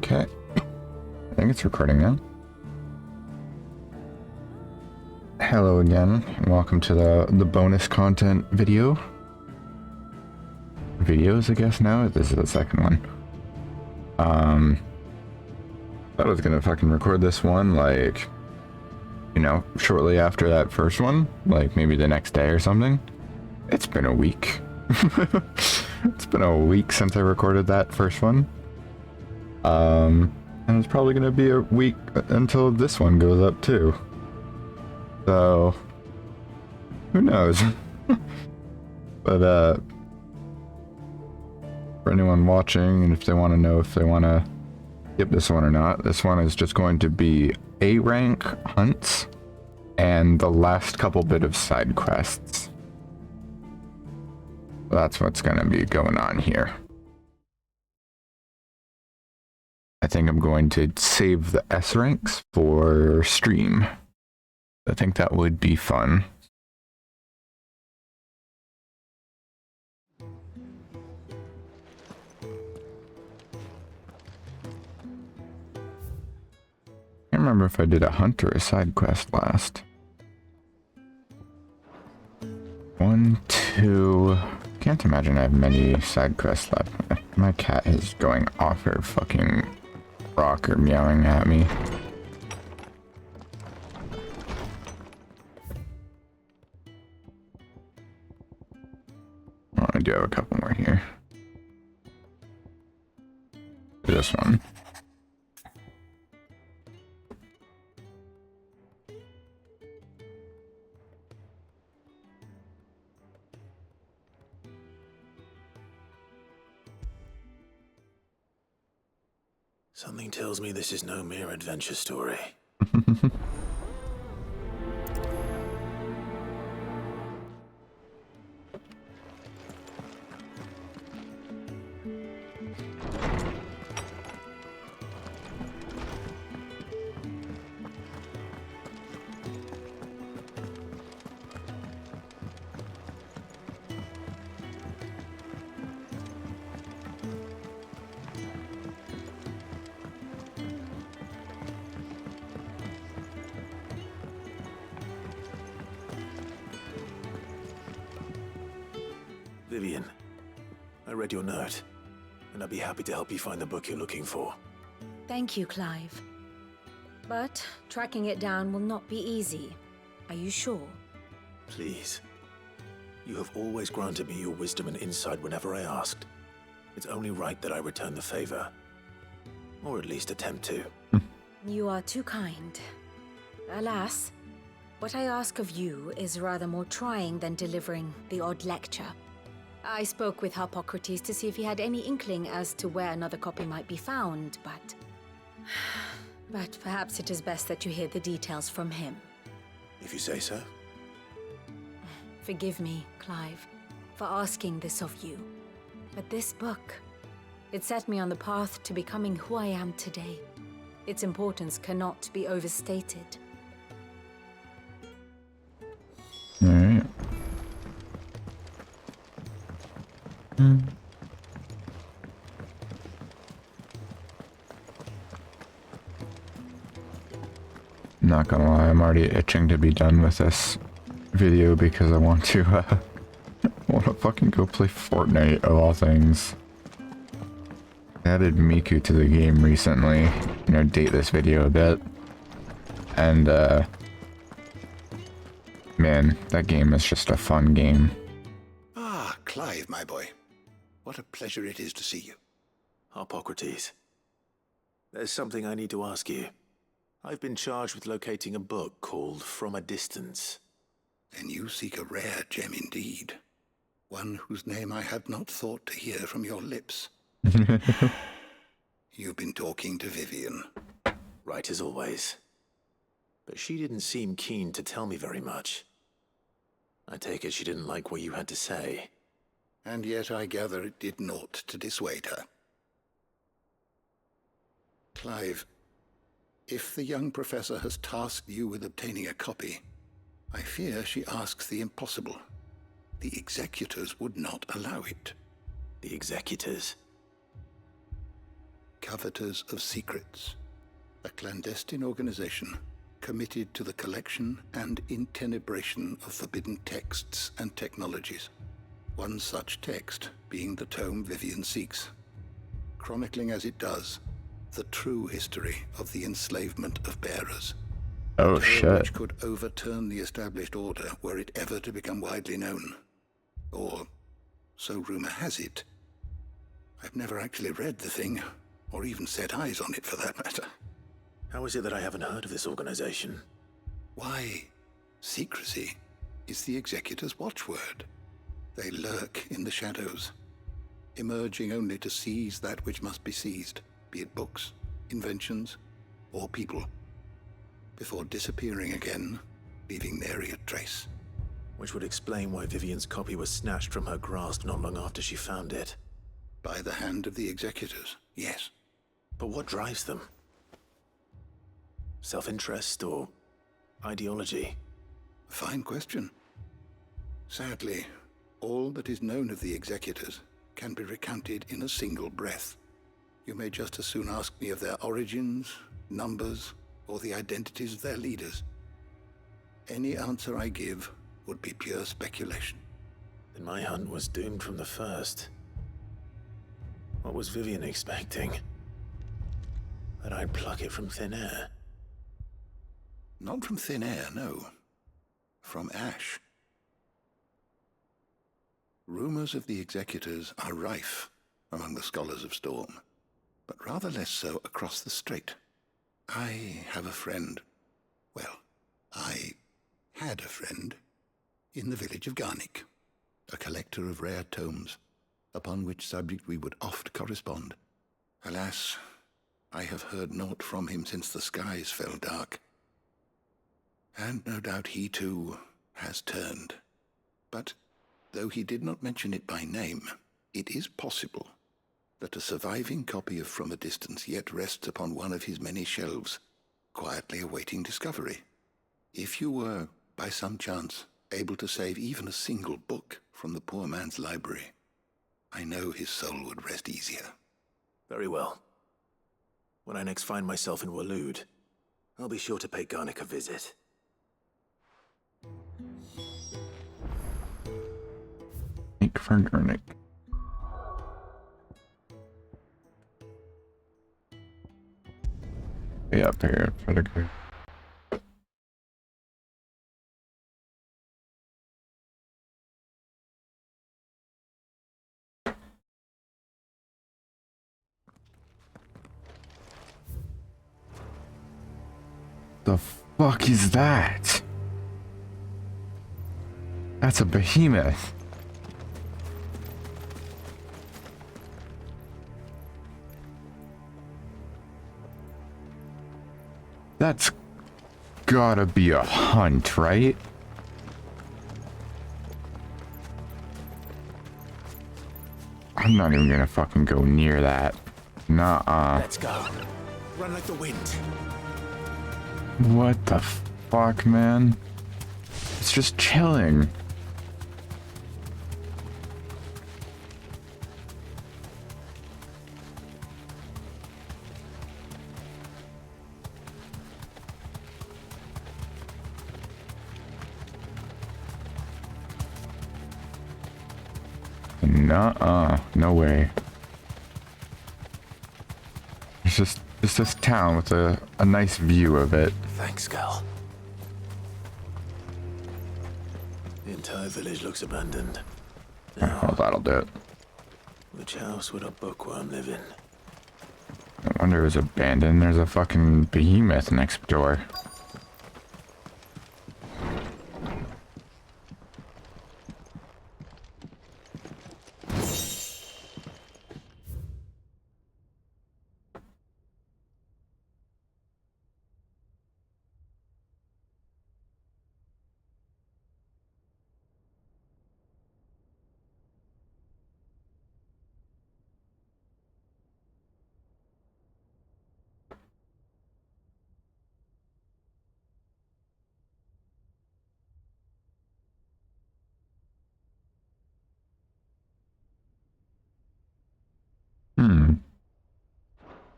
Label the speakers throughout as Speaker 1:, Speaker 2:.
Speaker 1: Okay. I think it's recording now. Hello again, and welcome to the bonus content video. Videos, I guess now? This is the second one. Thought I was gonna fucking record this one, like, you know, shortly after that first one. Like, maybe the next day or something. It's been a week. It's been a week since I recorded that first one. And it's probably gonna be a week until this one goes up too. So, who knows? But, for anyone watching, and if they want to know if they want to skip this one or not, this one is just going to be A rank hunts and the last couple bit of side quests. That's what's going to be going on here. I think I'm going to save the S ranks for stream. I think that would be fun. I can't remember if I did a hunt or a side quest last. 1, 2... Can't imagine I have many side quests left. My cat is going off her fucking rocker, meowing at me. Oh, I do have a couple more here. This one.
Speaker 2: Something tells me this is no mere adventure story. Vivian, I read your note, and I'd be happy to help you find the book you're looking for.
Speaker 3: Thank you, Clive. But tracking it down will not be easy. Are you sure?
Speaker 2: Please. You have always granted me your wisdom and insight whenever I asked. It's only right that I return the favor. Or at least attempt to.
Speaker 3: You are too kind. Alas, what I ask of you is rather more trying than delivering the odd lecture. I spoke with Hippocrates to see if he had any inkling as to where another copy might be found, but perhaps it is best that you hear the details from him.
Speaker 2: If you say so.
Speaker 3: Forgive me, Clive, for asking this of you. But this book, it set me on the path to becoming who I am today. Its importance cannot be overstated.
Speaker 1: All right. Not gonna lie, I'm already itching to be done with this video because I want to fucking go play Fortnite of all things. I added Miku to the game recently, you know, date this video a bit. And man, that game is just a fun game.
Speaker 4: Ah, Clive, my boy. What a pleasure it is to see you.
Speaker 2: Hippocrates. There's something I need to ask you. I've been charged with locating a book called From a Distance.
Speaker 4: Then you seek a rare gem indeed. One whose name I had not thought to hear from your lips. You've been talking to Vivian.
Speaker 2: Right as always. But she didn't seem keen to tell me very much. I take it she didn't like what you had to say.
Speaker 4: And yet I gather it did naught to dissuade her. Clive, if the young professor has tasked you with obtaining a copy, I fear she asks the impossible. The executors would not allow it.
Speaker 2: The executors?
Speaker 4: Coveters of Secrets, a clandestine organization committed to the collection and intenebration of forbidden texts and technologies. One such text being the tome Vivian seeks, chronicling as it does the true history of the enslavement of bearers.
Speaker 1: Oh,
Speaker 4: a tale
Speaker 1: shit.
Speaker 4: which could overturn the established order were it ever to become widely known. Or, so rumor has it. I've never actually read the thing, or even set eyes on it for that matter.
Speaker 2: How is it that I haven't heard of this organization?
Speaker 4: Why, secrecy is the Executor's watchword. They lurk in the shadows, emerging only to seize that which must be seized, be it books, inventions, or people, before disappearing again, leaving nary a trace.
Speaker 2: Which would explain why Vivian's copy was snatched from her grasp not long after she found it.
Speaker 4: By the hand of the Executors, yes.
Speaker 2: But what drives them? Self-interest or ideology?
Speaker 4: A fine question. Sadly, all that is known of the Executors can be recounted in a single breath. You may just as soon ask me of their origins, numbers, or the identities of their leaders. Any answer I give would be pure speculation.
Speaker 2: Then my hunt was doomed from the first. What was Vivian expecting? That I'd pluck it from thin air?
Speaker 4: Not from thin air, no. From ash. Rumors of the Executors are rife among the scholars of Storm, but rather less so across the strait. I have a friend. Well, I had a friend in the village of Garnik, a collector of rare tomes, upon which subject we would oft correspond. Alas, I have heard naught from him since the skies fell dark. And no doubt he too has turned. But though he did not mention it by name, it is possible that a surviving copy of From a Distance yet rests upon one of his many shelves, quietly awaiting discovery. If you were, by some chance, able to save even a single book from the poor man's library, I know his soul would rest easier.
Speaker 2: Very well. When I next find myself in Waloed, I'll be sure to pay Garnik a visit.
Speaker 1: Nick for Garnick. Yeah, up here, pedigree. The fuck is that? That's a behemoth. That's gotta be a hunt, right? I'm not even gonna fucking go near that. Nuh-uh.
Speaker 2: Let's go. Run like the wind.
Speaker 1: What the fuck, man? It's just chilling. Nuh-uh. No way. It's just this town with a nice view of it.
Speaker 2: Thanks, Gal. The entire village looks abandoned.
Speaker 1: Oh, that'll do it.
Speaker 2: Which house would a bookworm live in?
Speaker 1: I wonder it was abandoned. There's a fucking behemoth next door.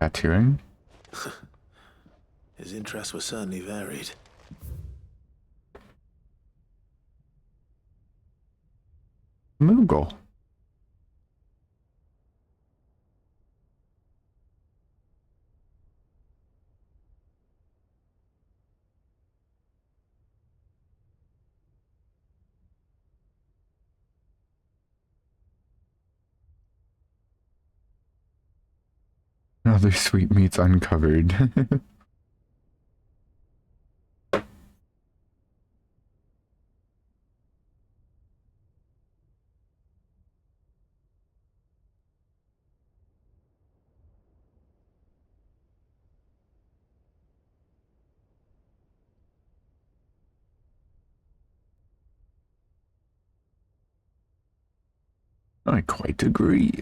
Speaker 1: Tattooing?
Speaker 2: His interests were certainly varied.
Speaker 1: Moogle. Other sweetmeats uncovered. I quite agree.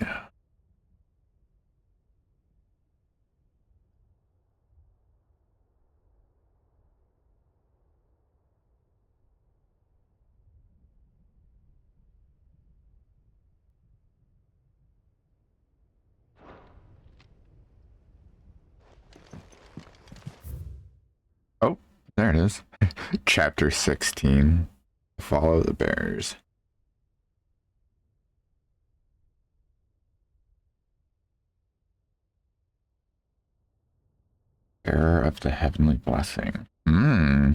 Speaker 1: Oh, there it is. Chapter 16. Follow the bears. Bearer of the heavenly blessing. Hmm.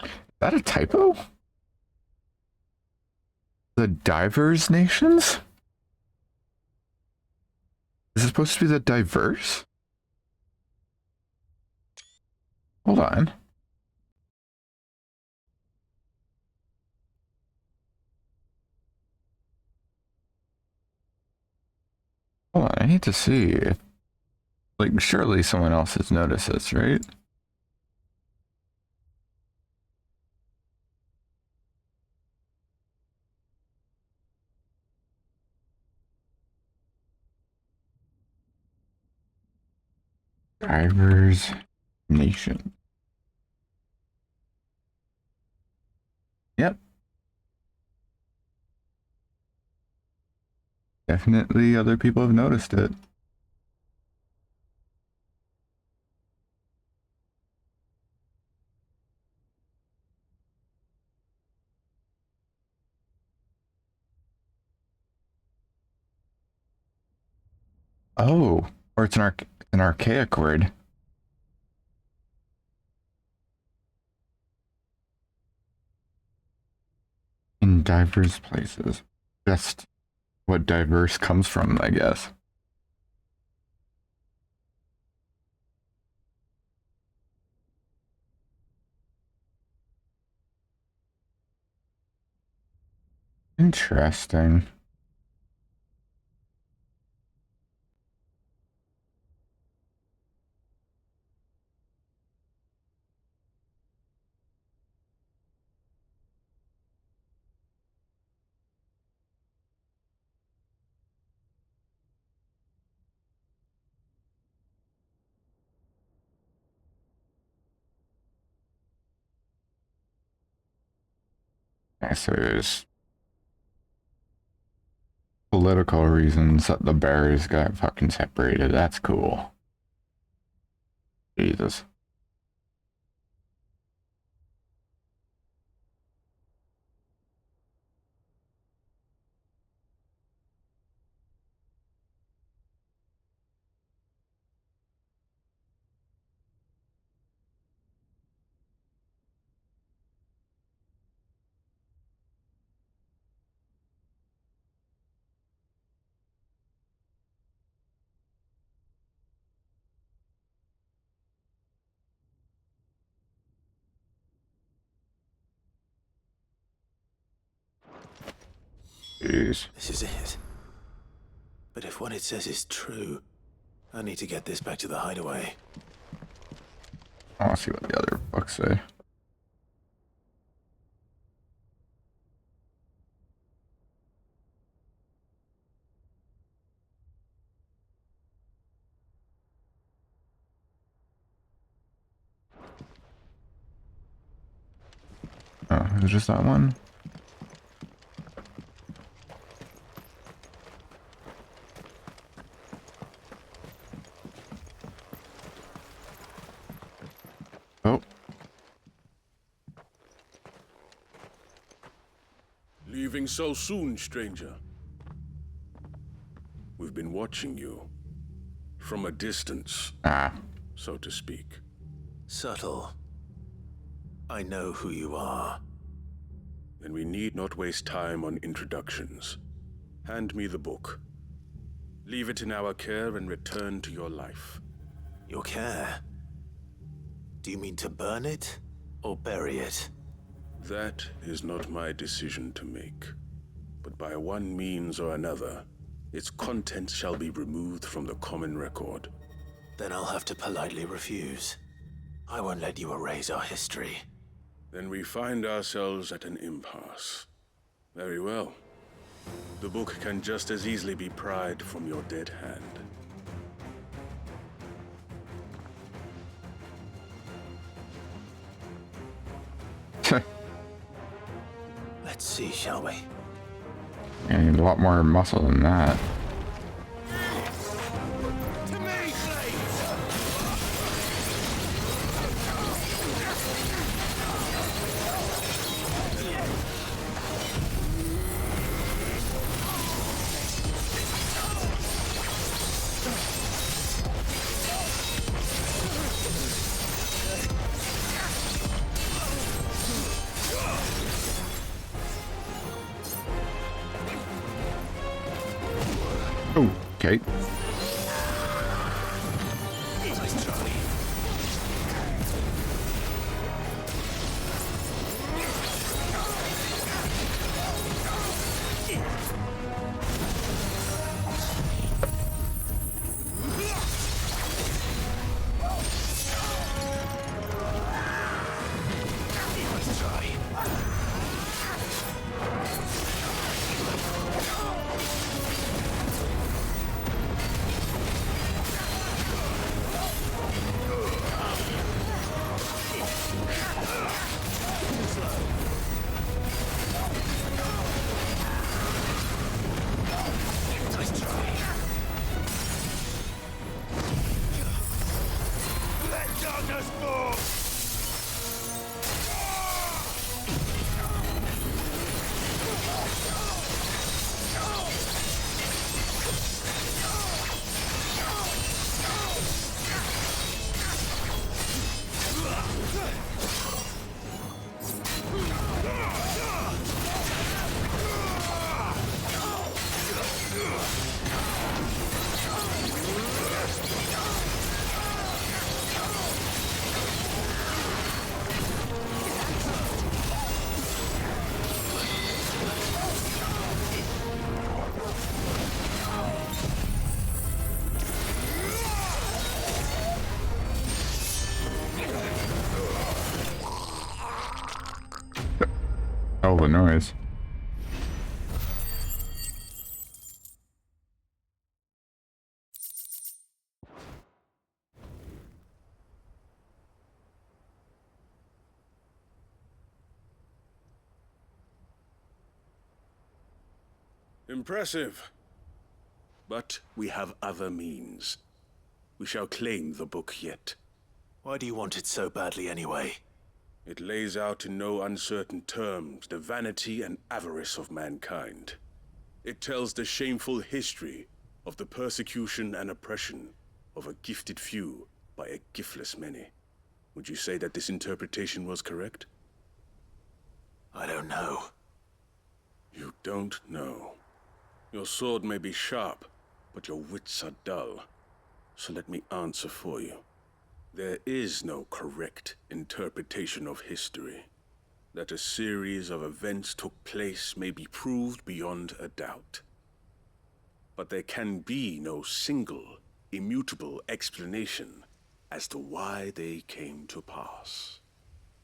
Speaker 1: Is that a typo? The Divers Nations? Is it supposed to be the diverse? Hold on. Hold on, I need to see if, like, surely someone else has noticed this, right? Divers Nation. Yep. Definitely other people have noticed it. Oh, or it's an archaic word. In diverse places. Just what diverse comes from, I guess. Interesting. Yeah, so there's political reasons that the bears got fucking separated. That's cool. Jesus. Jeez.
Speaker 2: This is it. But if what it says is true, I need to get this back to the hideaway.
Speaker 1: I want to see what the other books say. Was it just that one? Oh.
Speaker 5: Leaving so soon, stranger? We've been watching you. From a distance,
Speaker 1: Ah.
Speaker 5: so to speak.
Speaker 2: Subtle. I know who you are.
Speaker 5: Then we need not waste time on introductions. Hand me the book. Leave it in our care and return to your life.
Speaker 2: Your care? Do you mean to burn it or bury it?
Speaker 5: That is not my decision to make. But by one means or another, its contents shall be removed from the common record.
Speaker 2: Then I'll have to politely refuse. I won't let you erase our history.
Speaker 5: Then we find ourselves at an impasse. Very well. The book can just as easily be pried from your dead hand.
Speaker 2: Let's see, shall we?
Speaker 1: I need a lot more muscle than that.
Speaker 2: To me, please!
Speaker 1: Oh, okay.
Speaker 2: Nice try. Nice try. Nice try. Let darkness fall!
Speaker 1: Oh, the noise.
Speaker 5: Impressive. But we have other means. We shall claim the book yet.
Speaker 2: Why do you want it so badly anyway?
Speaker 5: It lays out in no uncertain terms the vanity and avarice of mankind. It tells the shameful history of the persecution and oppression of a gifted few by a giftless many. Would you say that this interpretation was correct?
Speaker 2: I don't know.
Speaker 5: You don't know. Your sword may be sharp, but your wits are dull. So let me answer for you. There is no correct interpretation of history. That a series of events took place may be proved beyond a doubt. But there can be no single, immutable explanation as to why they came to pass.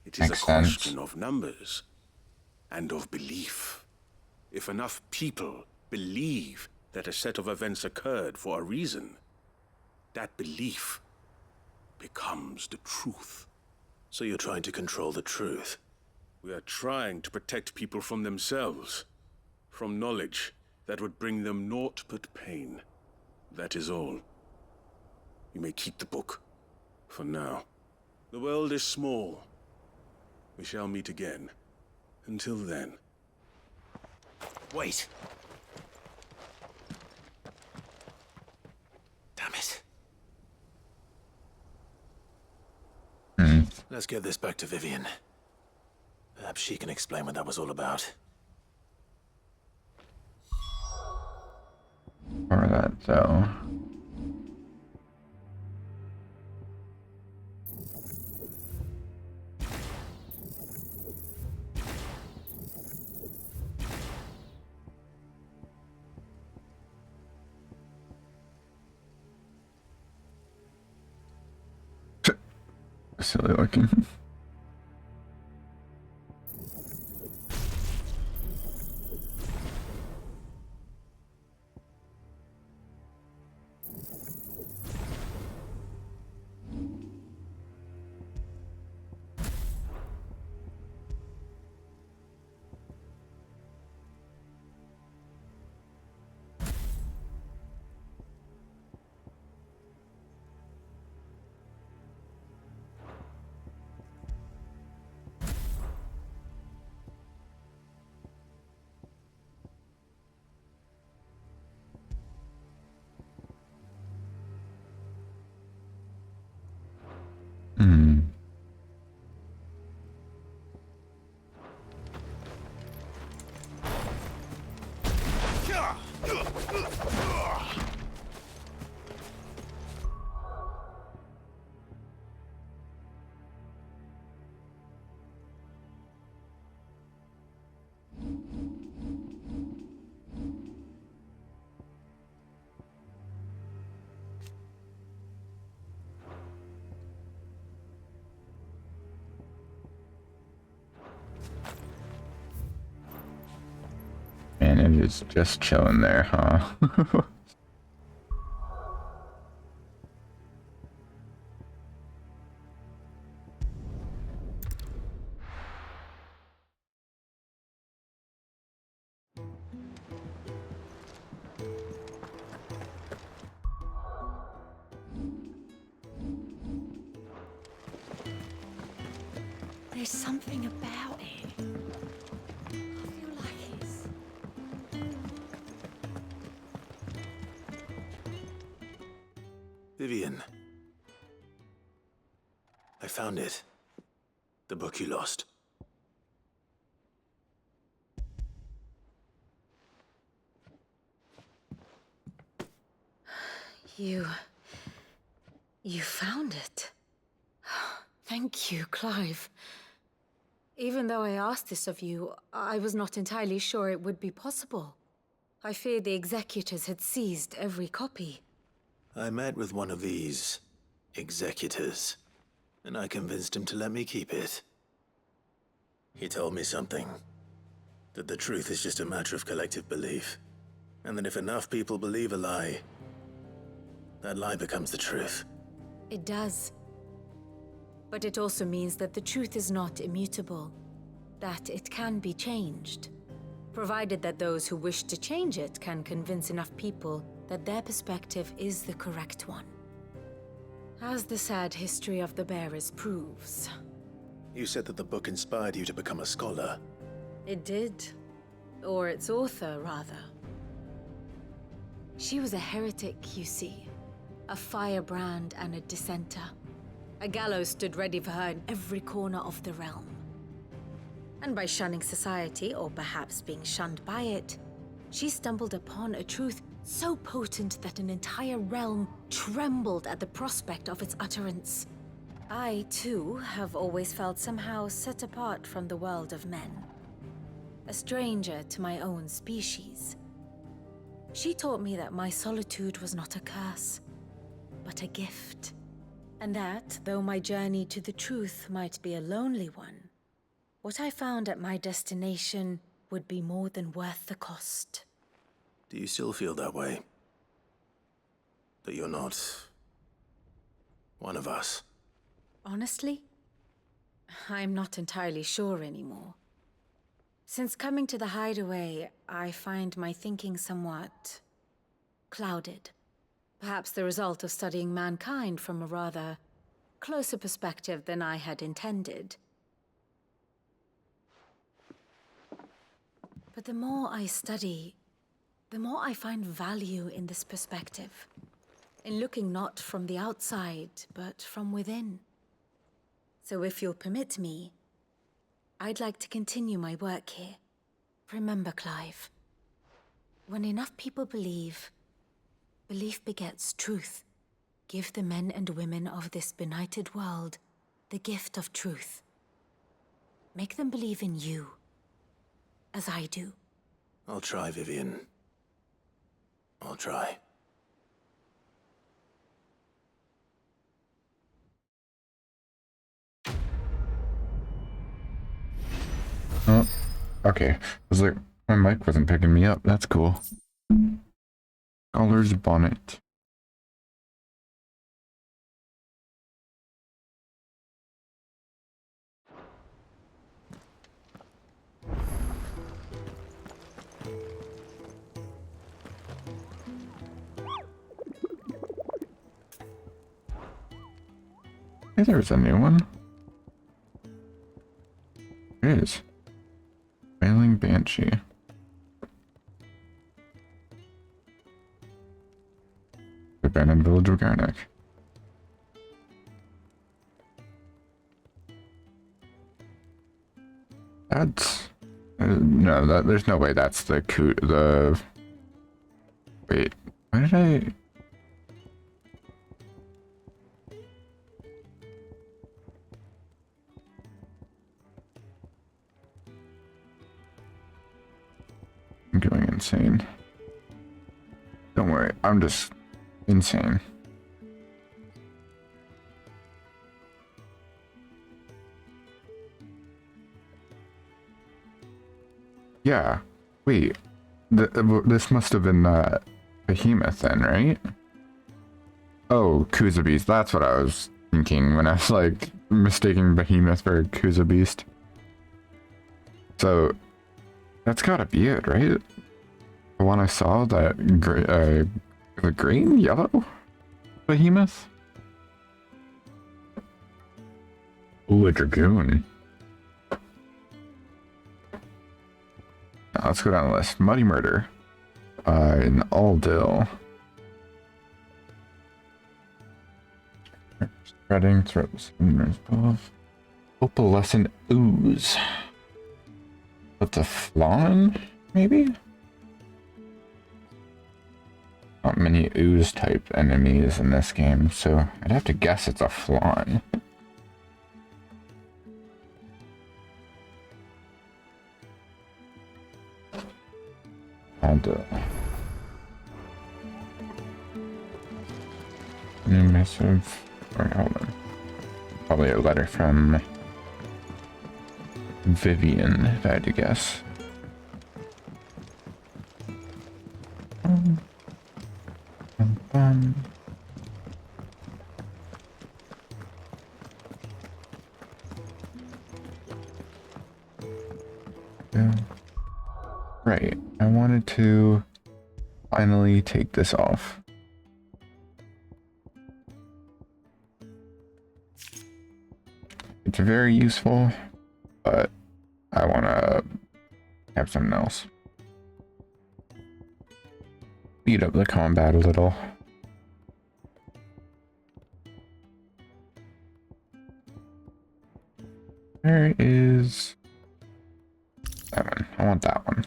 Speaker 5: It is
Speaker 1: Makes
Speaker 5: a
Speaker 1: sense.
Speaker 5: question of numbers and of belief. If enough people believe that a set of events occurred for a reason, that belief becomes the truth.
Speaker 2: So you're trying to control the truth?
Speaker 5: We are trying to protect people from themselves. From knowledge that would bring them naught but pain. That is all. You may keep the book. For now. The world is small. We shall meet again. Until then.
Speaker 2: Wait! Damn it. Let's get this back to Vivian. Perhaps she can explain what that was all about.
Speaker 1: Or that, though. Silly looking. And it is just chilling there, huh?
Speaker 3: There's something about it. I feel like it's...
Speaker 2: Vivian. I found it. The book you lost.
Speaker 3: You found it. Thank you, Clive. Even though I asked this of you, I was not entirely sure it would be possible. I feared the executors had seized every copy.
Speaker 2: I met with one of these executors, and I convinced him to let me keep it. He told me something. That the truth is just a matter of collective belief. And that if enough people believe a lie, that lie becomes the truth.
Speaker 3: It does. But it also means that the truth is not immutable. That it can be changed. Provided that those who wish to change it can convince enough people that their perspective is the correct one. As the sad history of the bearers proves.
Speaker 2: You said that the book inspired you to become a scholar.
Speaker 3: It did. Or its author, rather. She was a heretic, you see. A firebrand and a dissenter. A gallows stood ready for her in every corner of the realm. And by shunning society, or perhaps being shunned by it, she stumbled upon a truth so potent that an entire realm trembled at the prospect of its utterance. I, too, have always felt somehow set apart from the world of men. A stranger to my own species. She taught me that my solitude was not a curse, but a gift. And that, though my journey to the truth might be a lonely one, what I found at my destination would be more than worth the cost.
Speaker 2: Do you still feel that way? That you're not one of us?
Speaker 3: Honestly, I'm not entirely sure anymore. Since coming to the hideaway, I find my thinking somewhat clouded. Perhaps the result of studying mankind from a rather closer perspective than I had intended. But the more I study, the more I find value in this perspective. In looking not from the outside, but from within. So if you'll permit me, I'd like to continue my work here. Remember, Clive, when enough people believe, belief begets truth. Give the men and women of this benighted world the gift of truth. Make them believe in you, as I do.
Speaker 2: I'll try, Vivian. I'll try.
Speaker 1: Oh, okay. I was like, my mic wasn't picking me up. That's cool. Scholar's bonnet. Hey, there's a new one. It is. Wailing Banshee. Abandoned Village of Garnock. That's... no, there's no way that's the Wait, why did I... I'm going insane. Don't worry, I'm just insane. Yeah, wait. This must have been Behemoth then, right? Oh, Kuza Beast. That's what I was thinking when I was like mistaking Behemoth for Kuza Beast. So that's gotta be it, right? The one I saw, that the green, yellow Behemoth. Ooh, a Dragoon. Now, let's go down the list. Muddy Murder. In Aldil. Spreading throughout the cylinders above. Opalescent Ooze. That's a Flan, maybe? Not many ooze type enemies in this game, so I'd have to guess it's a Flan. And new missive, or hold on, probably a letter from Vivian, if I had to guess. Yeah. Right, I wanted to finally take this off. It's very useful, but I want to have something else. Speed up the combat a little. Where is that one? I want that one.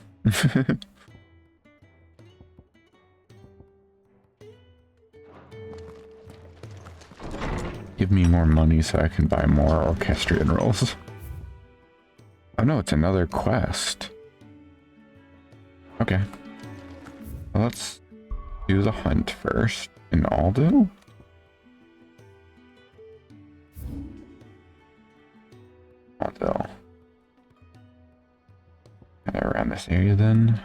Speaker 1: Give me more money so I can buy more orchestrion rolls. Oh no, it's another quest. Okay. Well, let's do the hunt first in Aldo. Aldo. Kind of around this area then.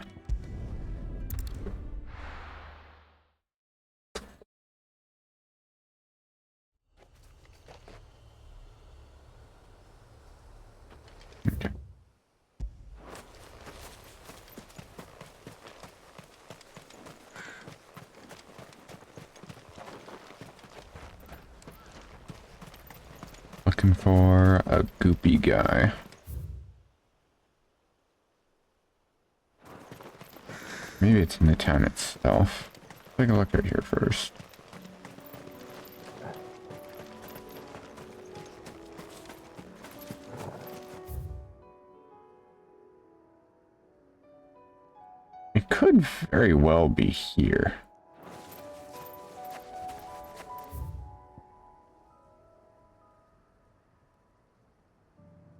Speaker 1: looking for a goopy guy. Maybe it's in the town itself. Take a look right here first. It could very well be here.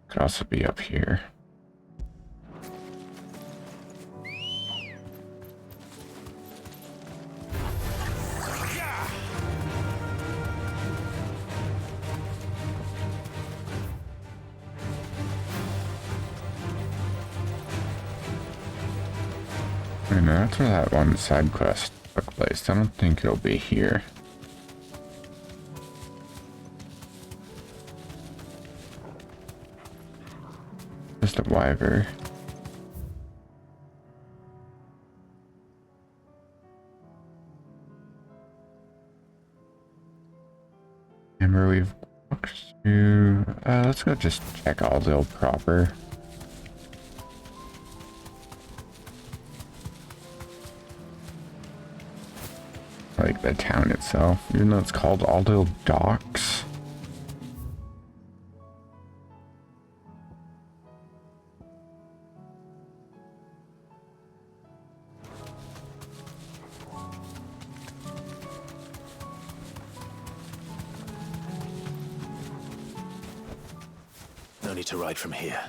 Speaker 1: Could also be up here. I know that's where that one side quest took place. I don't think it'll be here. Just a wyvern. Remember we've walked through... let's go just check Aldil proper. Like the town itself, even though it's called Aldil Docks.
Speaker 2: No need to ride from here.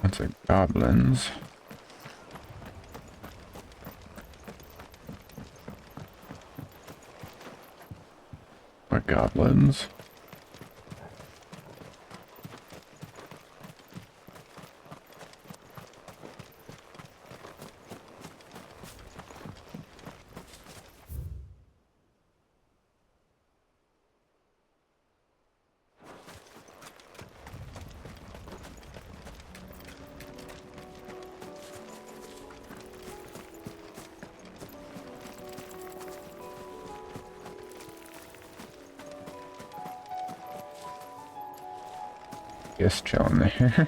Speaker 1: Lots of goblins. What goblins? Just chilling there.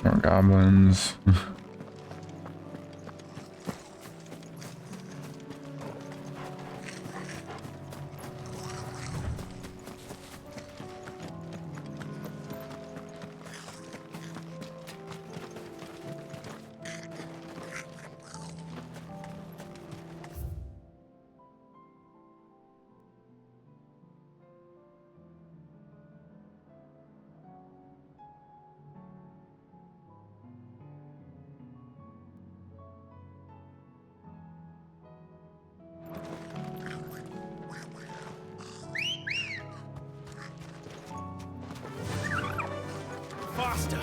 Speaker 1: More goblins.
Speaker 2: Faster!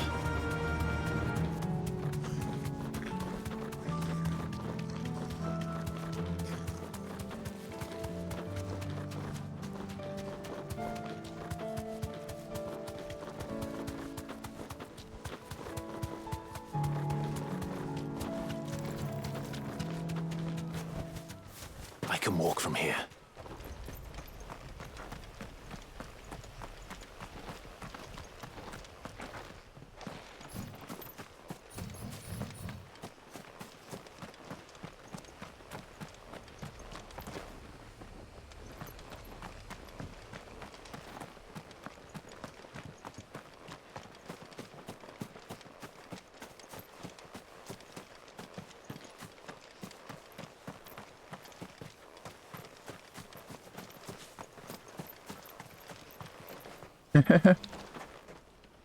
Speaker 2: I can walk from here.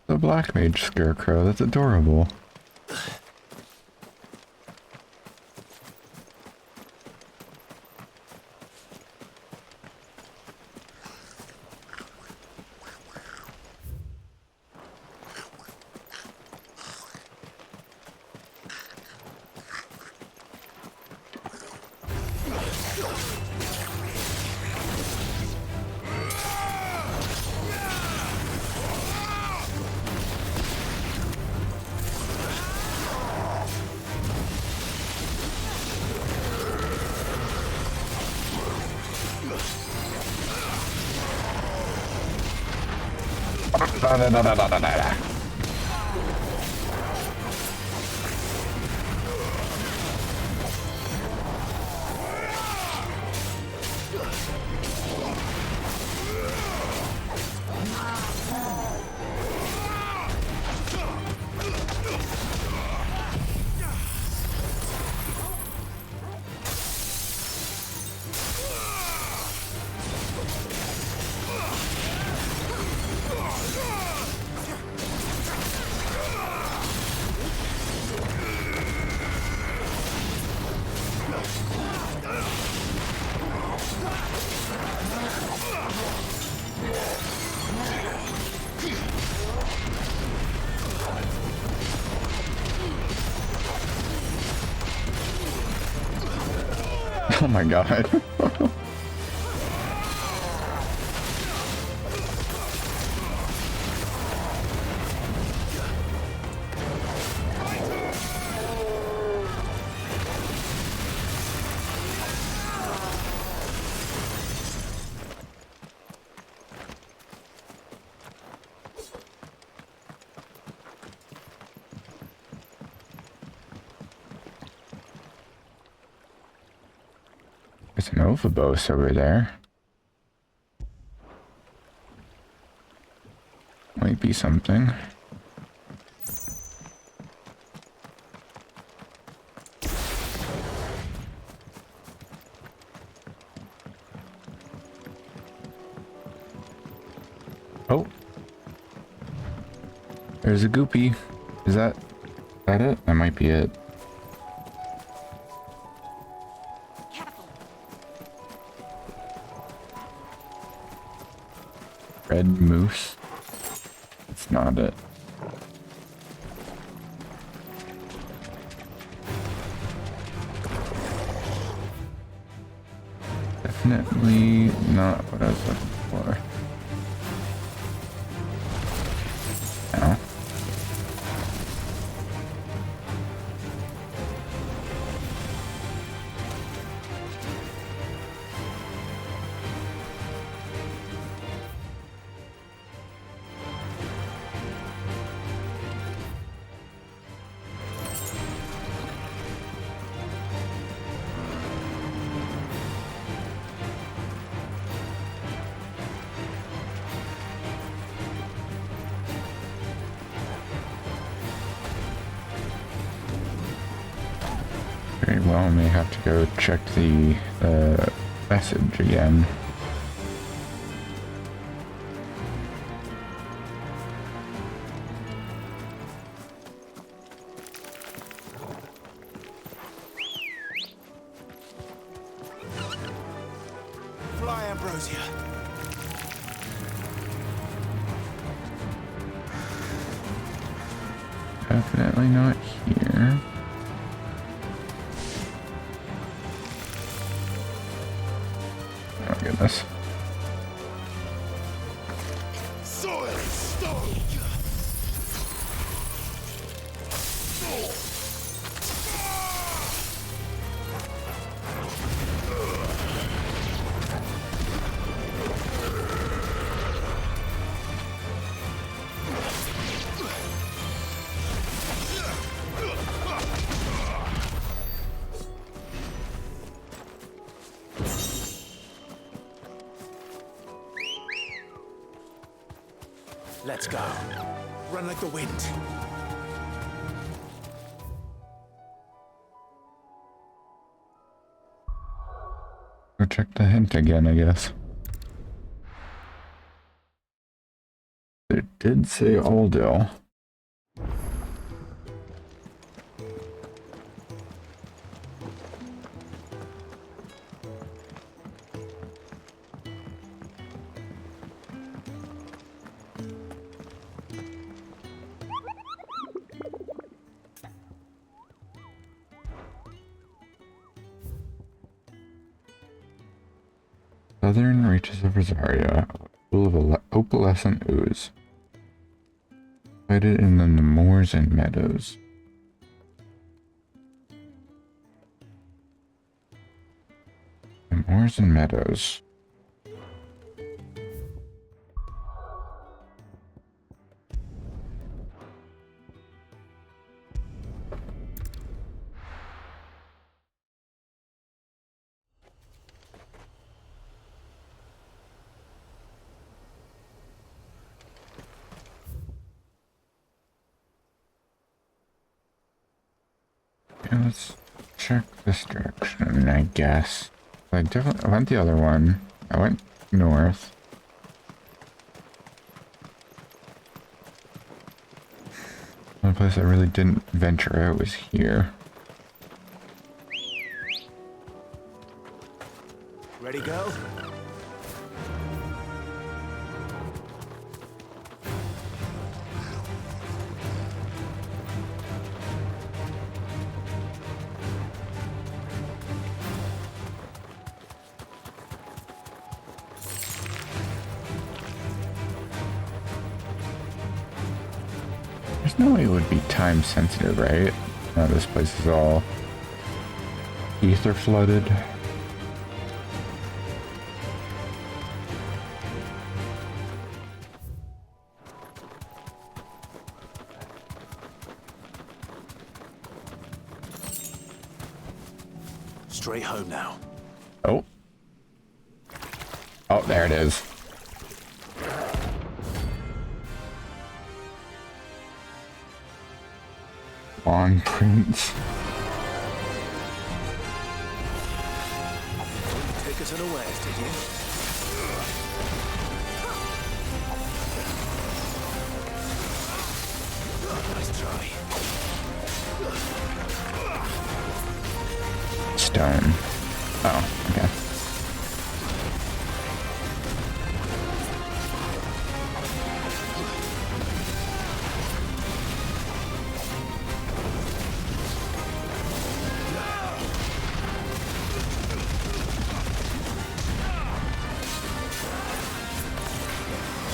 Speaker 1: The black mage scarecrow, that's adorable. Oh my god. There's an Ovabos over there. Might be something. Oh. There's a goopy. Is that it? That might be it. Red moose. It's not it. Definitely not what I was looking for. No. Very well, may have to go check the message again.
Speaker 2: Fly, Ambrosia.
Speaker 1: Definitely not here. Oh goodness.
Speaker 2: Soil stone. Let's go. Run like the wind.
Speaker 1: Go check the hint again, I guess. It did say Aldil. Southern reaches of Rosaria, full of opalescent ooze. Sighted in the moors and meadows. The moors and meadows. Let's check this direction, I guess. I definitely went the other one. I went north. The only place I really didn't venture out was here.
Speaker 2: Ready, go?
Speaker 1: There's no way it would be time sensitive, right? No, this place is all ether flooded.
Speaker 2: Straight home now.
Speaker 1: Oh. Oh, there it is. Flan Prince.
Speaker 2: Take us unawares, did you? Nice try.
Speaker 1: Stone. Oh, okay.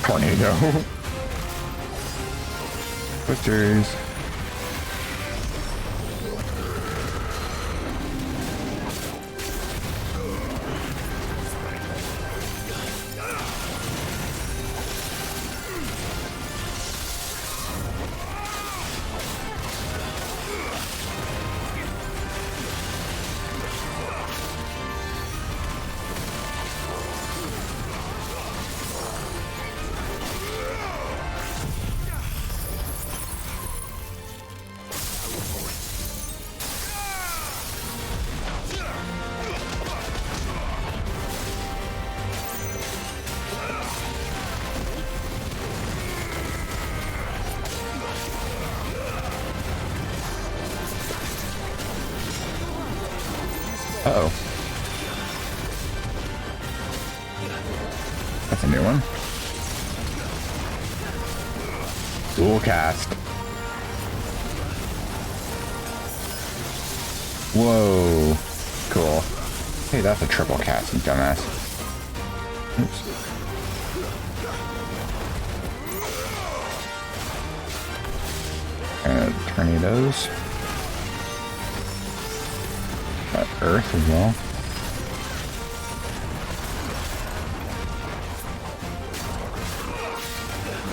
Speaker 1: Tornado. Twisters. Uh-oh. That's a new one. Dual cast. Whoa. Cool. Hey, that's a triple cast, you dumbass. Oops. Tornadoes. Earth as well.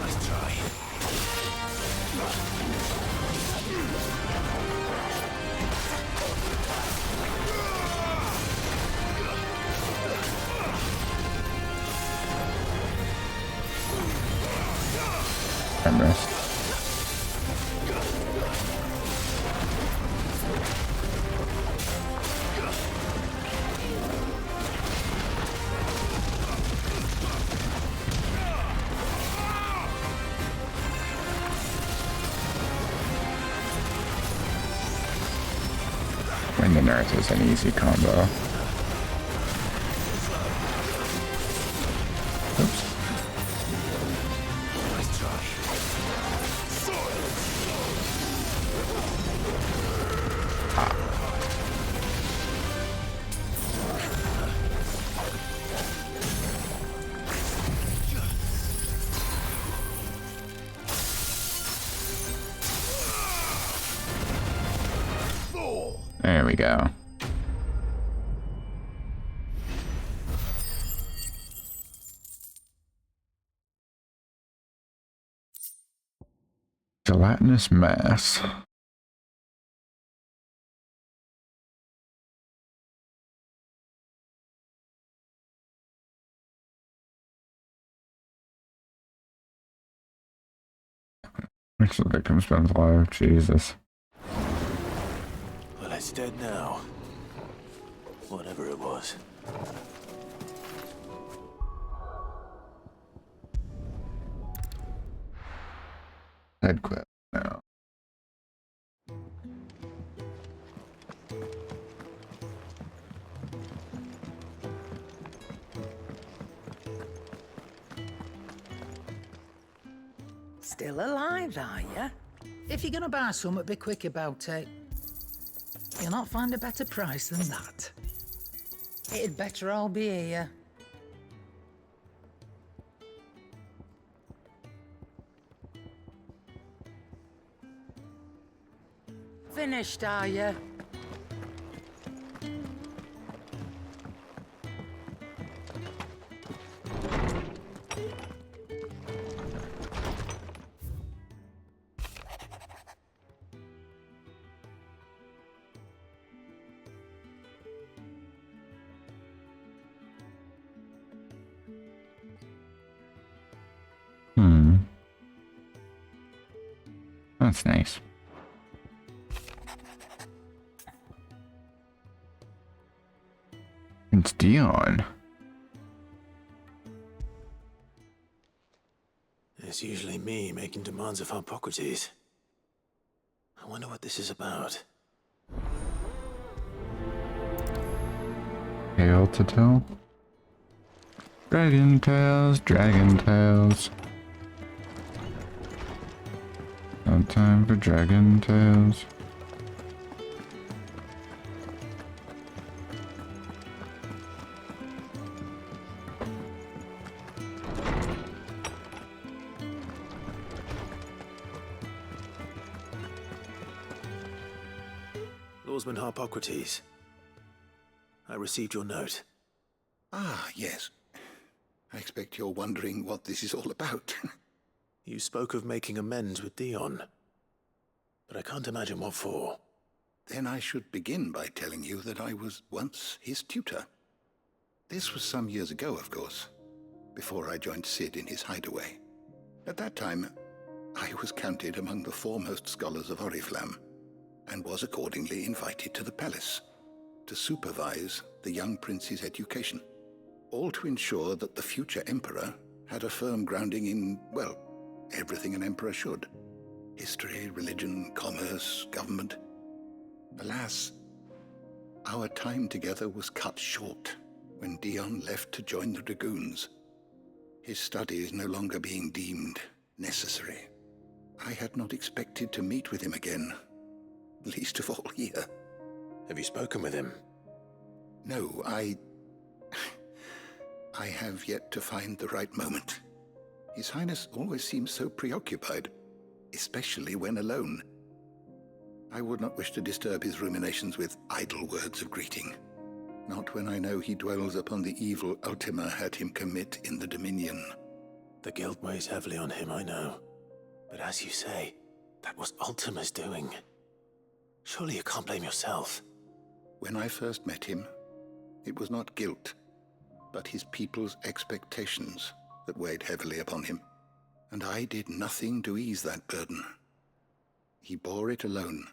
Speaker 2: Nice try.
Speaker 1: Terminus. Wind and Earth is an easy combo. Oops.
Speaker 2: Nice try.
Speaker 1: There we go. Gelatinous mass. Which the victim spends life. Jesus.
Speaker 2: Well, it's dead now. Whatever it was.
Speaker 1: Head quit now.
Speaker 6: Still alive, are ya? If you're gonna buy something, be quick about it. You'll not find a better price than that. It'd better all be here. Finished, are ya?
Speaker 1: That's nice. It's Dion.
Speaker 2: It's usually me making demands of Hippocrates. I wonder what this is about.
Speaker 1: Tale to tell? Dragon tales, dragon tales. No time for dragon tales.
Speaker 2: Lawsman Hippocrates. I received your note.
Speaker 4: Ah, yes. I expect you're wondering what this is all about.
Speaker 2: You spoke of making amends with Dion. But I can't imagine what for.
Speaker 4: Then I should begin by telling you that I was once his tutor. This was some years ago, of course, before I joined Sid in his hideaway. At that time, I was counted among the foremost scholars of Oriflamme, and was accordingly invited to the palace to supervise the young prince's education, all to ensure that the future emperor had a firm grounding in, well, everything an emperor should. History, religion, commerce, government. Alas, our time together was cut short when Dion left to join the Dragoons, his studies no longer being deemed necessary. I had not expected to meet with him again, least of all here.
Speaker 2: Have you spoken with him?
Speaker 4: No, I have yet to find the right moment. His Highness always seems so preoccupied, especially when alone. I would not wish to disturb his ruminations with idle words of greeting, not when I know he dwells upon the evil Ultima had him commit in the Dominion.
Speaker 2: The guilt weighs heavily on him, I know. But as you say, that was Ultima's doing. Surely you can't blame yourself.
Speaker 4: When I first met him, it was not guilt, but his people's expectations that weighed heavily upon him, and I did nothing to ease that burden. He bore it alone,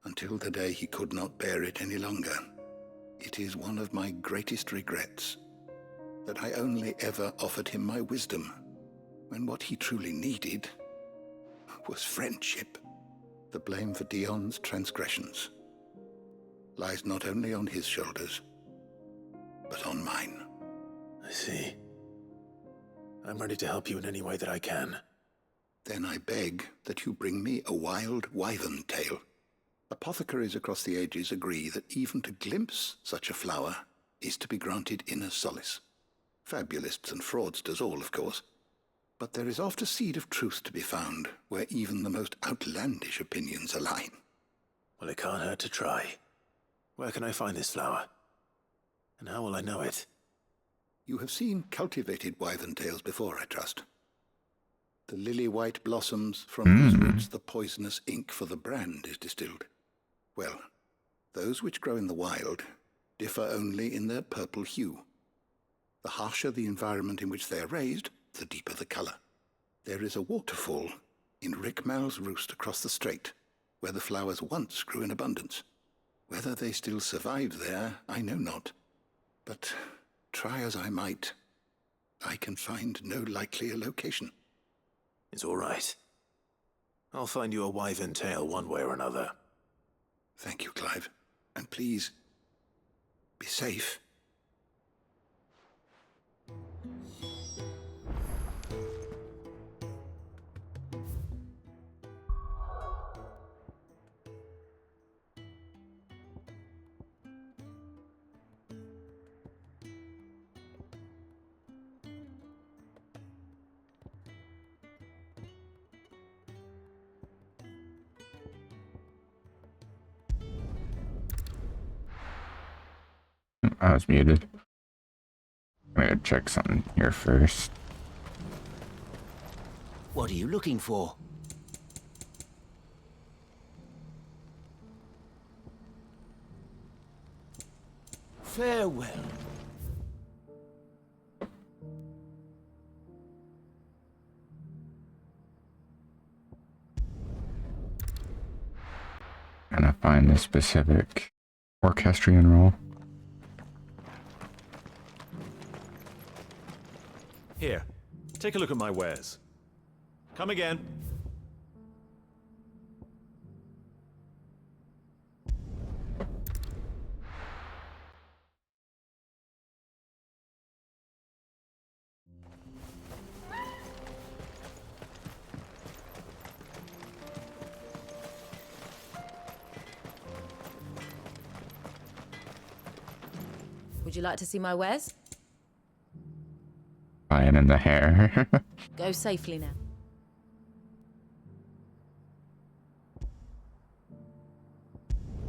Speaker 4: until the day he could not bear it any longer. It is one of my greatest regrets that I only ever offered him my wisdom, when what he truly needed was friendship. The blame for Dion's transgressions lies not only on his shoulders, but on mine.
Speaker 2: I see. I'm ready to help you in any way that I can.
Speaker 4: Then I beg that you bring me a wild wyvern tale. Apothecaries across the ages agree that even to glimpse such a flower is to be granted inner solace. Fabulists and fraudsters all, of course. But there is oft a seed of truth to be found where even the most outlandish opinions align.
Speaker 2: Well, it can't hurt to try. Where can I find this flower? And how will I know it?
Speaker 4: You have seen cultivated wyvern tails before, I trust. The lily-white blossoms from whose roots the poisonous ink for the brand is distilled. Well, those which grow in the wild differ only in their purple hue. The harsher the environment in which they are raised, the deeper the color. There is a waterfall in Rickmal's Roost across the strait, where the flowers once grew in abundance. Whether they still survive there, I know not. But try as I might, I can find no likelier location.
Speaker 2: It's all right. I'll find you a wyvern tail one way or another.
Speaker 4: Thank you, Clive. And please, be safe.
Speaker 1: I was muted. I'm gonna check something here first.
Speaker 7: What are you looking for? Farewell.
Speaker 1: Gonna find the specific orchestrion role.
Speaker 8: Here, take a look at my wares. Come again.
Speaker 9: Would you like to see my wares?
Speaker 1: Lion in the hair.
Speaker 9: Go safely now.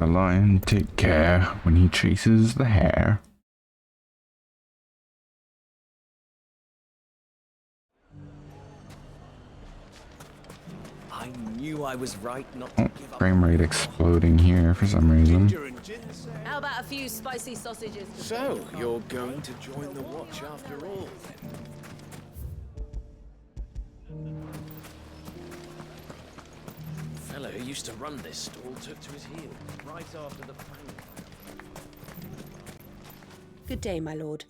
Speaker 1: The lion take care when he chases the hare.
Speaker 7: I knew I was right not to give up.
Speaker 1: Frame rate exploding here for some reason.
Speaker 9: How about a few spicy sausages?
Speaker 7: So, you're going to join the watch after all, then? The fellow who used to run this stall took to his heels right after the famine.
Speaker 10: Good day, my lord.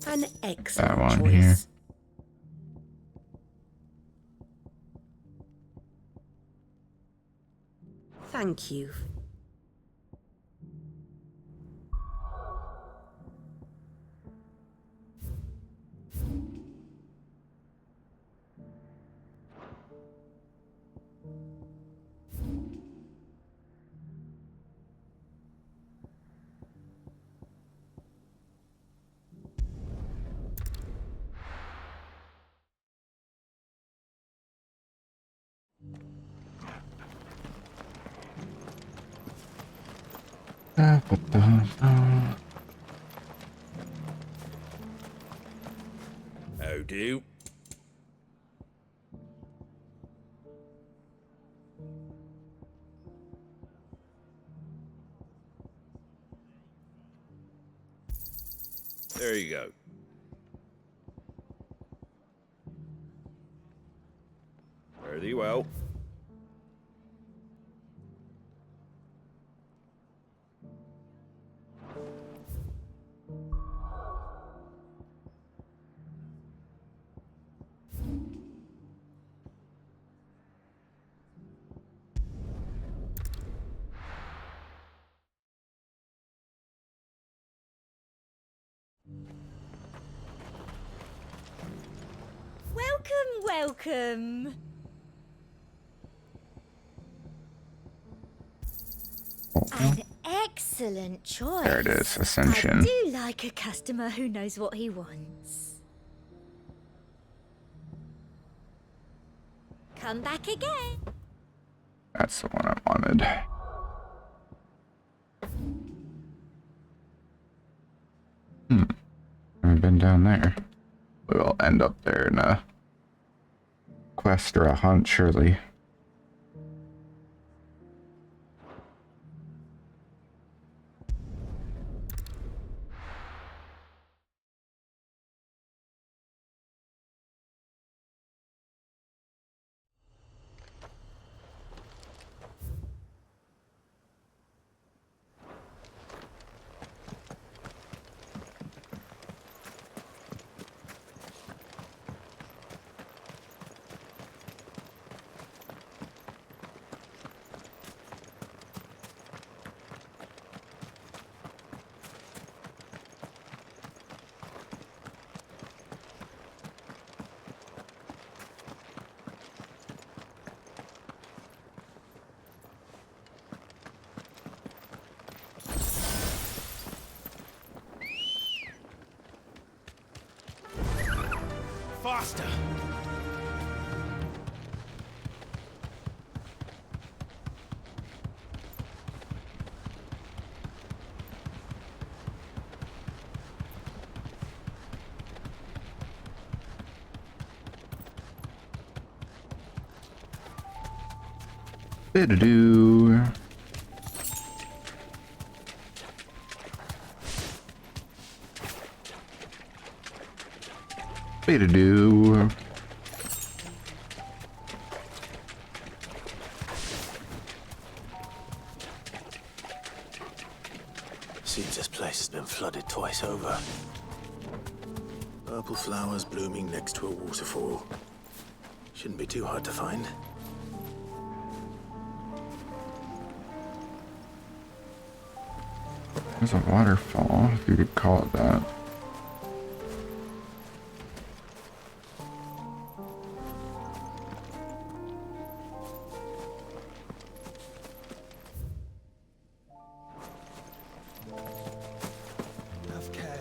Speaker 10: An excellent
Speaker 1: That one
Speaker 10: choice.
Speaker 1: here.
Speaker 10: Thank you.
Speaker 5: How do? There you go. Fare thee well.
Speaker 3: Welcome. An excellent choice.
Speaker 1: There it is, Ascension.
Speaker 3: I do like like a customer who knows what he wants. Come back again.
Speaker 1: That's the one I wanted. I've been down there. We'll end up there in a quest or a hunt, surely.
Speaker 7: Faster!
Speaker 1: Bidadoo. Bidadoo.
Speaker 2: Seems this place has been flooded twice over. Purple flowers blooming next to a waterfall. Shouldn't be too hard to find.
Speaker 1: There's a waterfall, if you could call it that.
Speaker 7: Have care.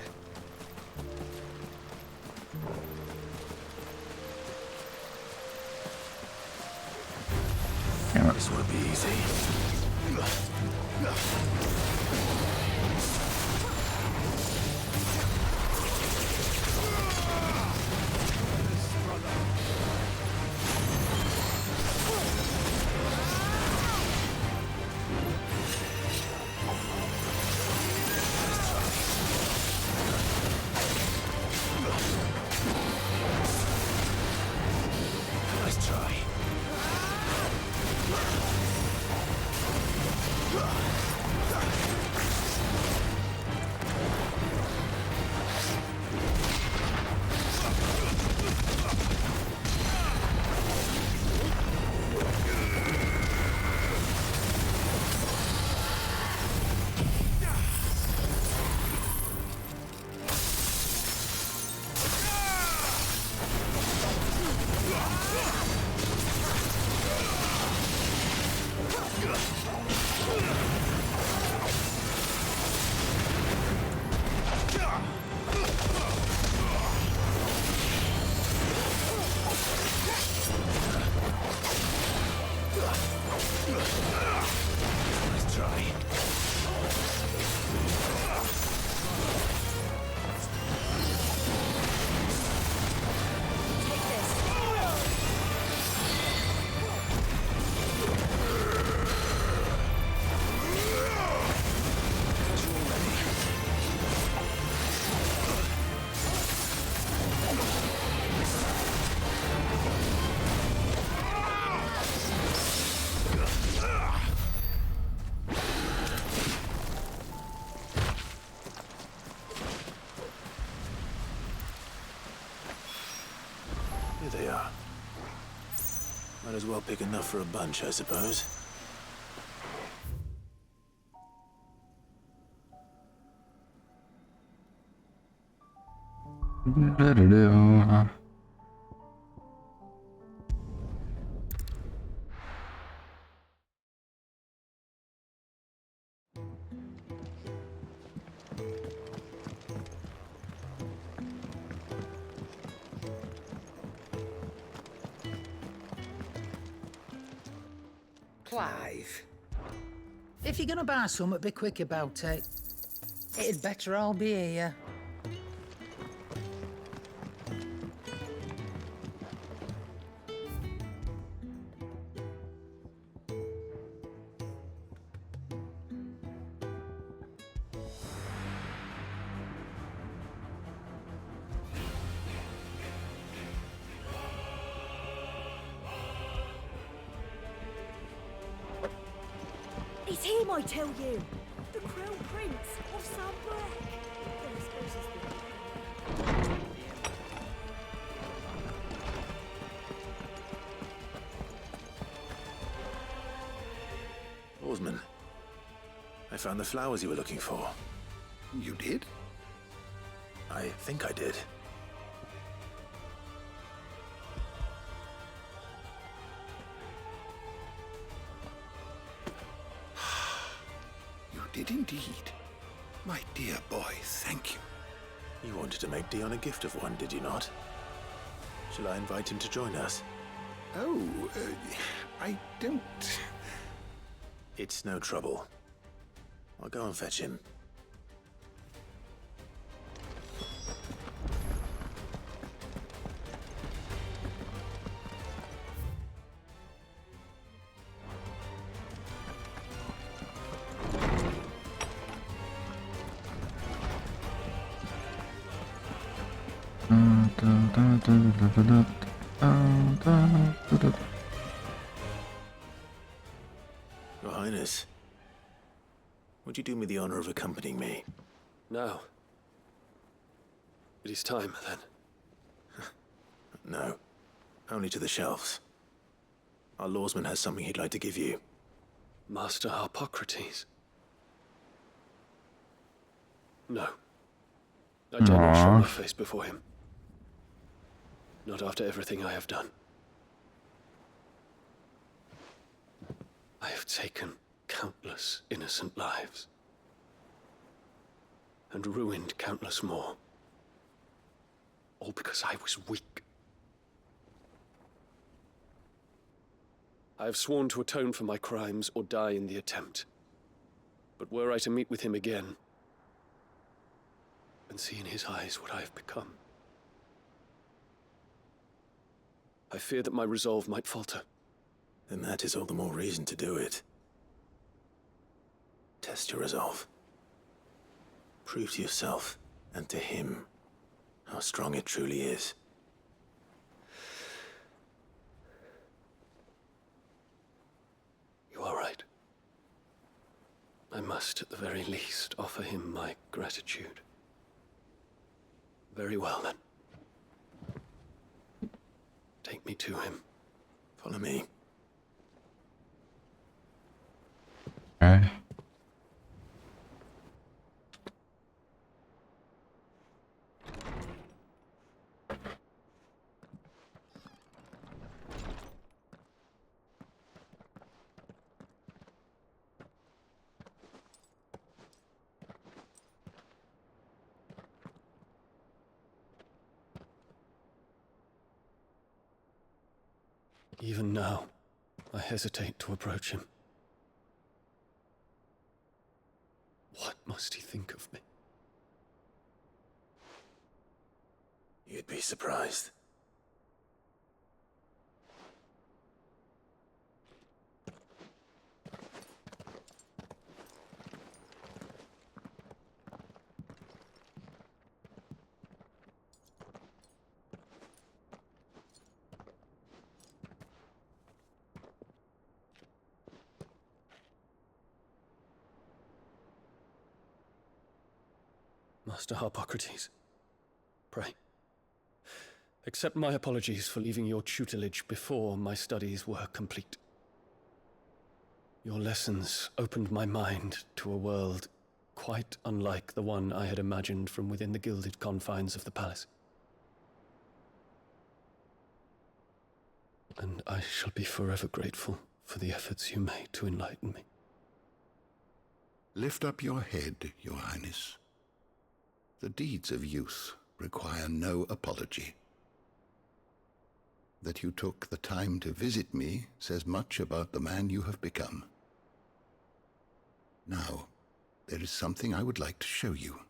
Speaker 1: Damn it.
Speaker 2: This won't be easy. Nice try. Nice try. Here they are. Might as well pick enough for a bunch, I suppose.
Speaker 1: Bidadoo.
Speaker 6: Clive. If you're gonna buy something, be quick about it. It'd better all be here.
Speaker 11: It's him, I tell you! The Crown Prince of somewhere! Well, I suppose he's the...
Speaker 2: Oarsman, I found the flowers you were looking for.
Speaker 4: You did?
Speaker 2: I think I did.
Speaker 4: You did indeed. My dear boy, thank you.
Speaker 2: You wanted to make Dion a gift of one, did you not? Shall I invite him to join us?
Speaker 4: Oh, I don't...
Speaker 2: It's no trouble. I'll go and fetch him. Your Highness, would you do me the honor of accompanying me?
Speaker 7: Now. It is time, then.
Speaker 2: No, only to the shelves. Our lawsman has something he'd like to give you.
Speaker 7: Master Harpocrates. No. I dare not show my face before him. Not after everything I have done. I have taken countless innocent lives. And ruined countless more. All because I was weak. I have sworn to atone for my crimes or die in the attempt. But were I to meet with him again, and see in his eyes what I have become, I fear that my resolve might falter.
Speaker 2: Then that is all the more reason to do it. Test your resolve. Prove to yourself, and to him, how strong it truly is.
Speaker 7: You are right. I must, at the very least, offer him my gratitude. Very well, then. Take me to him.
Speaker 2: Follow me.
Speaker 1: Okay.
Speaker 7: Even now, I hesitate to approach him. What must he think of me?
Speaker 2: You'd be surprised.
Speaker 7: Master Harpocrates, pray, accept my apologies for leaving your tutelage before my studies were complete. Your lessons opened my mind to a world quite unlike the one I had imagined from within the gilded confines of the palace. And I shall be forever grateful for the efforts you made to enlighten me.
Speaker 4: Lift up your head, Your Highness. The deeds of youth require no apology. That you took the time to visit me says much about the man you have become. Now, there is something I would like to show you.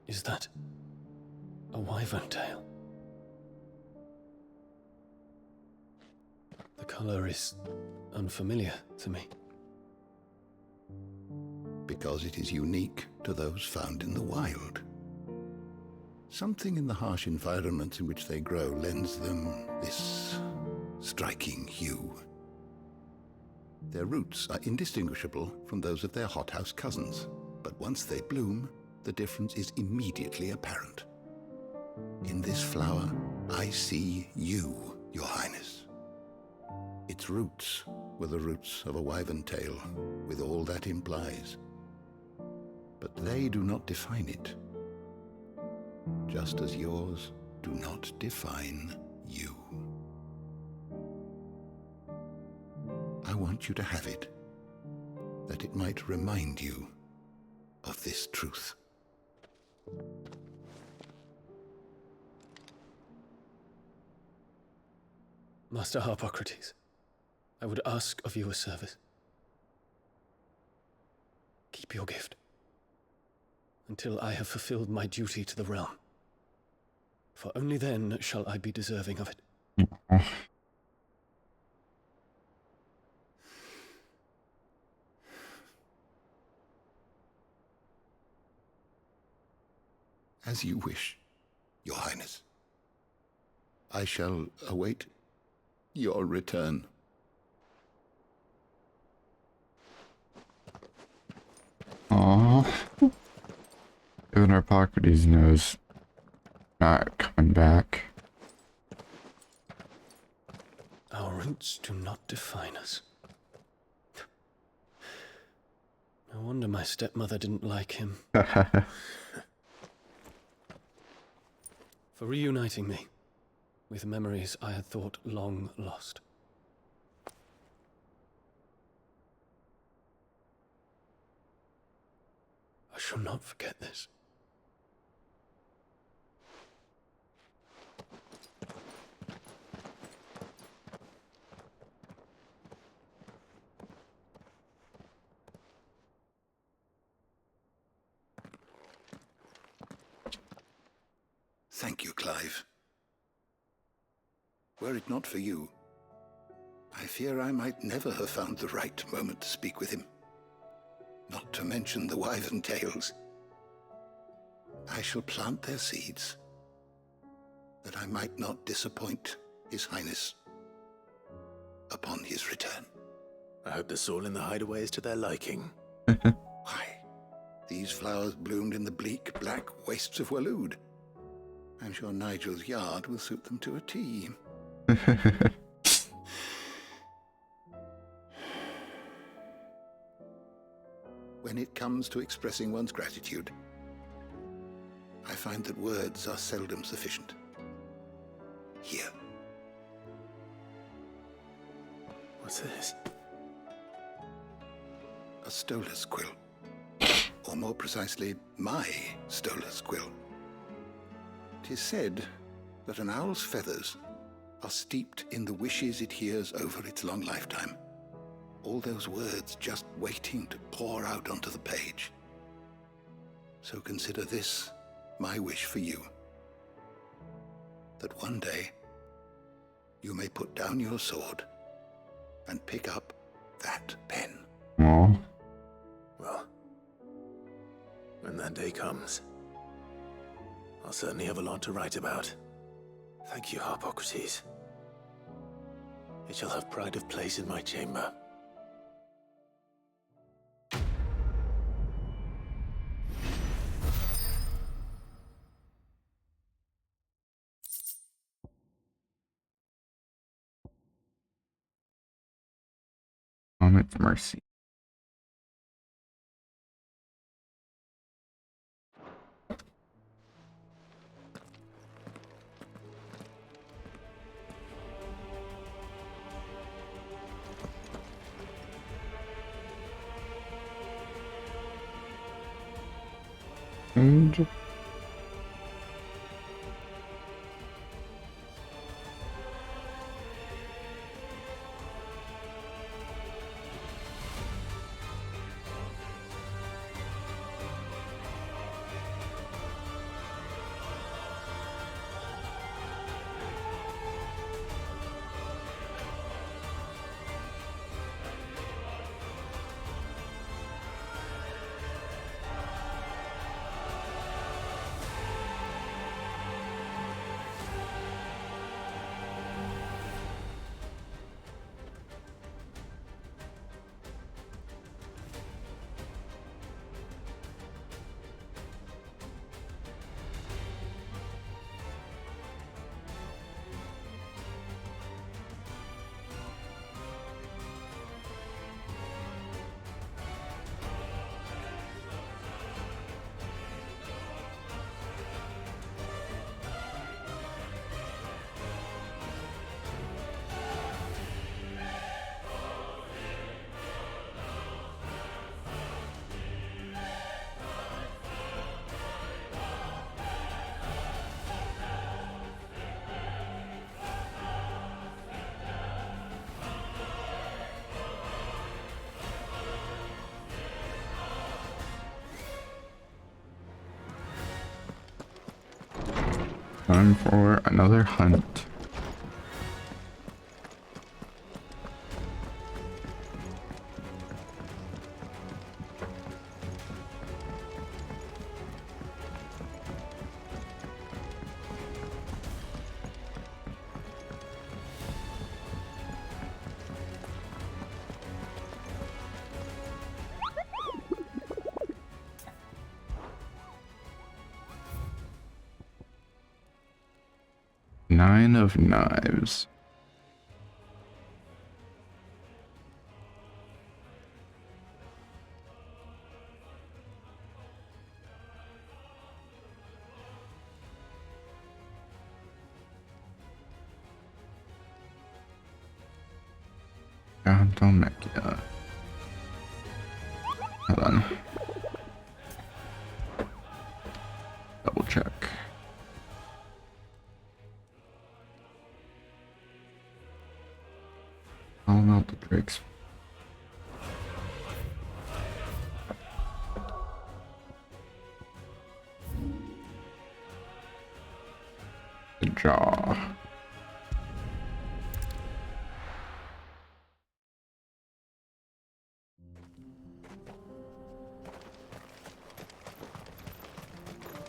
Speaker 7: Is that a wyvern tail? The color is unfamiliar to me.
Speaker 4: Because it is unique to those found in the wild. Something in the harsh environments in which they grow lends them this striking hue. Their roots are indistinguishable from those of their hothouse cousins, but once they bloom, the difference is immediately apparent. In this flower, I see you, Your Highness. Its roots were the roots of a wyvern tail, with all that implies. But they do not define it, just as yours do not define you. I want you to have it, that it might remind you of this truth.
Speaker 7: Master Harpocrates, I would ask of you a service. Keep your gift until I have fulfilled my duty to the realm, for only then shall I be deserving of it.
Speaker 4: As you wish, Your Highness. I shall await your return.
Speaker 1: Aww. Even Harpocrates knows not coming back.
Speaker 7: Our roots do not define us. No wonder my stepmother didn't like him. For reuniting me with memories I had thought long lost. I shall not forget this.
Speaker 4: Thank you, Clive. Were it not for you, I fear I might never have found the right moment to speak with him. Not to mention the wyvern tails. I shall plant their seeds, that I might not disappoint His Highness upon his return.
Speaker 2: I hope the soul in the hideaway is to their liking.
Speaker 4: Why, these flowers bloomed in the bleak, black wastes of Waloed. I'm sure Nigel's yard will suit them to a T. When it comes to expressing one's gratitude, I find that words are seldom sufficient. Here.
Speaker 2: What's this?
Speaker 4: A stolas quill. Or more precisely, my stolas quill. 'Tis said that an owl's feathers are steeped in the wishes it hears over its long lifetime. All those words just waiting to pour out onto the page. So consider this my wish for you. That one day you may put down your sword and pick up that pen.
Speaker 1: Aww.
Speaker 2: Well, when that day comes, I'll certainly have a lot to write about. Thank you, Harpocrates. It shall have pride of place in my chamber.
Speaker 1: Comet's mercy. And time for another hunt. Nine of knives. God, don't make it up. Hold on. Double check. All about the tricks. The jaw.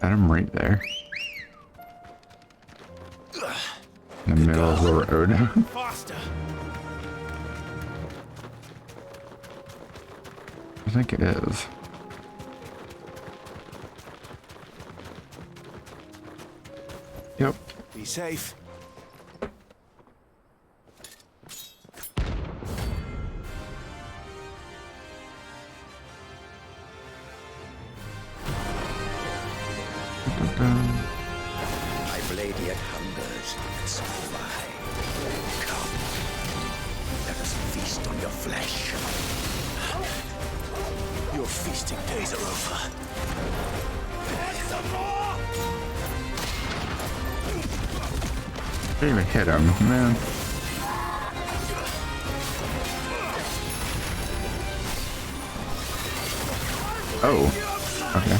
Speaker 1: Got him right there. In the middle of the road.
Speaker 2: Faster!
Speaker 1: I think it is. Yep.
Speaker 2: Be safe.
Speaker 4: My blade yet hungers, so fly. Come, let us feast on your flesh.
Speaker 2: Your feasting days are over. Some more!
Speaker 1: Didn't even hit him, man. Oh, okay.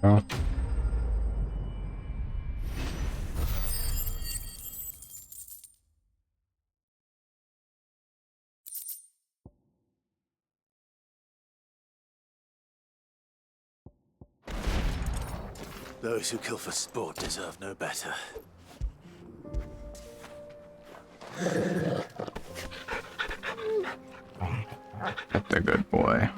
Speaker 1: Oh.
Speaker 2: Those who kill for sport deserve no better.
Speaker 1: That's a good boy.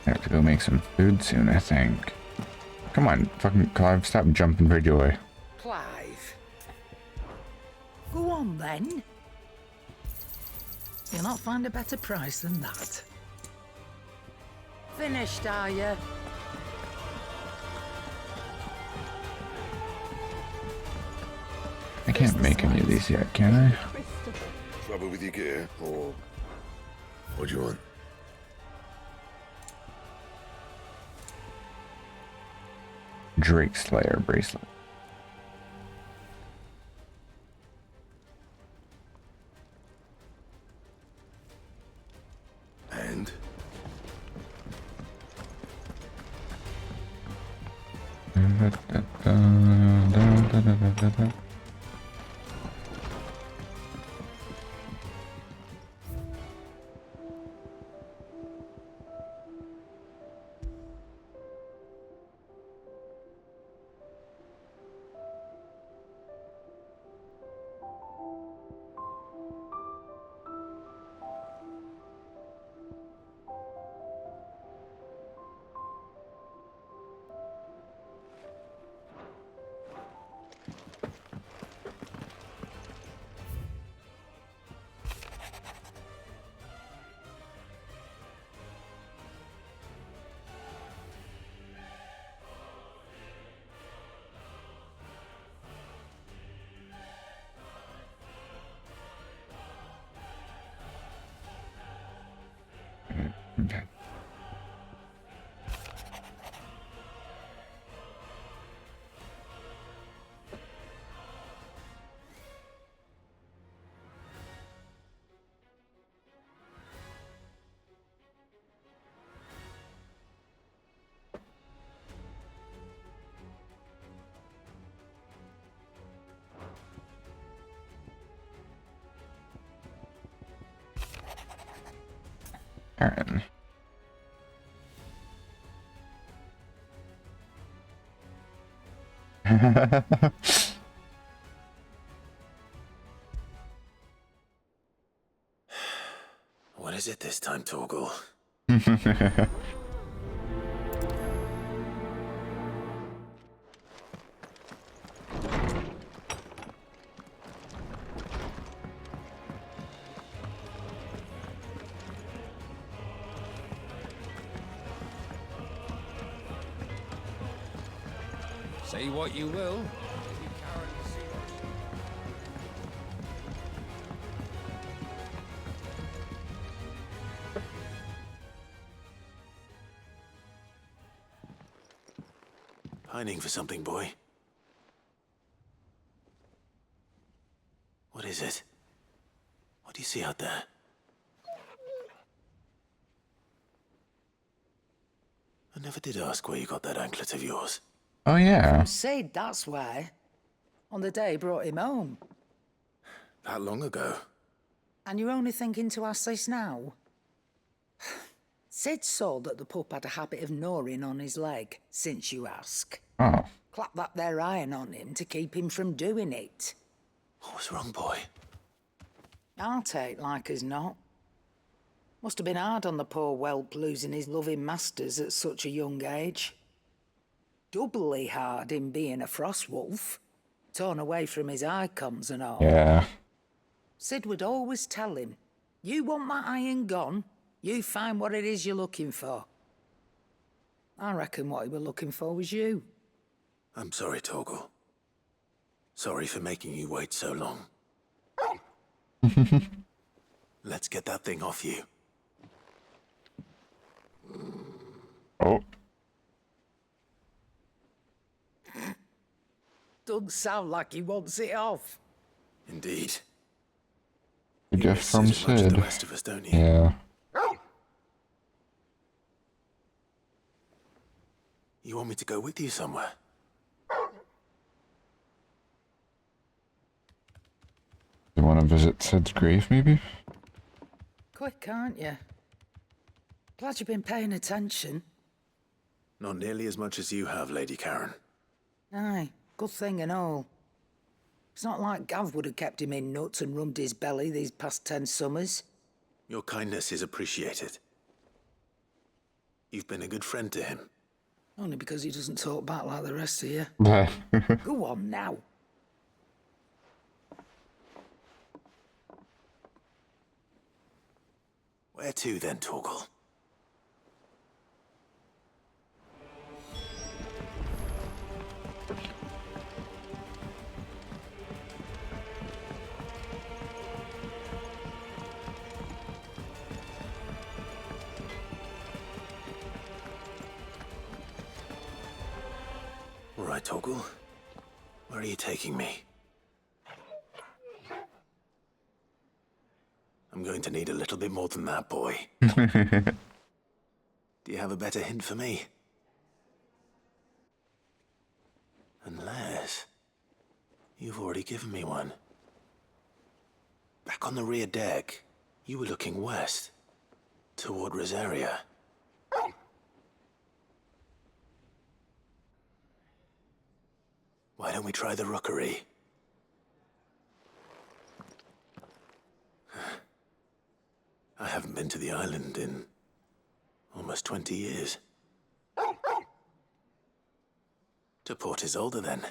Speaker 1: I have to go make some food soon, I think. Come on, fucking Clive, stop jumping for joy.
Speaker 6: Clive. Go on then. You'll not find a better price than that. Finished, are you?
Speaker 1: I can't make any of these yet, can I?
Speaker 4: Trouble with your gear, or what do you want?
Speaker 1: Drake Slayer bracelet.
Speaker 4: And?
Speaker 1: Okay. Aaron.
Speaker 2: What is it this time, Torgal?
Speaker 12: Say what you will.
Speaker 2: Pining for something, boy. What is it? What do you see out there? I never did ask where you got that anklet of yours.
Speaker 1: Oh yeah.
Speaker 6: From Sid, that's why. On the day he brought him home.
Speaker 2: That long ago?
Speaker 6: And you're only thinking to ask this now? Sid saw that the pup had a habit of gnawing on his leg, since you ask.
Speaker 1: Oh.
Speaker 6: Clap that there iron on him to keep him from doing it.
Speaker 2: What was wrong, boy?
Speaker 6: I'll take like as not. Must have been hard on the poor whelp losing his loving masters at such a young age. Doubly hard in being a frost wolf, torn away from his icons and all.
Speaker 1: Yeah.
Speaker 6: Sid would always tell him, you want that iron gone, you find what it is you're looking for. I reckon what he were looking for was you.
Speaker 2: I'm sorry, Torgal. Sorry for making you wait so long. Let's get that thing off you.
Speaker 1: Oh.
Speaker 6: Doesn't sound like he wants it off.
Speaker 2: Indeed.
Speaker 1: The
Speaker 2: You
Speaker 1: gift
Speaker 2: miss
Speaker 1: from
Speaker 2: it as much as
Speaker 1: Sid.
Speaker 2: the rest of us, don't you?
Speaker 1: Yeah.
Speaker 2: You want me to go with you somewhere?
Speaker 1: You want to visit Sid's grave, maybe?
Speaker 6: Quick, aren't you? Glad you've been paying attention.
Speaker 2: Not nearly as much as you have, Lady Karen.
Speaker 6: Aye, good thing and all. It's not like Gav would have kept him in nuts and rubbed his belly these past 10 summers.
Speaker 2: Your kindness is appreciated. You've been a good friend to him.
Speaker 6: Only because he doesn't talk back like the rest of you. Go on now.
Speaker 2: Where to then, Torgal? All right, Torgal. Where are you taking me? I'm going to need a little bit more than that, boy. Do you have a better hint for me? Unless... you've already given me one. Back on the rear deck, you were looking west. Toward Rosaria. Why don't we try the rookery? I haven't been to the island in almost 20 years. To Port Isolde, then.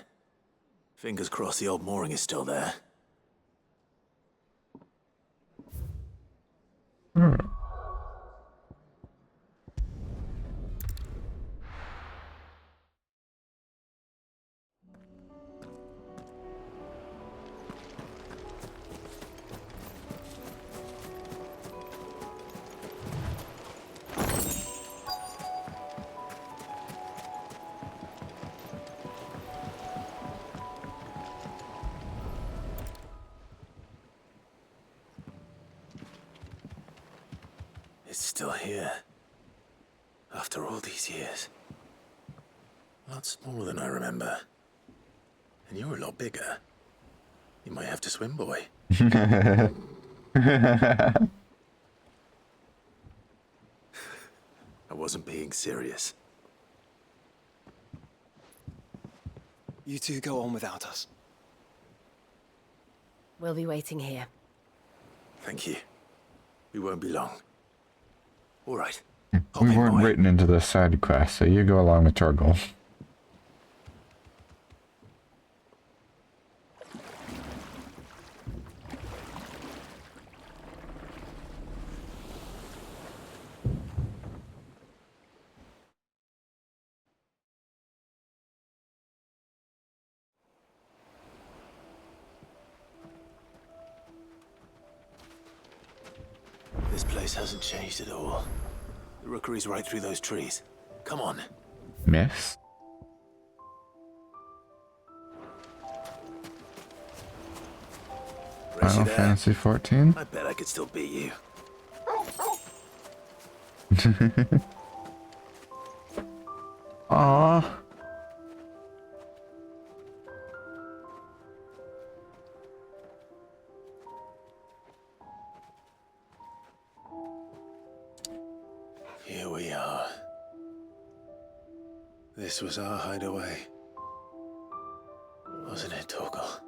Speaker 2: Fingers crossed the old mooring is still there. It's still here. After all these years. A lot smaller than I remember. And you're a lot bigger. You might have to swim, boy. I wasn't being serious.
Speaker 13: You two go on without us.
Speaker 9: We'll be waiting here.
Speaker 2: Thank you. We won't be long. All right.
Speaker 1: We weren't written into the side quest, so you go along with Torgal.
Speaker 2: This place hasn't changed at all. The rookery's right through those trees. Come on.
Speaker 1: Miss? Final Fantasy 14?
Speaker 2: I bet I could still beat you.
Speaker 1: Aww.
Speaker 2: Here we are. This was our hideaway. Wasn't it, Torgal?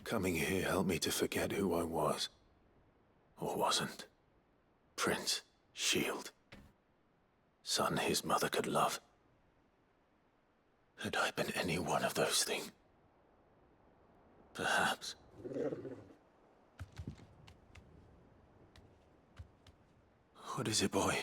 Speaker 2: Coming here helped me to forget who I was. Or wasn't. Prince, shield. Son his mother could love. Had I been any one of those things? Perhaps. What is it, boy?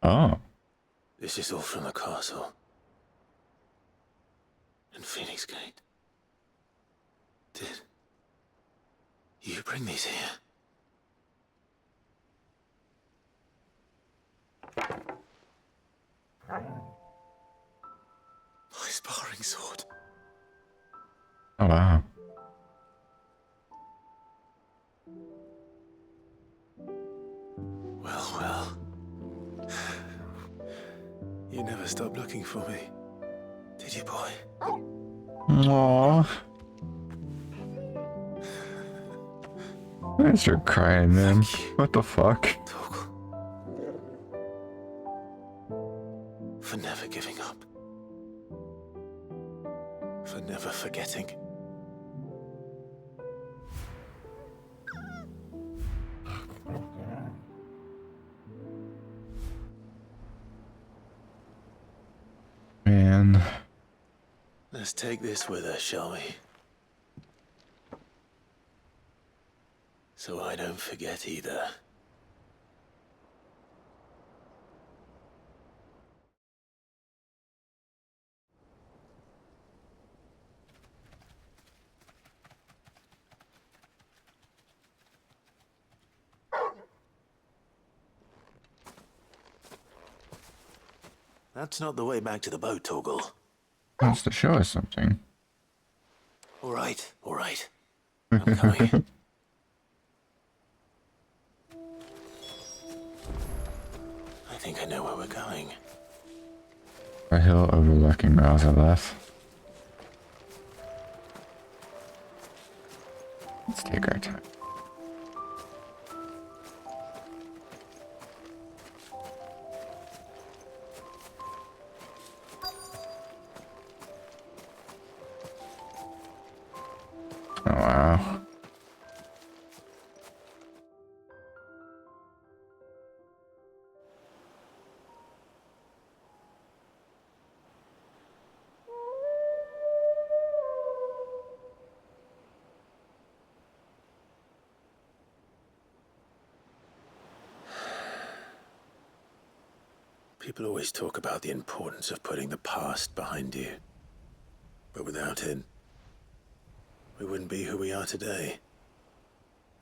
Speaker 1: Oh.
Speaker 2: This is all from the castle. And Phoenix Gate. Did you bring these here? My sparring sword.
Speaker 1: Oh, wow.
Speaker 2: Well. You never stopped looking for me, did you, boy?
Speaker 1: Aww. I start crying, man. What the fuck?
Speaker 2: For never giving up. For never forgetting.
Speaker 1: Man.
Speaker 2: Let's take this with us, shall we? So I don't forget either. That's not the way back to the boat, Torgal.
Speaker 1: Wants to show us something.
Speaker 2: All right, all right. I'm coming. I think I know where we're going.
Speaker 1: A hill overlooking Razaleth. Let's take our time. Oh, wow.
Speaker 2: People always talk about the importance of putting the past behind you. But without it, we wouldn't be who we are today.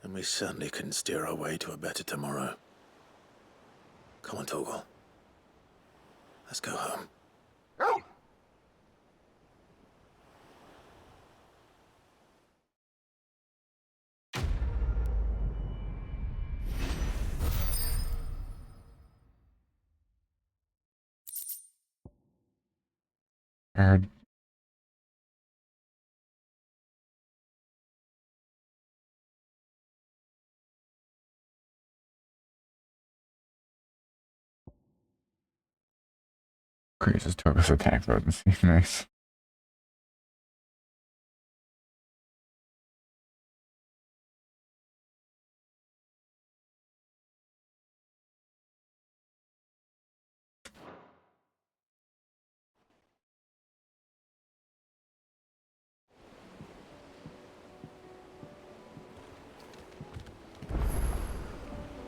Speaker 2: And we certainly couldn't steer our way to a better tomorrow. Come on, Torgal. Let's go home.
Speaker 1: Nerd. Increases Toga's attack potency. Nice.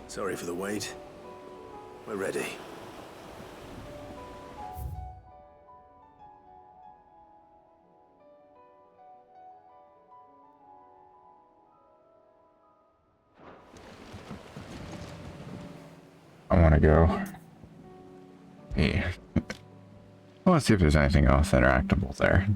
Speaker 2: Sorry for the wait. We're ready.
Speaker 1: I want to go. Hey. I want to see if there's anything else interactable there.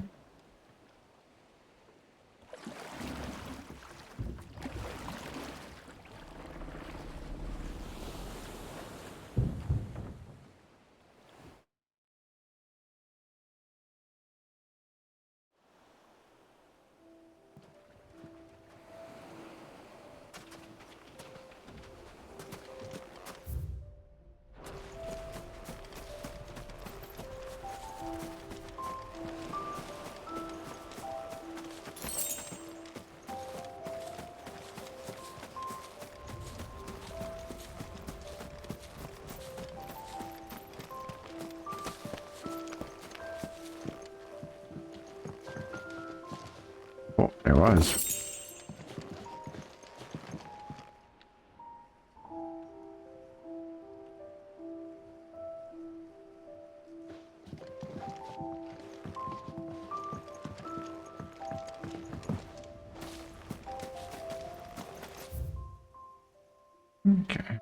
Speaker 1: Oh, there was. Okay.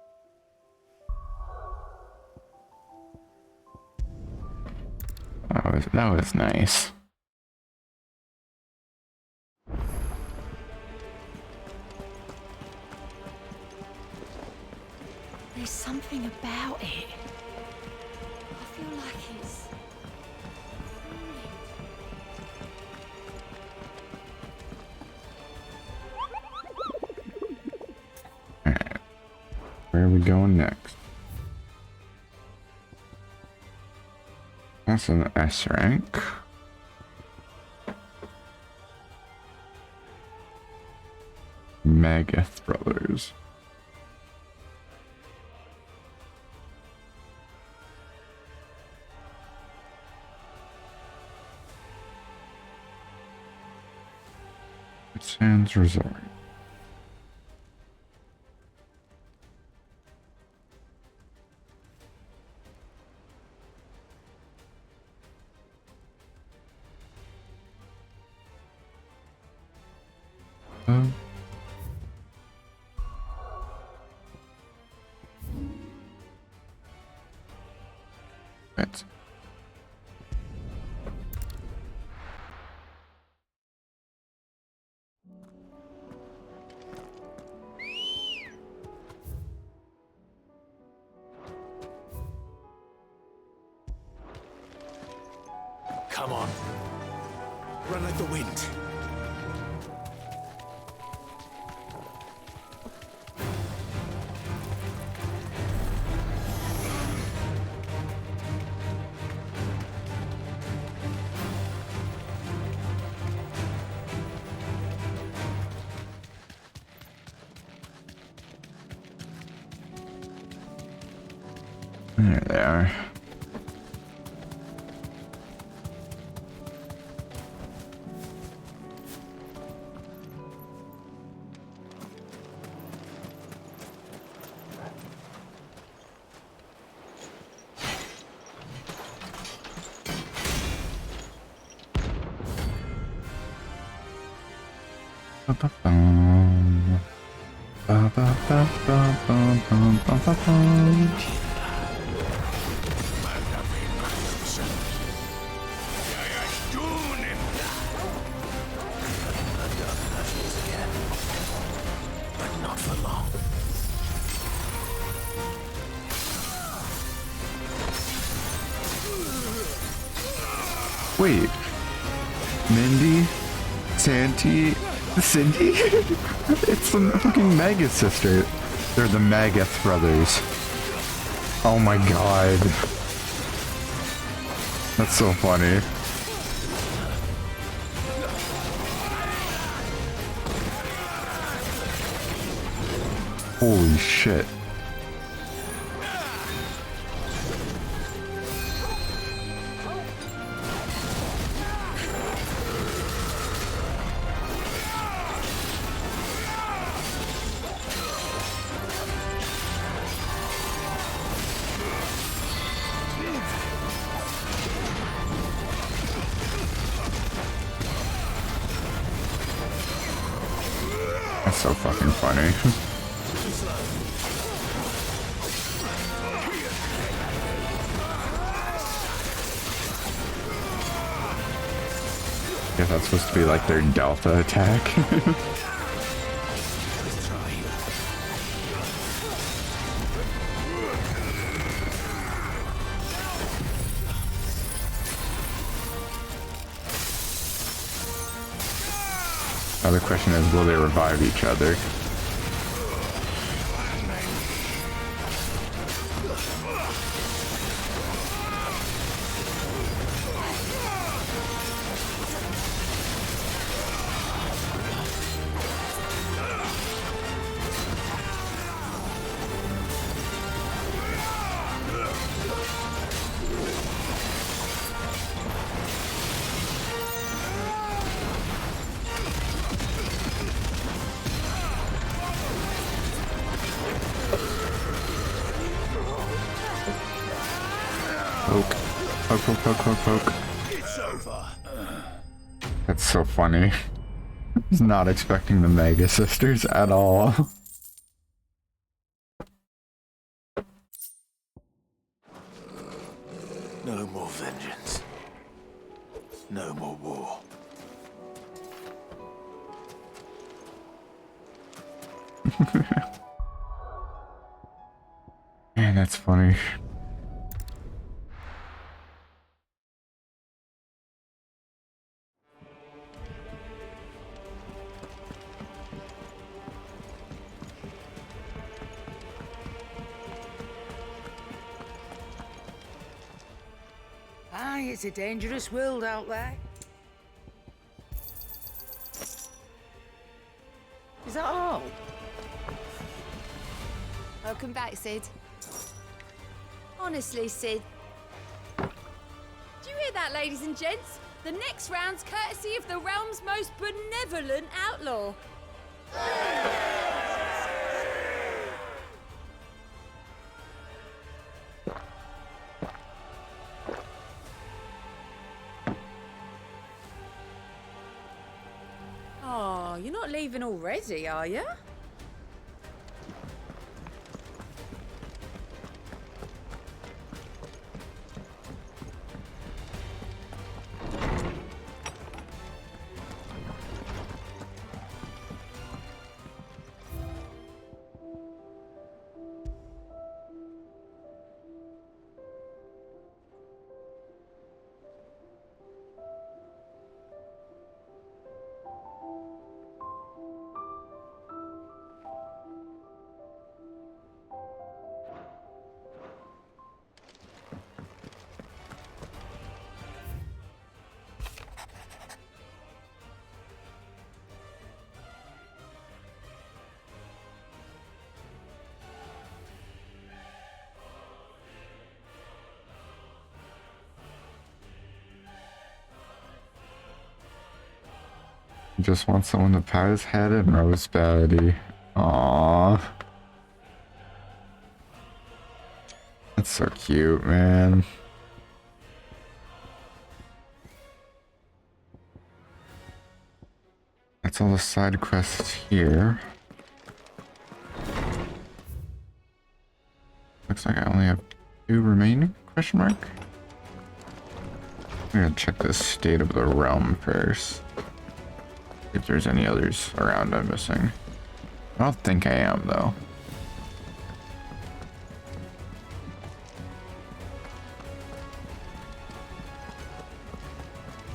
Speaker 1: That was nice.
Speaker 11: There's something about it. I feel like it's...
Speaker 1: Alright. Where are we going next? That's an S rank. Mageth Brothers. Sands Resort. Right.
Speaker 2: Come on. Run like the wind.
Speaker 1: There they are. Wait, Mindy, Santi, Cindy? It's the fucking Mageth sister. They're the Mageth Brothers. Oh my god. That's so funny. Holy shit. That's so fucking funny. Yeah, that's supposed to be like their Delta attack. Now the question is, will they revive each other? poke, poke, poke, poke.
Speaker 2: It's over.
Speaker 1: That's so funny. I was not expecting the Mageth sisters at all.
Speaker 2: No more vengeance. No more war.
Speaker 1: Man, that's funny.
Speaker 6: Aye, it's a dangerous world out there. Is that all?
Speaker 9: Welcome back, Sid. Honestly, Sid. Do you hear that, ladies and gents? The next round's courtesy of the realm's most benevolent outlaw. Oh, you're not leaving already, are you?
Speaker 1: Just want someone to pat his head and roast Betty. Aww. That's so cute, man. That's all the side quests here. Looks like I only have 2 remaining? Question mark? I'm gonna check the state of the realm first. If there's any others around I'm missing. I don't think I am, though.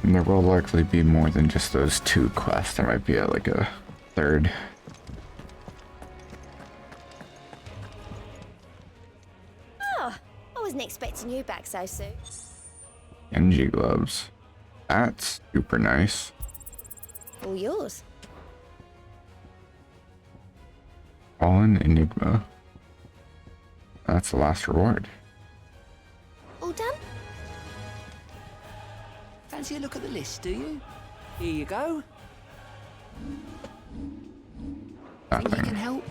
Speaker 1: And there will likely be more than just those 2 quests. There might be like a 3rd.
Speaker 11: Oh, I wasn't expecting you back so soon.
Speaker 1: NG gloves. That's super nice.
Speaker 11: All yours.
Speaker 1: Fallen Enigma. That's the last reward.
Speaker 11: All done?
Speaker 6: Fancy a look at the list, do you? Here you go.
Speaker 1: That
Speaker 6: Think you
Speaker 1: thing.
Speaker 6: can help?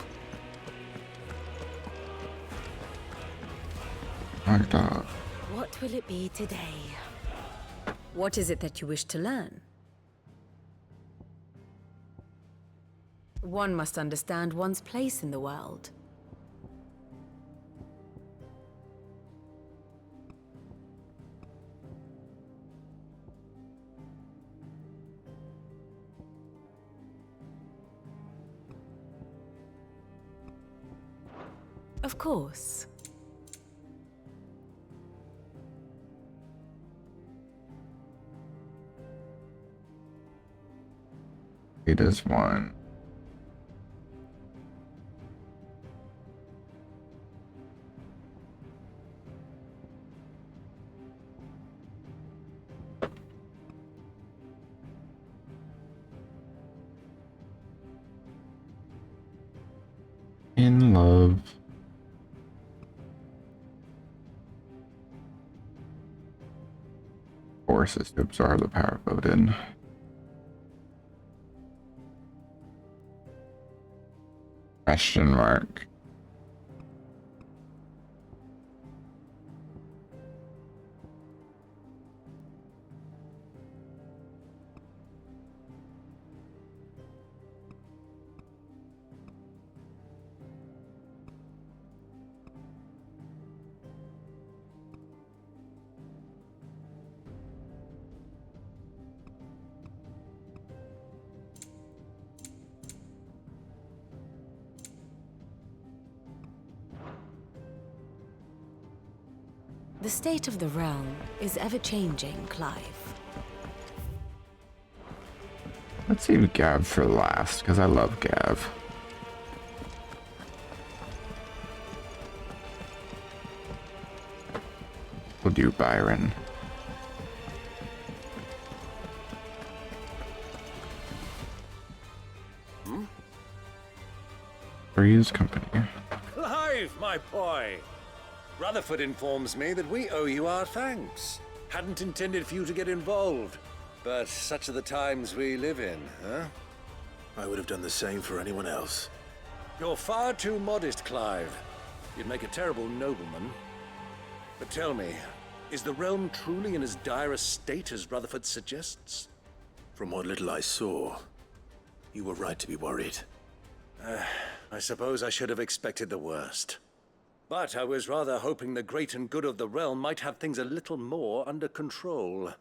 Speaker 1: Like that.
Speaker 3: What will it be today? What is it that you wish to learn? One must understand one's place in the world. Of course.
Speaker 1: It is one. In love. Forces to absorb the power of Odin. Question mark.
Speaker 3: The state of the realm is ever-changing, Clive.
Speaker 1: Let's save Gav for last, because I love Gav. We'll do Byron. Breeze Company.
Speaker 14: Clive, my boy! Rutherford informs me that we owe you our thanks. Hadn't intended for you to get involved, but such are the times we live in, huh?
Speaker 2: I would have done the same for anyone else.
Speaker 14: You're far too modest, Clive. You'd make a terrible nobleman. But tell me, is the realm truly in as dire a state as Rutherford suggests?
Speaker 2: From what little I saw, you were right to be worried.
Speaker 14: I suppose I should have expected the worst. But I was rather hoping the great and good of the realm might have things a little more under control.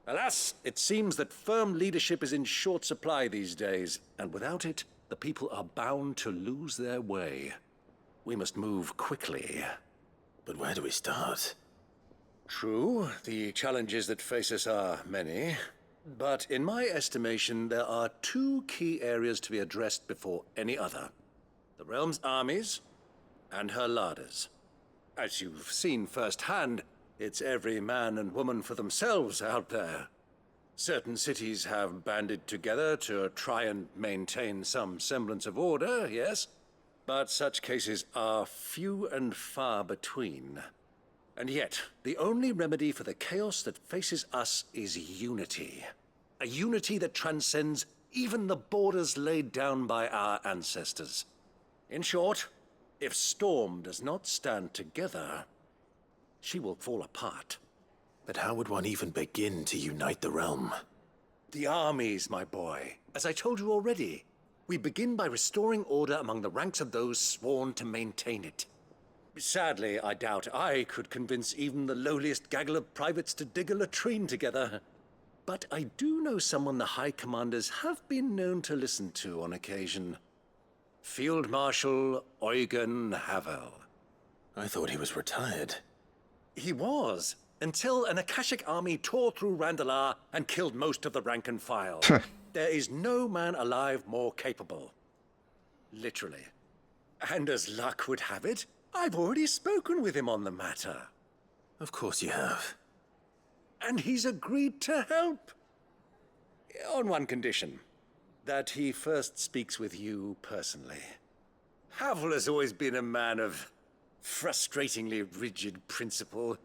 Speaker 14: Alas, it seems that firm leadership is in short supply these days, and without it, the people are bound to lose their way. We must move quickly.
Speaker 2: But where do we start?
Speaker 14: True, the challenges that face us are many. But in my estimation, there are two key areas to be addressed before any other. The realm's armies and her larders. As you've seen firsthand, it's every man and woman for themselves out there. Certain cities have banded together to try and maintain some semblance of order, yes? But such cases are few and far between. And yet, the only remedy for the chaos that faces us is unity. A unity that transcends even the borders laid down by our ancestors. In short, if Storm does not stand together, she will fall apart.
Speaker 2: But how would one even begin to unite the realm?
Speaker 14: The armies, my boy. As I told you already, we begin by restoring order among the ranks of those sworn to maintain it. Sadly, I doubt I could convince even the lowliest gaggle of privates to dig a latrine together. But I do know someone the High Commanders have been known to listen to on occasion. Field Marshal Eugen Havel.
Speaker 2: I thought he was retired.
Speaker 14: He was, until an Akashic army tore through Randalar and killed most of the rank and file. There is no man alive more capable. Literally. And as luck would have it, I've already spoken with him on the matter.
Speaker 2: Of course you have.
Speaker 14: And he's agreed to help. On one condition. That he first speaks with you personally. Havel has always been a man of frustratingly rigid principle,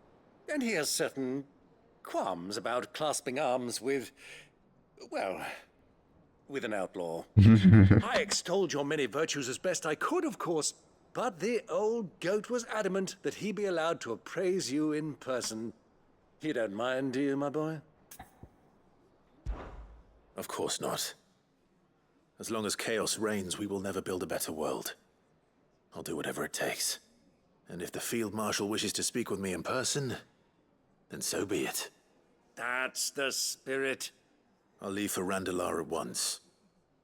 Speaker 14: and he has certain qualms about clasping arms with, well, with an outlaw. I extolled your many virtues as best I could, of course, but the old goat was adamant that he be allowed to appraise you in person. You don't mind, do you, my boy?
Speaker 2: Of course not. As long as chaos reigns, we will never build a better world. I'll do whatever it takes. And if the Field Marshal wishes to speak with me in person, then so be it.
Speaker 14: That's the spirit.
Speaker 2: I'll leave for Randalar at once.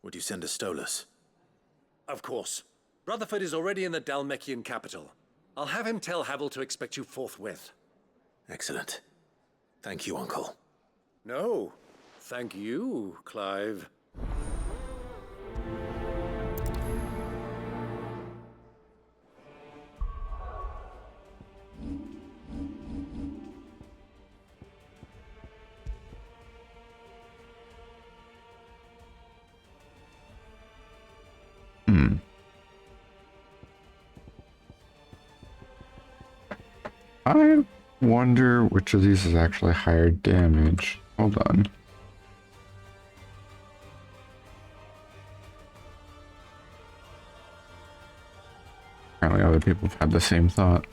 Speaker 2: Would you send a Stolas?
Speaker 14: Of course. Rutherford is already in the Dalmekian capital. I'll have him tell Havel to expect you forthwith.
Speaker 2: Excellent. Thank you, Uncle.
Speaker 14: No, thank you, Clive.
Speaker 1: I wonder which of these is actually higher damage. Hold on. Apparently other people have had the same thought.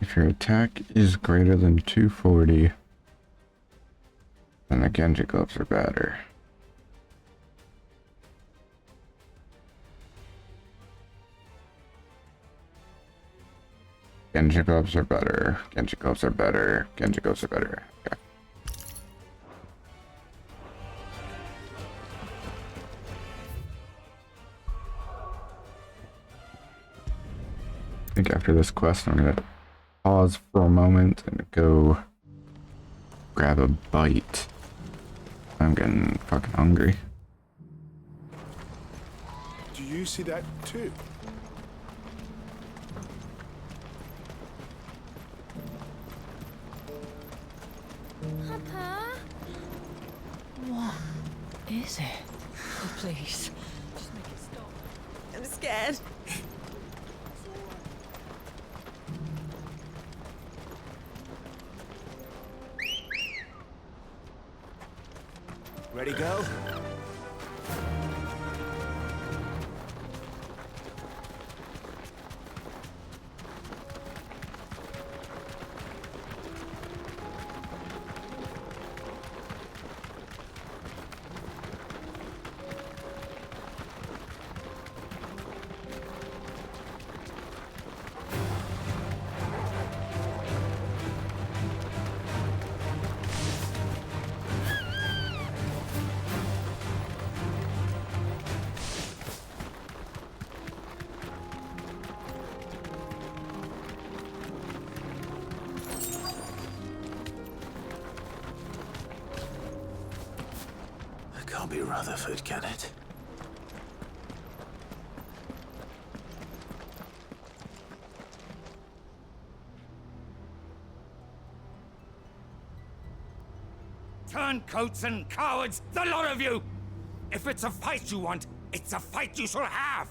Speaker 1: If your attack is greater than 240, then the Genji gloves are better. Genji gloves are better. Genji gloves are better. Genji gloves are better. Okay. I think after this quest, I'm gonna pause for a moment and go grab a bite. I'm getting fucking hungry.
Speaker 15: Do you see that too?
Speaker 9: Papa?
Speaker 11: What is it? Oh, please. Just make it stop.
Speaker 9: I'm scared.
Speaker 15: Ready, go?
Speaker 2: Can't be Rutherford, can it?
Speaker 12: Turncoats and cowards, the lot of you! If it's a fight you want, it's a fight you shall have!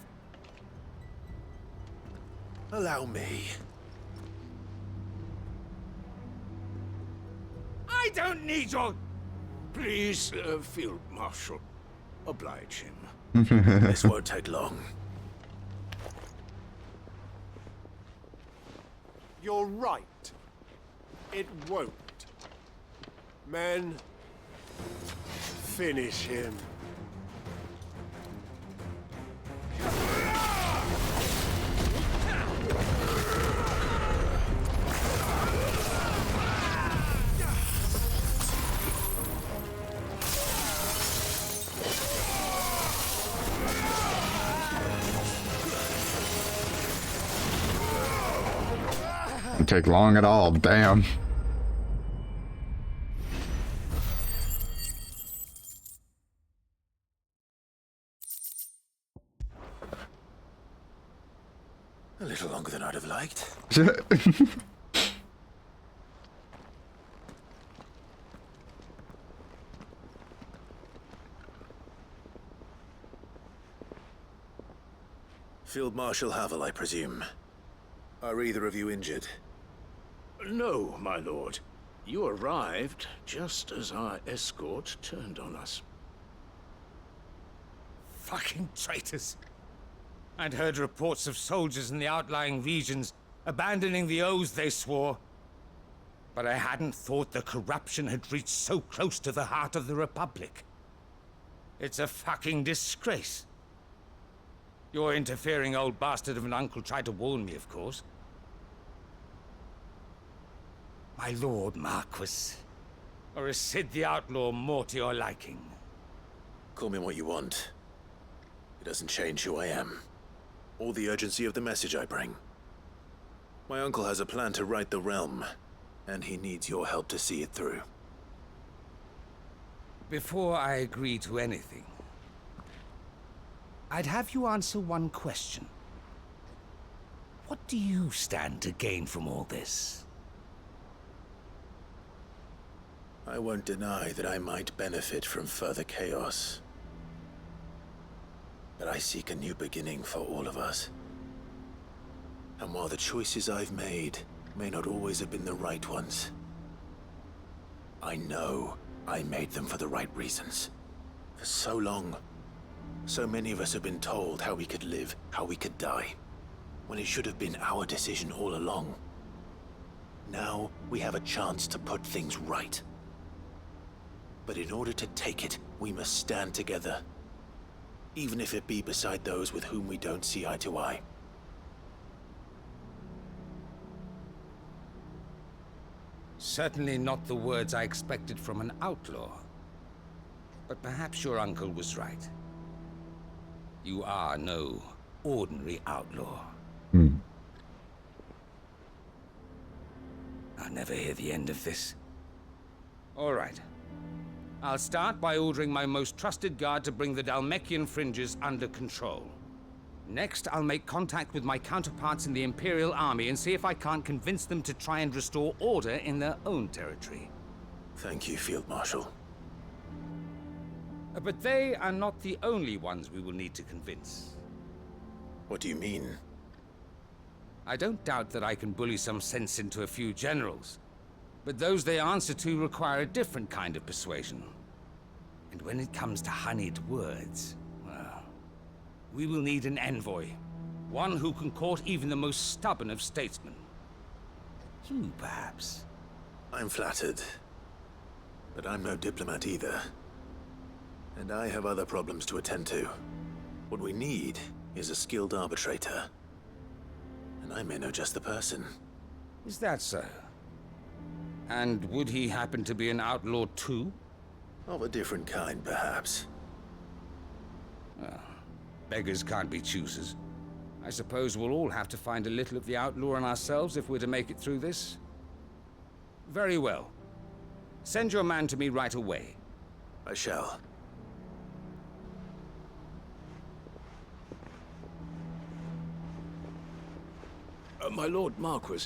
Speaker 2: Allow me.
Speaker 12: I don't need your... Please, Field Marshal, oblige him.
Speaker 2: This won't take long.
Speaker 15: You're right. It won't. Men, finish him.
Speaker 1: Don't take long at all, damn.
Speaker 2: A little longer than I'd have liked. Field Marshal Havel, I presume. Are either of you injured?
Speaker 5: No, my lord. You arrived just as our escort turned on us.
Speaker 12: Fucking traitors. I'd heard reports of soldiers in the outlying regions abandoning the oaths they swore. But I hadn't thought the corruption had reached so close to the heart of the Republic. It's a fucking disgrace. Your interfering old bastard of an uncle tried to warn me, of course. My lord Marquis, or is Sid the Outlaw more to your liking?
Speaker 2: Call me what you want. It doesn't change who I am, or the urgency of the message I bring. My uncle has a plan to right the realm, and he needs your help to see it through.
Speaker 12: Before I agree to anything, I'd have you answer one question. What do you stand to gain from all this?
Speaker 2: I won't deny that I might benefit from further chaos. But I seek a new beginning for all of us. And while the choices I've made may not always have been the right ones, I know I made them for the right reasons. For so long, so many of us have been told how we could live, how we could die, when it should have been our decision all along. Now we have a chance to put things right. But in order to take it, we must stand together. Even if it be beside those with whom we don't see eye to eye.
Speaker 12: Certainly not the words I expected from an outlaw. But perhaps your uncle was right. You are no ordinary outlaw. I'll never hear the end of this. All right. I'll start by ordering my most trusted guard to bring the Dhalmekian fringes under control. Next, I'll make contact with my counterparts in the Imperial Army and see if I can't convince them to try and restore order in their own territory.
Speaker 2: Thank you, Field Marshal.
Speaker 12: But they are not the only ones we will need to convince.
Speaker 2: What do you mean?
Speaker 12: I don't doubt that I can bully some sense into a few generals, but those they answer to require a different kind of persuasion. And when it comes to honeyed words, well, we will need an envoy. One who can court even the most stubborn of statesmen. You, perhaps?
Speaker 2: I'm flattered. But I'm no diplomat either. And I have other problems to attend to. What we need is a skilled arbitrator. And I may know just the person.
Speaker 12: Is that so? And would he happen to be an outlaw too?
Speaker 2: Of a different kind, perhaps.
Speaker 12: Well, beggars can't be choosers. I suppose we'll all have to find a little of the outlaw in ourselves if we're to make it through this. Very well. Send your man to me right away.
Speaker 2: I shall.
Speaker 16: My Lord Marquis.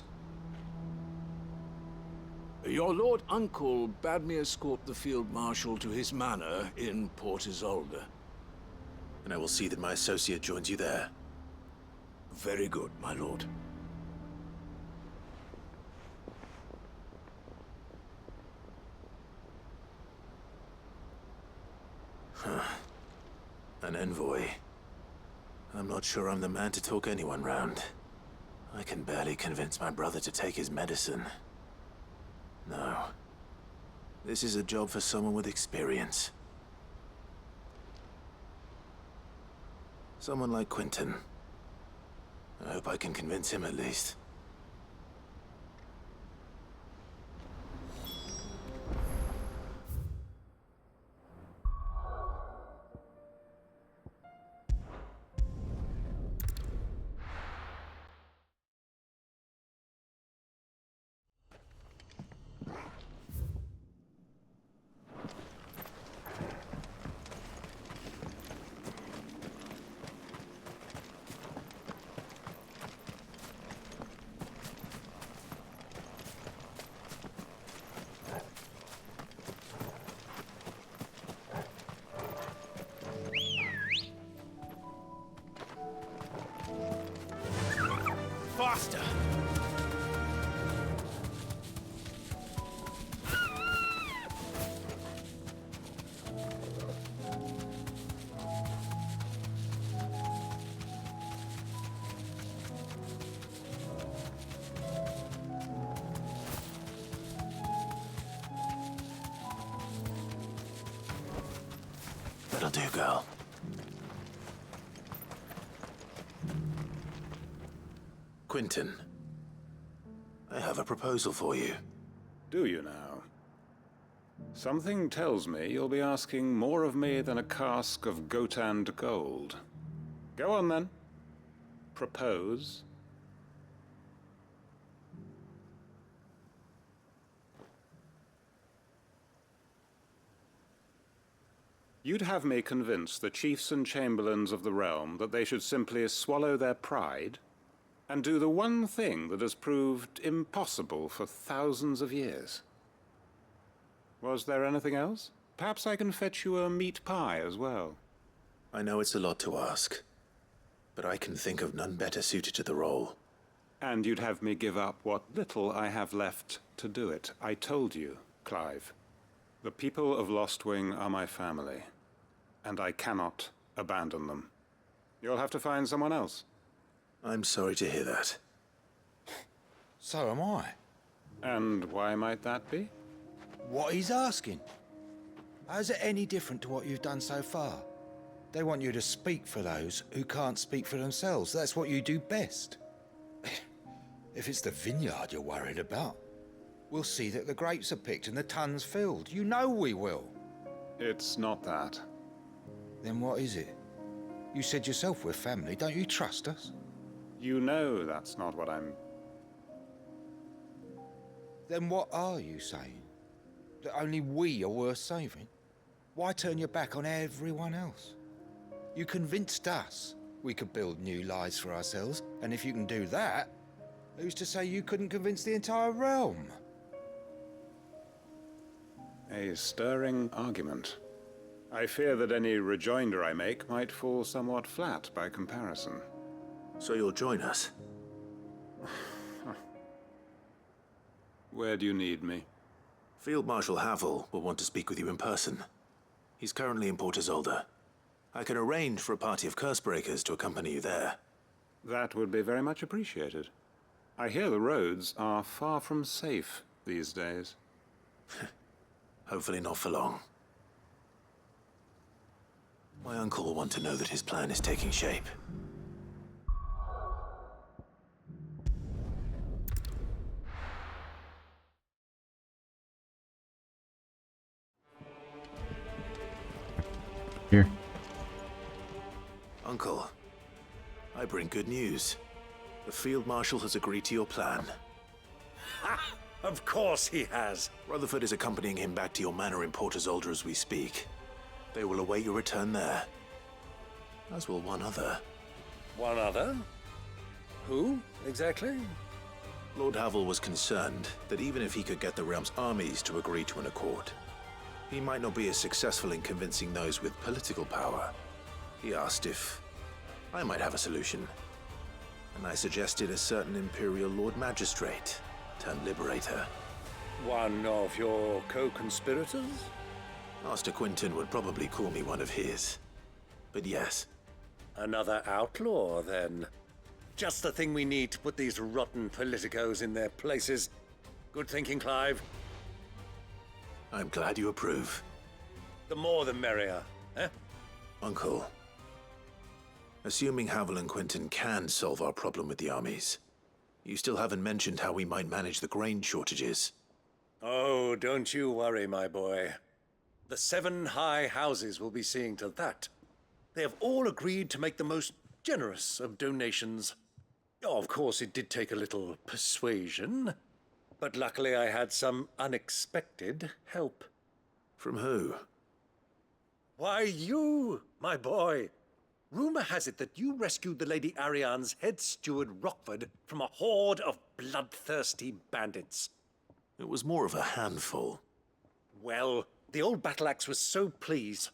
Speaker 16: Your Lord Uncle bade me escort the Field Marshal to his manor in Port Isolde.
Speaker 2: And I will see that my associate joins you there.
Speaker 16: Very good, my lord.
Speaker 2: An envoy. I'm not sure I'm the man to talk anyone round. I can barely convince my brother to take his medicine. No. This is a job for someone with experience. Someone like Quentin. I hope I can convince him at least.
Speaker 16: Faster!
Speaker 2: That'll do, girl. Quentin, I have a proposal for you.
Speaker 5: Do you now? Something tells me you'll be asking more of me than a cask of Gotand gold. Go on then. Propose. You'd have me convince the chiefs and chamberlains of the realm that they should simply swallow their pride and do the one thing that has proved impossible for thousands of years. Was there anything else? Perhaps I can fetch you a meat pie as well.
Speaker 2: I know it's a lot to ask, but I can think of none better suited to the role.
Speaker 5: And you'd have me give up what little I have left to do it. I told you, Clive. The people of Lostwing are my family, and I cannot abandon them. You'll have to find someone else.
Speaker 2: I'm sorry to hear that.
Speaker 17: So am I.
Speaker 5: And why might that be?
Speaker 17: What he's asking. How's it any different to what you've done so far? They want you to speak for those who can't speak for themselves. That's what you do best. If it's the vineyard you're worried about, We'll see that the grapes are picked and the tons filled. You know we will.
Speaker 5: It's not that.
Speaker 17: Then what is it? You said yourself we're family. Don't you trust us?
Speaker 5: You know that's not what I'm...
Speaker 17: Then what are you saying? That only we are worth saving? Why turn your back on everyone else? You convinced us we could build new lives for ourselves, and if you can do that, who's to say you couldn't convince the entire realm?
Speaker 5: A stirring argument. I fear that any rejoinder I make might fall somewhat flat by comparison.
Speaker 2: So you'll join us?
Speaker 5: Where do you need me?
Speaker 2: Field Marshal Havel will want to speak with you in person. He's currently in Port Isolde. I can arrange for a party of Cursebreakers to accompany you there.
Speaker 5: That would be very much appreciated. I hear the roads are far from safe these days.
Speaker 2: Hopefully not for long. My uncle will want to know that his plan is taking shape.
Speaker 1: Here.
Speaker 2: Uncle, I bring good news. The Field Marshal has agreed to your plan.
Speaker 14: Ha! Of course he has.
Speaker 2: Rutherford is accompanying him back to your manor in Port Isolde as we speak. They will await your return there. As will one other.
Speaker 14: One other? Who, exactly?
Speaker 2: Lord Havel was concerned that even if he could get the realm's armies to agree to an accord, he might not be as successful in convincing those with political power. He asked if I might have a solution, and I suggested a certain Imperial Lord Magistrate turned Liberator.
Speaker 14: One of your co-conspirators?
Speaker 2: Master Quinton would probably call me one of his. But yes.
Speaker 14: Another outlaw, then. Just the thing we need to put these rotten politicos in their places. Good thinking, Clive.
Speaker 2: I'm glad you approve.
Speaker 14: The more the merrier, eh?
Speaker 2: Uncle, assuming Havel and Quinton can solve our problem with the armies, you still haven't mentioned how we might manage the grain shortages.
Speaker 14: Oh, don't you worry, my boy. The 7 high houses will be seeing to that. They have all agreed to make the most generous of donations. Oh, of course, it did take a little persuasion, but luckily I had some unexpected help.
Speaker 2: From who?
Speaker 14: Why, you, my boy. Rumor has it that you rescued the Lady Ariane's head steward Rockford from a horde of bloodthirsty bandits.
Speaker 2: It was more of a handful.
Speaker 14: Well, the old battle axe was so pleased.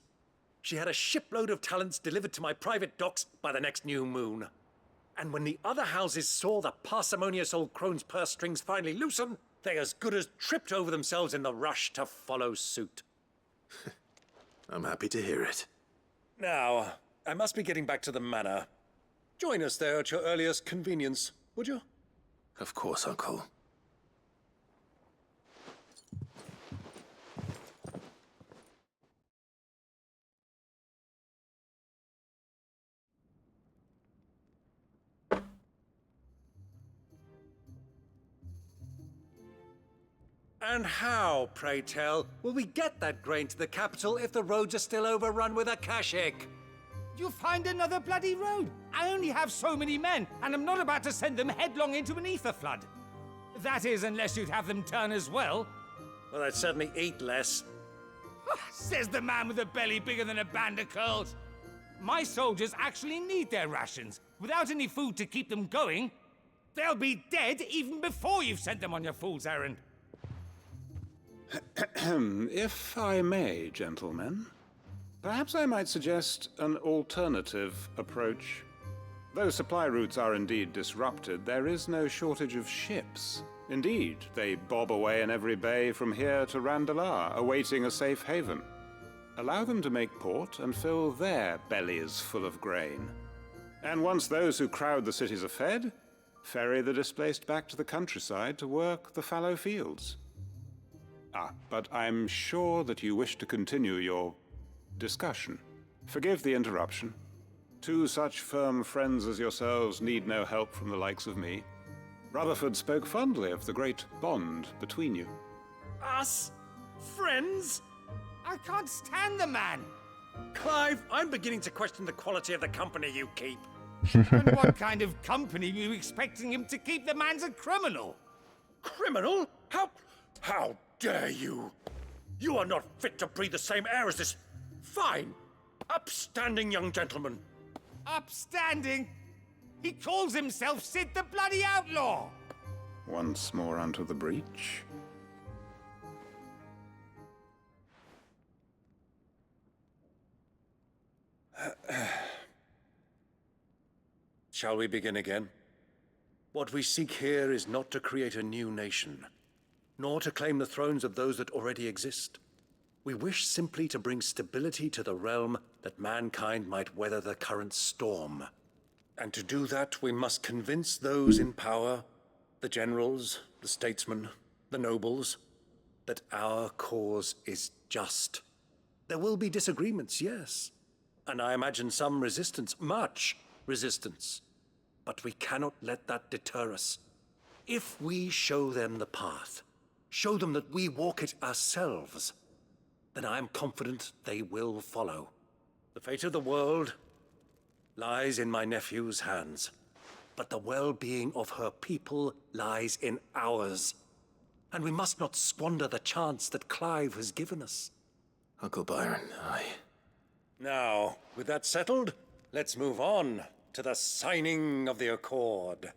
Speaker 14: She had a shipload of talents delivered to my private docks by the next new moon. And when the other houses saw the parsimonious old crone's purse strings finally loosen, they as good as tripped over themselves in the rush to follow suit.
Speaker 2: I'm happy to hear it.
Speaker 14: Now, I must be getting back to the manor. Join us there at your earliest convenience, would you?
Speaker 2: Of course, Uncle.
Speaker 14: And how, pray tell, will we get that grain to the capital if the roads are still overrun with akashic?
Speaker 12: You find another bloody road. I only have so many men, and I'm not about to send them headlong into an ether flood. That is, unless you'd have them turn as well.
Speaker 14: Well, I'd certainly eat less.
Speaker 12: Says the man with a belly bigger than a band of curls. My soldiers actually need their rations. Without any food to keep them going, they'll be dead even before you've sent them on your fool's errand.
Speaker 5: If I may, gentlemen, perhaps I might suggest an alternative approach. Though supply routes are indeed disrupted, there is no shortage of ships. Indeed, they bob away in every bay from here to Randalar, awaiting a safe haven. Allow them to make port and fill their bellies full of grain. And once those who crowd the cities are fed, ferry the displaced back to the countryside to work the fallow fields. But I'm sure that you wish to continue your discussion. Forgive the interruption. 2 such firm friends as yourselves need no help from the likes of me.
Speaker 18: Rutherford spoke fondly of the great bond between you.
Speaker 5: Us? Friends?
Speaker 12: I can't stand the man!
Speaker 5: Clive, I'm beginning to question the quality of the company you keep.
Speaker 12: And what kind of company were you expecting him to keep? The man's a criminal!
Speaker 5: Criminal? How dare you? You are not fit to breathe the same air as this fine, upstanding young gentleman.
Speaker 12: Upstanding? He calls himself Sid the Bloody Outlaw!
Speaker 18: Once more onto the breach.
Speaker 14: Shall we begin again? What we seek here is not to create a new nation, nor to claim the thrones of those that already exist. We wish simply to bring stability to the realm that mankind might weather the current storm. And to do that, we must convince those in power, the generals, the statesmen, the nobles, that our cause is just. There will be disagreements, yes. And I imagine some resistance, much resistance. But we cannot let that deter us. If we show them the path, show them that we walk it ourselves, then I am confident they will follow. The fate of the world lies in my nephew's hands, but the well-being of her people lies in ours. And we must not squander the chance that Clive has given us.
Speaker 2: Uncle Byron,
Speaker 14: Now, with that settled, let's move on to the signing of the Accord.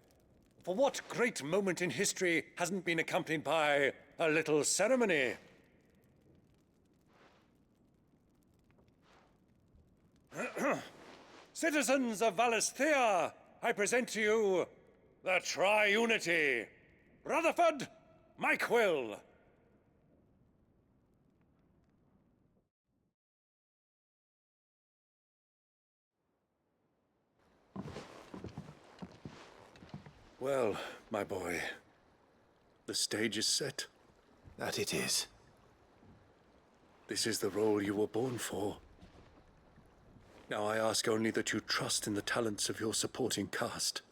Speaker 14: For what great moment in history hasn't been accompanied by a little ceremony? Citizens of Valisthea, I present to you the Triunity. Rutherford, Mike Will. Well, my boy, the stage is set.
Speaker 2: That it is.
Speaker 14: This is the role you were born for. Now I ask only that you trust in the talents of your supporting cast.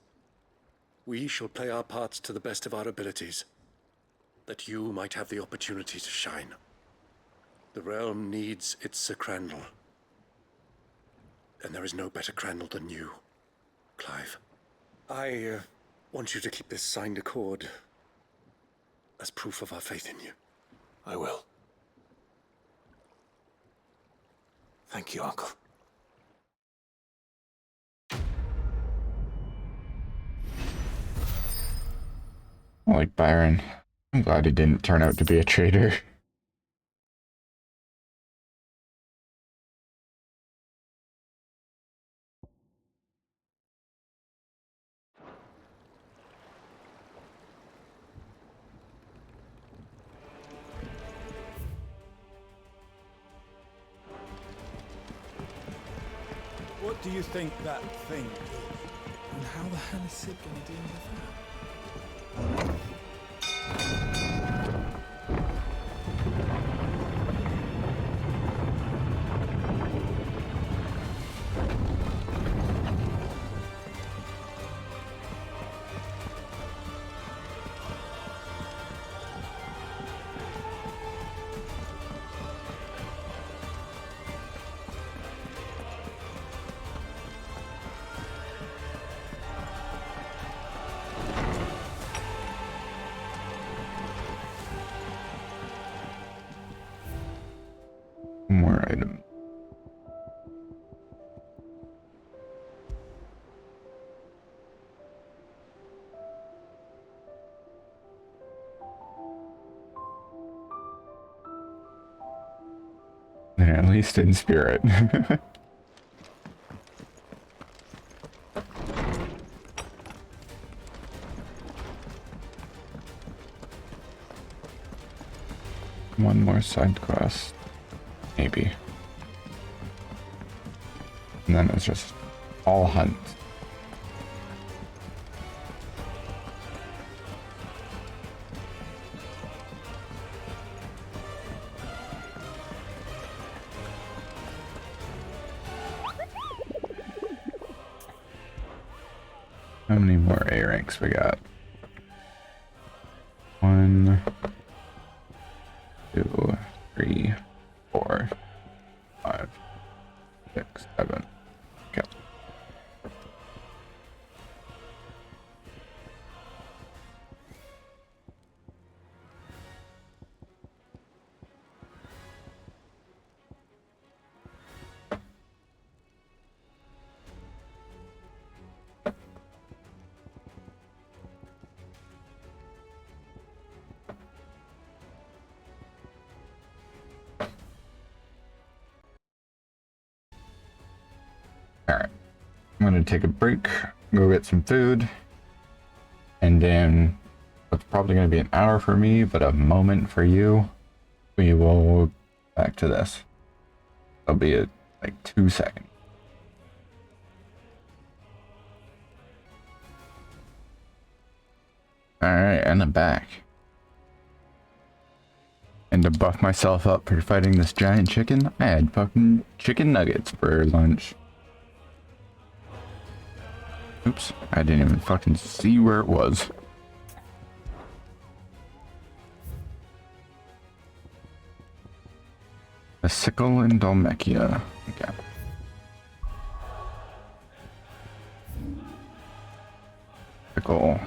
Speaker 14: We shall play our parts to the best of our abilities, that you might have the opportunity to shine. The realm needs its Sir Crandall. And there is no better Crandall than you, Clive. I want you to keep this signed accord as proof of our faith in you.
Speaker 2: I will. Thank you, Uncle.
Speaker 1: I like Byron. I'm glad he didn't turn out to be a traitor.
Speaker 19: What do you think that thing is? And how the hell is Sid gonna deal with that?
Speaker 1: More item. They're at least in spirit. One more side quest. Maybe. And then it's just all hunt. How many more A ranks we got? 1, 2, 3, 4, 5, 6, 7. Okay. Alright, I'm gonna take a break, go get some food, and then it's probably gonna be an hour for me, but a moment for you. We will back to this. It'll be at like 2 seconds. Alright, and I'm back. And to buff myself up for fighting this giant chicken, I had fucking chicken nuggets for lunch. Oops, I didn't even fucking see where it was. A sickle in Dalmechia. Okay. Sickle.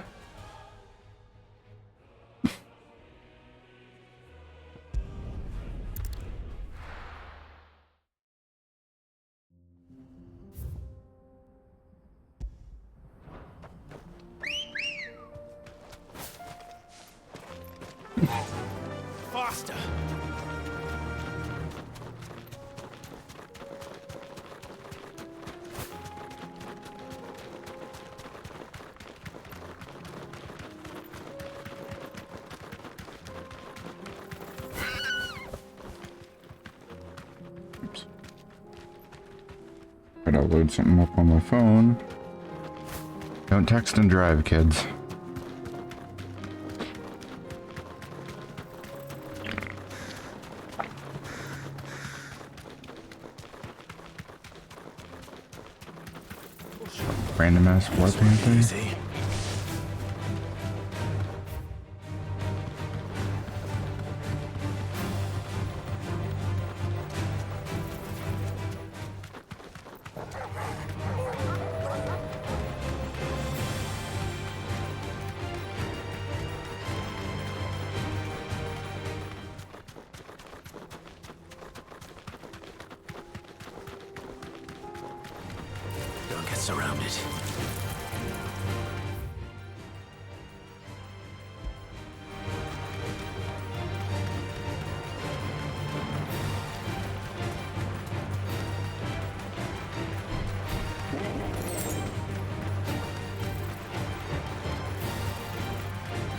Speaker 15: Faster!
Speaker 1: Oops. Gotta load something up on my phone. Don't text and drive, kids. Random ass war panther.
Speaker 2: Don't get surrounded.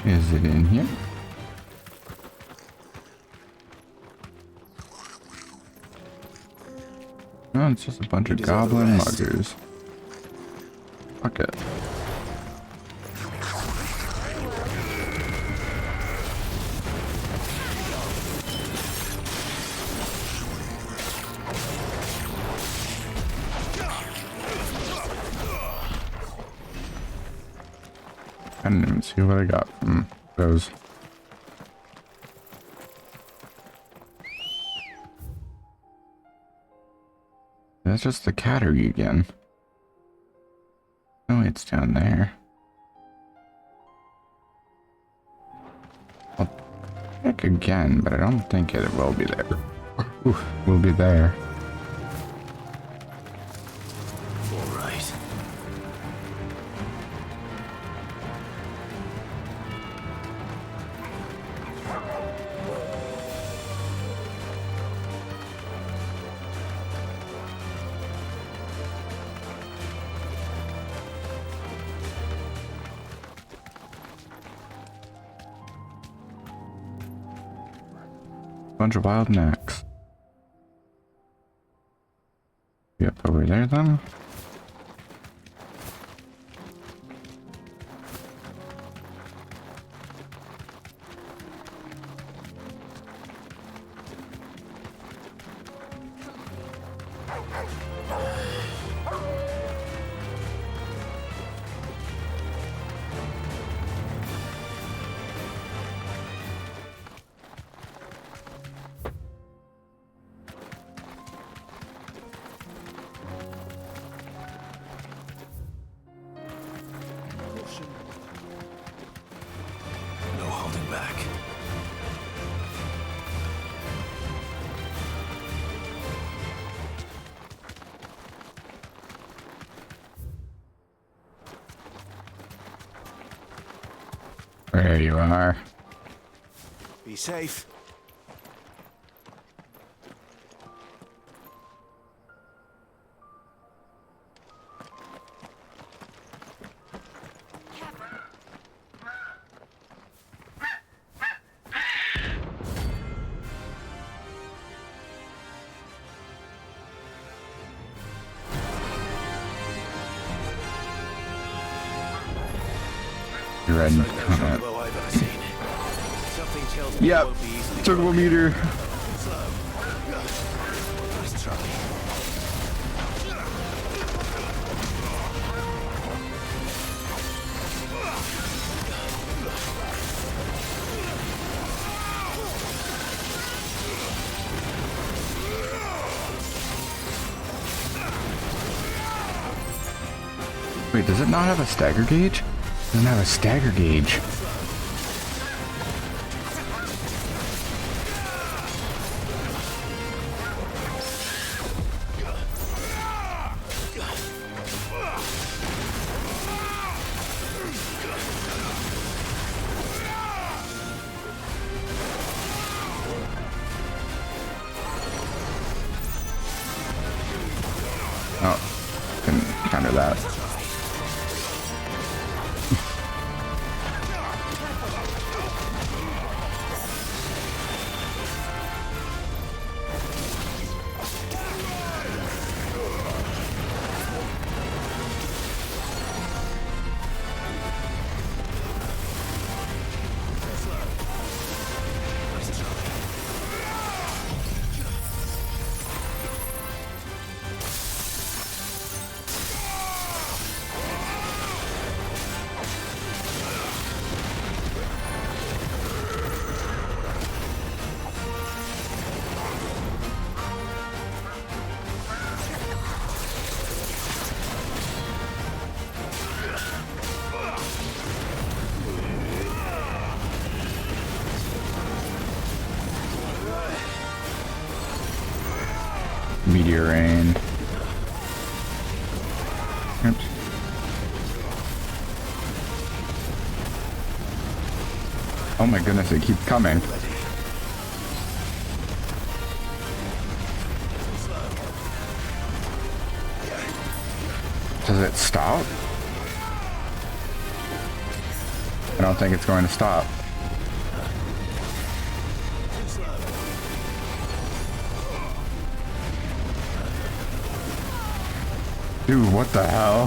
Speaker 1: Is it in here? No, it's just a bunch of goblin muggers. Fuck it. I didn't even see what I got from those. That's just the cattery again. Oh, it's down there. I'll check again, but I don't think it will be there. Oof, will be there.
Speaker 2: All right.
Speaker 1: Bunch of wild necks. Yep, over there then. There you are.
Speaker 15: Be safe.
Speaker 1: Red Comet. Yep. Turbo meter.
Speaker 15: Nice try.
Speaker 1: Wait, does it not have a stagger gauge? It doesn't have a stagger gauge. Oh, couldn't counter that. Meteor rain. Oops. Oh my goodness, it keeps coming. Does it stop? I don't think it's going to stop. Dude, what the hell?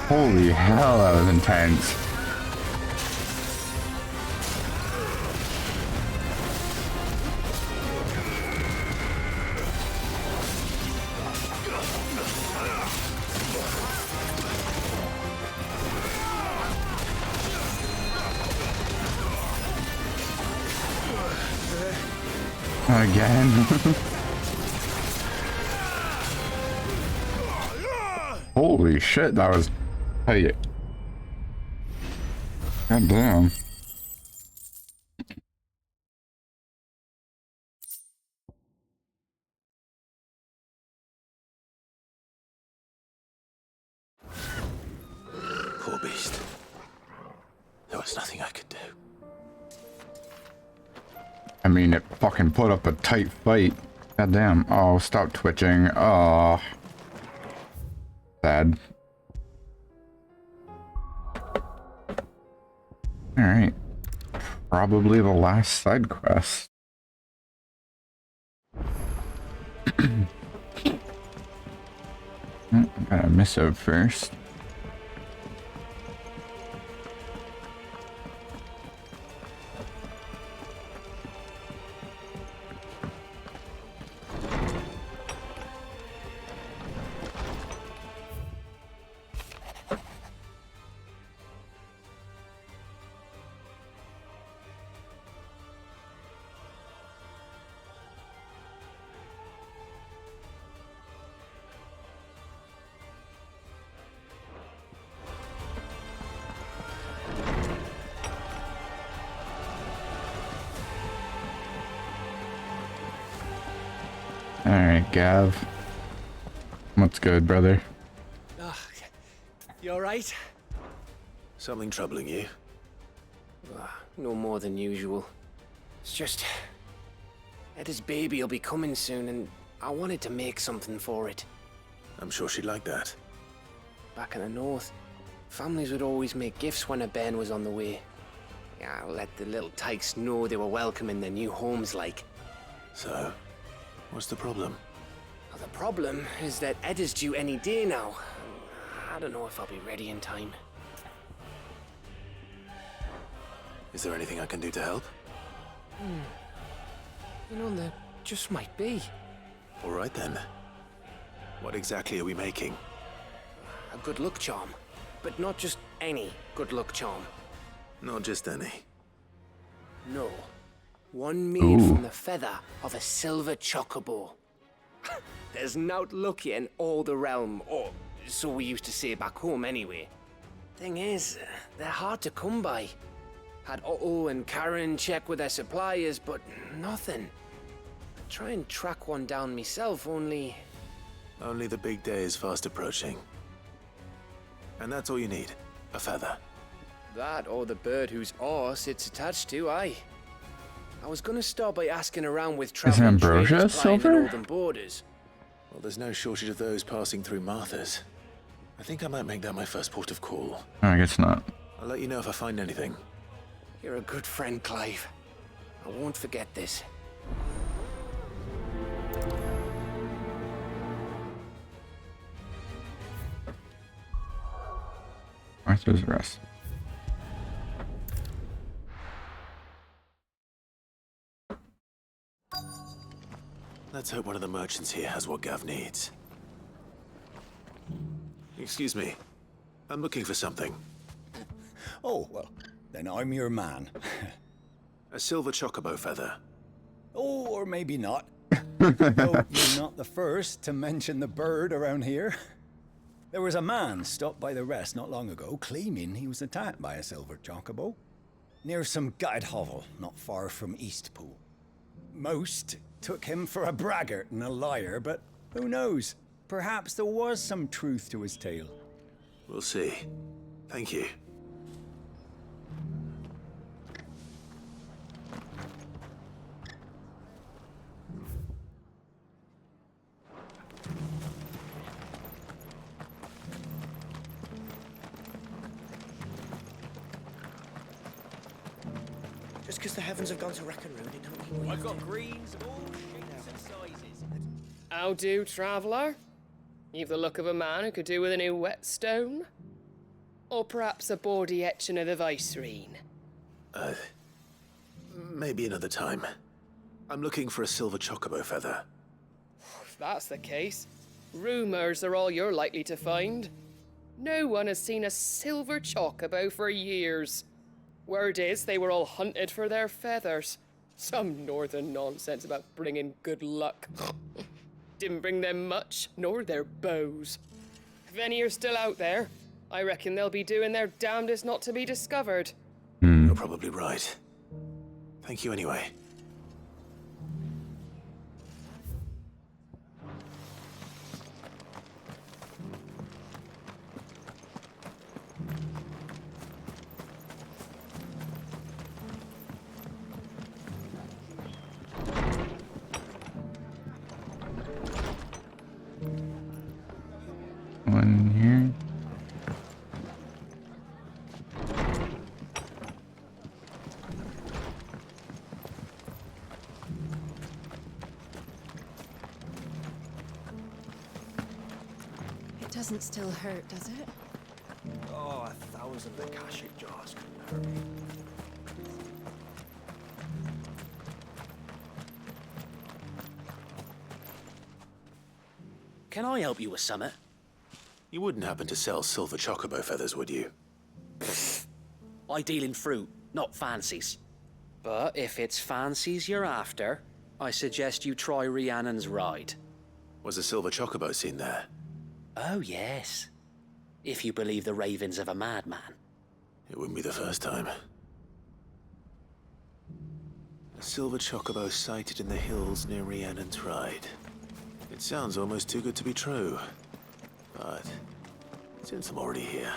Speaker 1: Holy hell, that was intense. Again. Holy shit, that was... Hey. God damn.
Speaker 2: Poor beast. There was nothing I could do.
Speaker 1: I mean, it fucking put up a tight fight. God damn. Oh, stop twitching. Oh. Sad. Alright. Probably the last side quest. I got a missive first. Alright, Gav. What's good, brother?
Speaker 7: You alright?
Speaker 2: Something troubling you?
Speaker 20: No more than usual. It's just... Eda's baby will be coming soon, and I wanted to make something for it.
Speaker 2: I'm sure she'd like that.
Speaker 20: Back in the north, families would always make gifts when a bairn was on the way. Yeah, let the little tykes know they were welcome in their new homes, like.
Speaker 2: So, what's the problem?
Speaker 20: Well, the problem is that Eda's due any day now. I don't know if I'll be ready in time.
Speaker 2: Is there anything I can do to help?
Speaker 20: You know, there just might be.
Speaker 2: All right then. What exactly are we making?
Speaker 20: A good luck charm. But not just any good luck charm.
Speaker 2: Not just any.
Speaker 20: No. One made from the feather of a silver chocobo. There's naught lucky in all the realm, or so we used to say back home anyway. Thing is, they're hard to come by. Had Otto and Karen check with their suppliers, but nothing. I try and track one down myself, only...
Speaker 2: Only the big day is fast approaching. And that's all you need, a feather.
Speaker 20: That or the bird whose arse it's attached to, aye. I was gonna start by asking around with traveling
Speaker 1: Ambrosia
Speaker 20: traders plying the
Speaker 1: silver?
Speaker 20: northern borders.
Speaker 2: Well, there's no shortage of those passing through Martha's. I think I might make that my first port of call.
Speaker 1: I guess not.
Speaker 2: I'll let you know if I find anything.
Speaker 20: You're a good friend, Clive. I won't forget this.
Speaker 1: Martha's Rest.
Speaker 2: Let's hope one of the merchants here has what Gav needs. Excuse me. I'm looking for something.
Speaker 21: Oh, well, then I'm your man.
Speaker 2: A silver chocobo feather.
Speaker 21: Oh, or maybe not. Though you're not the first to mention the bird around here. There was a man stopped by the rest not long ago claiming he was attacked by a silver chocobo near some gutted hovel not far from Eastpool. Most took him for a braggart and a liar, but who knows? Perhaps there was some truth to his tale.
Speaker 2: We'll see. Thank you.
Speaker 11: Just because the heavens have gone to wreck and ruin it, don't mean we
Speaker 22: I've got greens of all shapes and sizes.
Speaker 23: How do, traveller? You've the look of a man who could do with a new whetstone? Or perhaps a bawdy etching of the Vicerine?
Speaker 2: Maybe another time. I'm looking for a silver chocobo feather.
Speaker 23: If that's the case, rumours are all you're likely to find. No one has seen a silver chocobo for years. Word is they were all hunted for their feathers. Some northern nonsense about bringing good luck. Didn't bring them much, nor their bows. If any are still out there, I reckon they'll be doing their damnedest not to be discovered.
Speaker 2: You're probably right. Thank you anyway.
Speaker 1: One here.
Speaker 3: It doesn't still hurt, does it?
Speaker 13: Oh, 1,000 Akashic jars couldn't hurt me.
Speaker 22: Can I help you with something?
Speaker 2: You wouldn't happen to sell silver chocobo feathers, would you?
Speaker 22: I deal in fruit, not fancies. But if it's fancies you're after, I suggest you try Rhiannon's ride.
Speaker 2: Was a silver chocobo seen there?
Speaker 22: Oh, yes. If you believe the ravings of a madman.
Speaker 2: It wouldn't be the first time. A silver chocobo sighted in the hills near Rhiannon's Ride. It sounds almost too good to be true. But since I'm already here...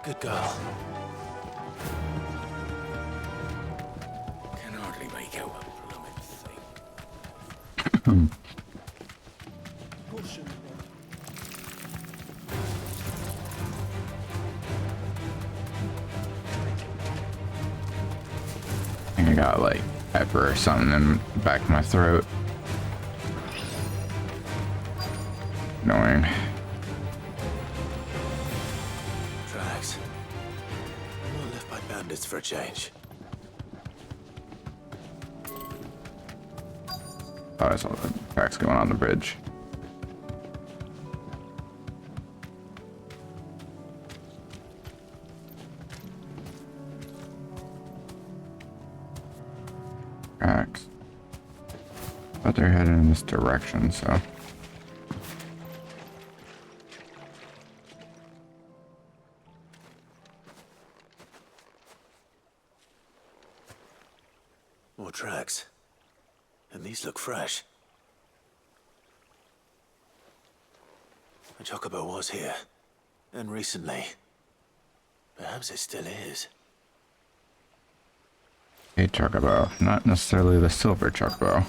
Speaker 2: Good girl.
Speaker 5: Can hardly make out a blooming thing.
Speaker 19: Caution.
Speaker 1: I think I got like pepper or something in the back of my throat. Annoying.
Speaker 2: Tracks. Not left by bandits for a change.
Speaker 1: Oh, I saw the tracks going on the bridge. Tracks. But they're heading in this direction, so.
Speaker 2: More tracks. And these look fresh. A chocobo was here. And recently. Perhaps it still is.
Speaker 1: A chocobo, not necessarily the silver chocobo.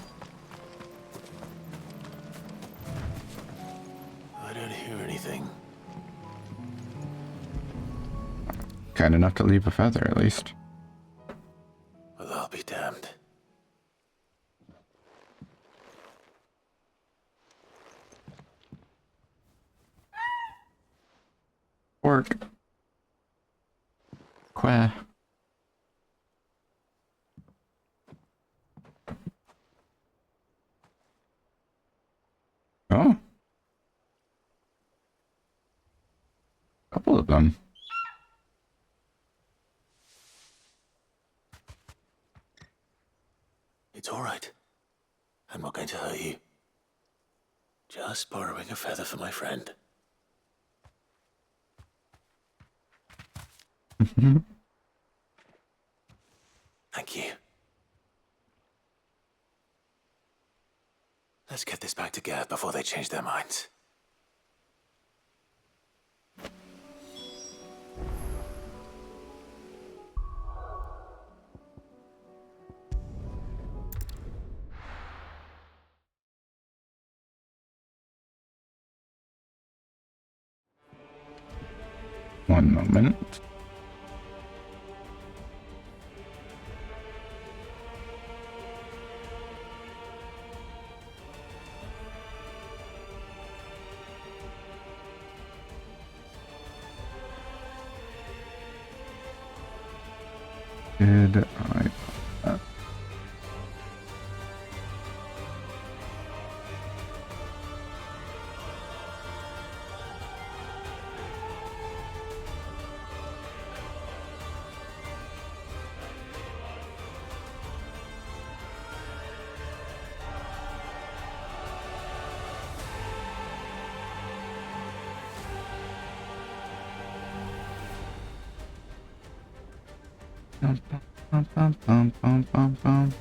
Speaker 2: I don't hear anything.
Speaker 1: Kind enough to leave a feather, at least.
Speaker 2: Well, I'll be damned.
Speaker 1: Work. Quah. Oh. Couple of them.
Speaker 2: It's all right. I'm not going to hurt you. Just borrowing a feather for my friend. Thank you. Let's get this back to Geth before they change their minds.
Speaker 1: One moment. Did I... Bum, bum, bum, bum, bum, bum, bum.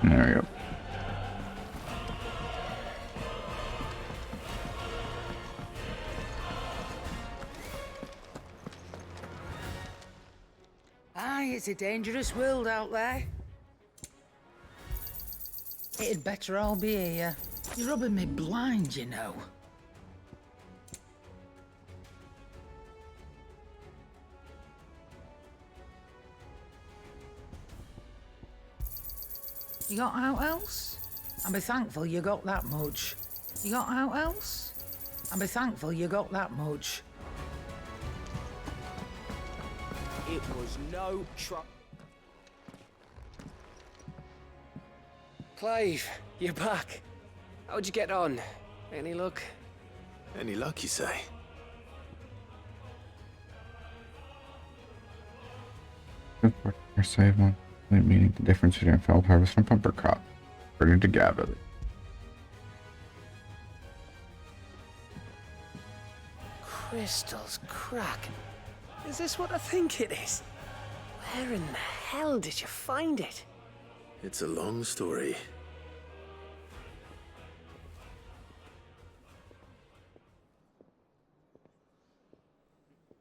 Speaker 1: There we go.
Speaker 6: Aye, it's a dangerous world out there. It'd better all be here. You're rubbing me blind, you know. You got out else? And be thankful you got that much. You got out else? And be thankful you got that much.
Speaker 20: It was no trouble. Clive, you're back. How'd you get on? Any luck?
Speaker 2: Any luck, you say?
Speaker 1: Your save one, meaning the difference between a failed harvest and bumper crop, according to Gabriel.
Speaker 20: Crystals cracking. Is this what I think it is? Where in the hell did you find it?
Speaker 2: It's a long story.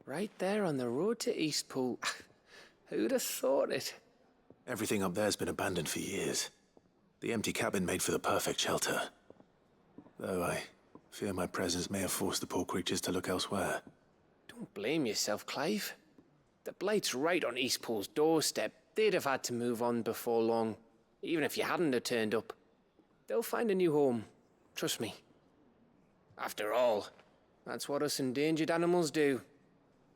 Speaker 20: Right there on the road to Eastpool. Who'd have thought it?
Speaker 2: Everything up there's been abandoned for years. The empty cabin made for the perfect shelter. Though I fear my presence may have forced the poor creatures to look elsewhere.
Speaker 20: Don't blame yourself, Clive. The Blight's right on Eastpool's doorstep. They'd have had to move on before long, even if you hadn't have turned up. They'll find a new home. Trust me. After all, that's what us endangered animals do.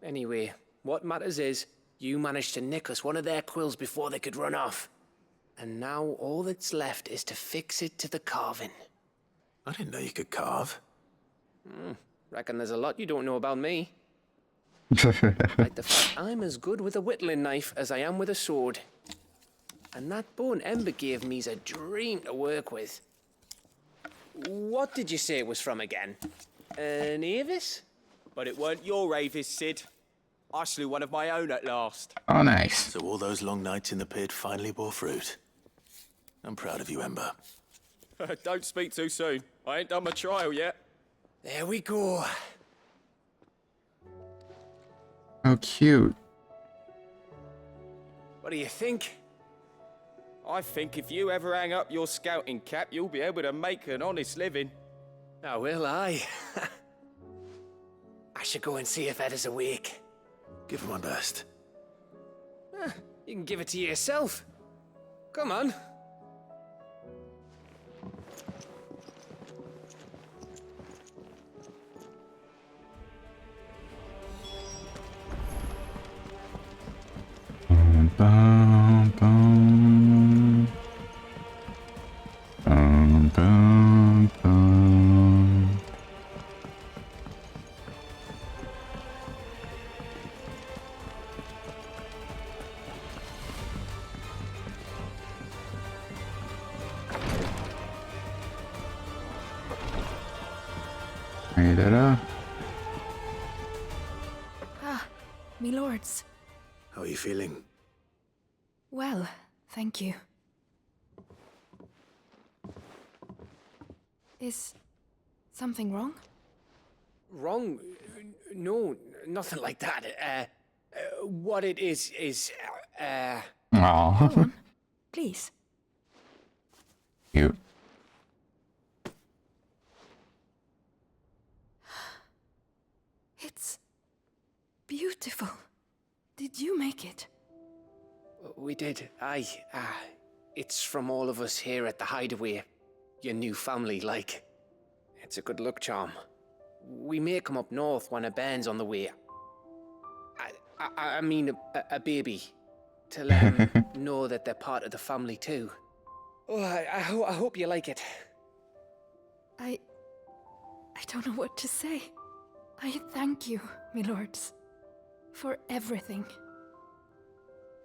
Speaker 20: Anyway, what matters is, you managed to nick us one of their quills before they could run off. And now all that's left is to fix it to the carving.
Speaker 2: I didn't know you could carve.
Speaker 20: Reckon there's a lot you don't know about me. Like the fact I'm as good with a whittling knife as I am with a sword. And that bone Ember gave me's a dream to work with. What did you say it was from again? An Avis?
Speaker 4: But it weren't your Avis, Sid. I slew one of my own at last.
Speaker 1: Oh, nice.
Speaker 2: So all those long nights in the pit finally bore fruit. I'm proud of you, Ember.
Speaker 4: Don't speak too soon. I ain't done my trial yet.
Speaker 20: There we go.
Speaker 1: How cute.
Speaker 20: What do you think?
Speaker 4: I think if you ever hang up your scouting cap, you'll be able to make an honest living.
Speaker 20: Oh, will I? I should go and see if Ed is awake.
Speaker 2: Give it my best.
Speaker 20: You can give it to yourself. Come on.
Speaker 1: Bum, bum. Bum, bum, bum.
Speaker 8: Ah, me lords.
Speaker 2: How are you feeling?
Speaker 8: Well, thank you. Is something wrong?
Speaker 20: Wrong? No, nothing like that. What it is...
Speaker 1: Aww.
Speaker 8: Please.
Speaker 1: Cute.
Speaker 8: It's beautiful. Did you make it?
Speaker 20: We did. Aye. It's from all of us here at the Hideaway. Your new family, like. It's a good luck charm. We may come up north when a band's on the way. I mean a baby. To let them know that they're part of the family too. Oh, I hope you like it.
Speaker 8: I don't know what to say. I thank you, my lords, for everything.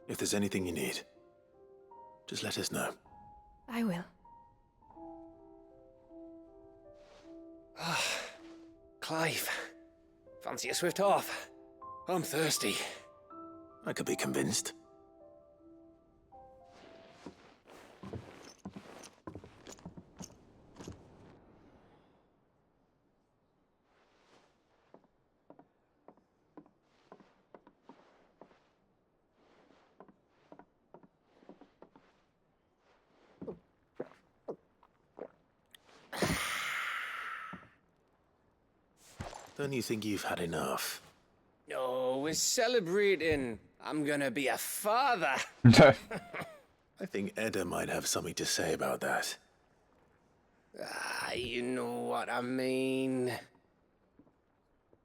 Speaker 2: If there's anything you need, just let us know.
Speaker 8: I will.
Speaker 20: Clive, fancy a swift off? I'm thirsty.
Speaker 2: I could be convinced. Don't you think you've had enough?
Speaker 20: No, we're celebrating. I'm gonna be a father.
Speaker 2: I think Edda might have something to say about that.
Speaker 20: You know what I mean.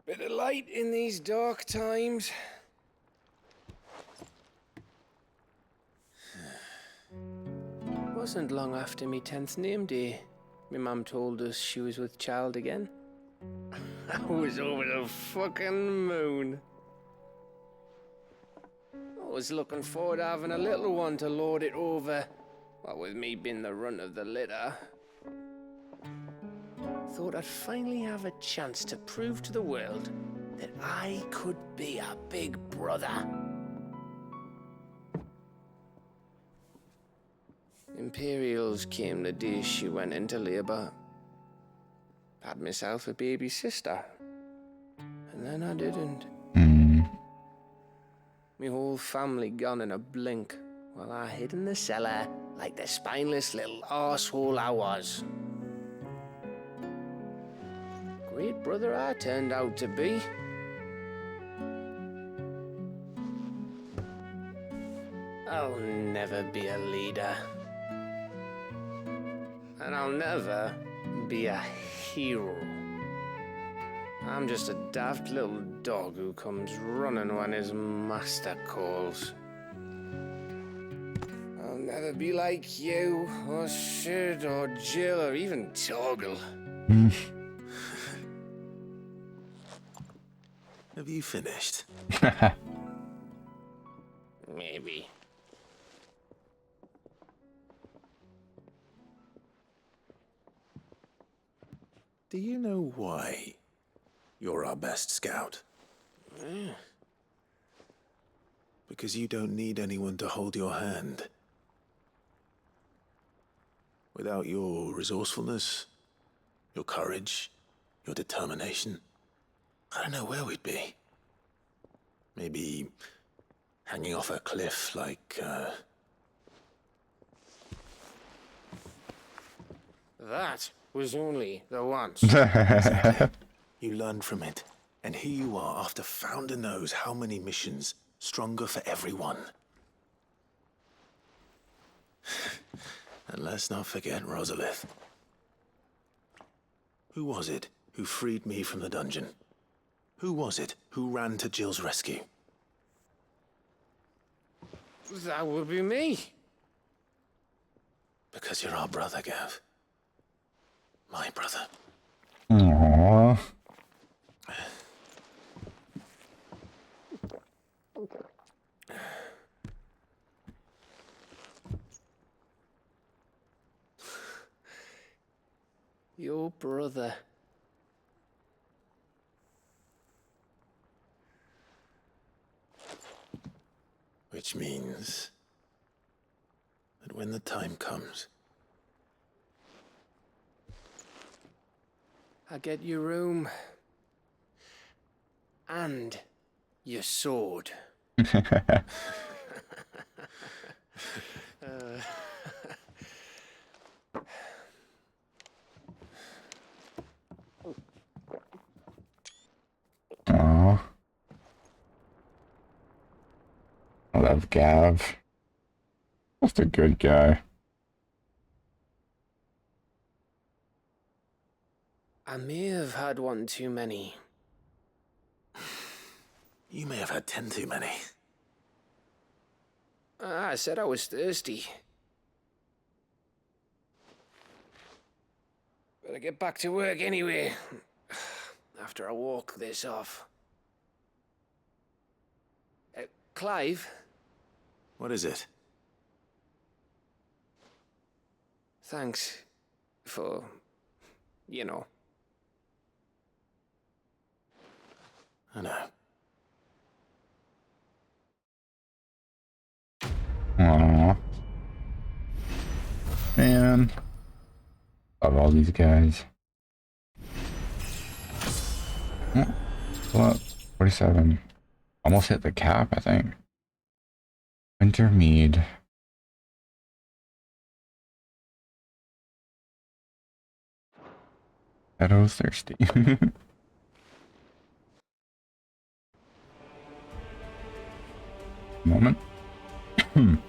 Speaker 20: Bit of light in these dark times. wasn't long after me 10th name day. My mum told us she was with child again. I was over the fucking moon. I was looking forward to having a little one to lord it over. What with me being the runt of the litter. Thought I'd finally have a chance to prove to the world that I could be a big brother. Imperials came the day she went into labour. Had myself a baby sister. And then I didn't. My whole family gone in a blink, while I hid in the cellar like the spineless little arsehole I was. Great brother I turned out to be. I'll never be a leader. And I'll never be a hero. I'm just a daft little dog who comes running when his master calls. I'll never be like you, or Sid, or Jill, or even Torgal.
Speaker 2: Have you finished?
Speaker 20: Maybe.
Speaker 2: Do you know why you're our best scout? Because you don't need anyone to hold your hand. Without your resourcefulness, your courage, your determination, I don't know where we'd be. Maybe hanging off a cliff like,
Speaker 20: That was only the once.
Speaker 2: Exactly. You learned from it. And here you are, after Founder knows how many missions, stronger for everyone. And let's not forget Rosalith. Who was it who freed me from the dungeon? Who was it who ran to Jill's rescue?
Speaker 20: That would be me.
Speaker 2: Because you're our brother, Gav. My brother.
Speaker 1: Aww.
Speaker 20: Your brother.
Speaker 2: Which means that when the time comes,
Speaker 20: I get your room. And your sword.
Speaker 1: Aww. I love Gav. Just a good guy.
Speaker 20: I may have had one too many.
Speaker 2: you may have had 10 too many.
Speaker 20: I said I was thirsty. Better get back to work anyway. After I walk this off. Clive?
Speaker 2: What is it?
Speaker 20: Thanks for, you know.
Speaker 2: I know.
Speaker 1: Aww. Man. Love all these guys. What? 47. Almost hit the cap, I think. Winter mead. Shadow thirsty. Moment.
Speaker 11: Of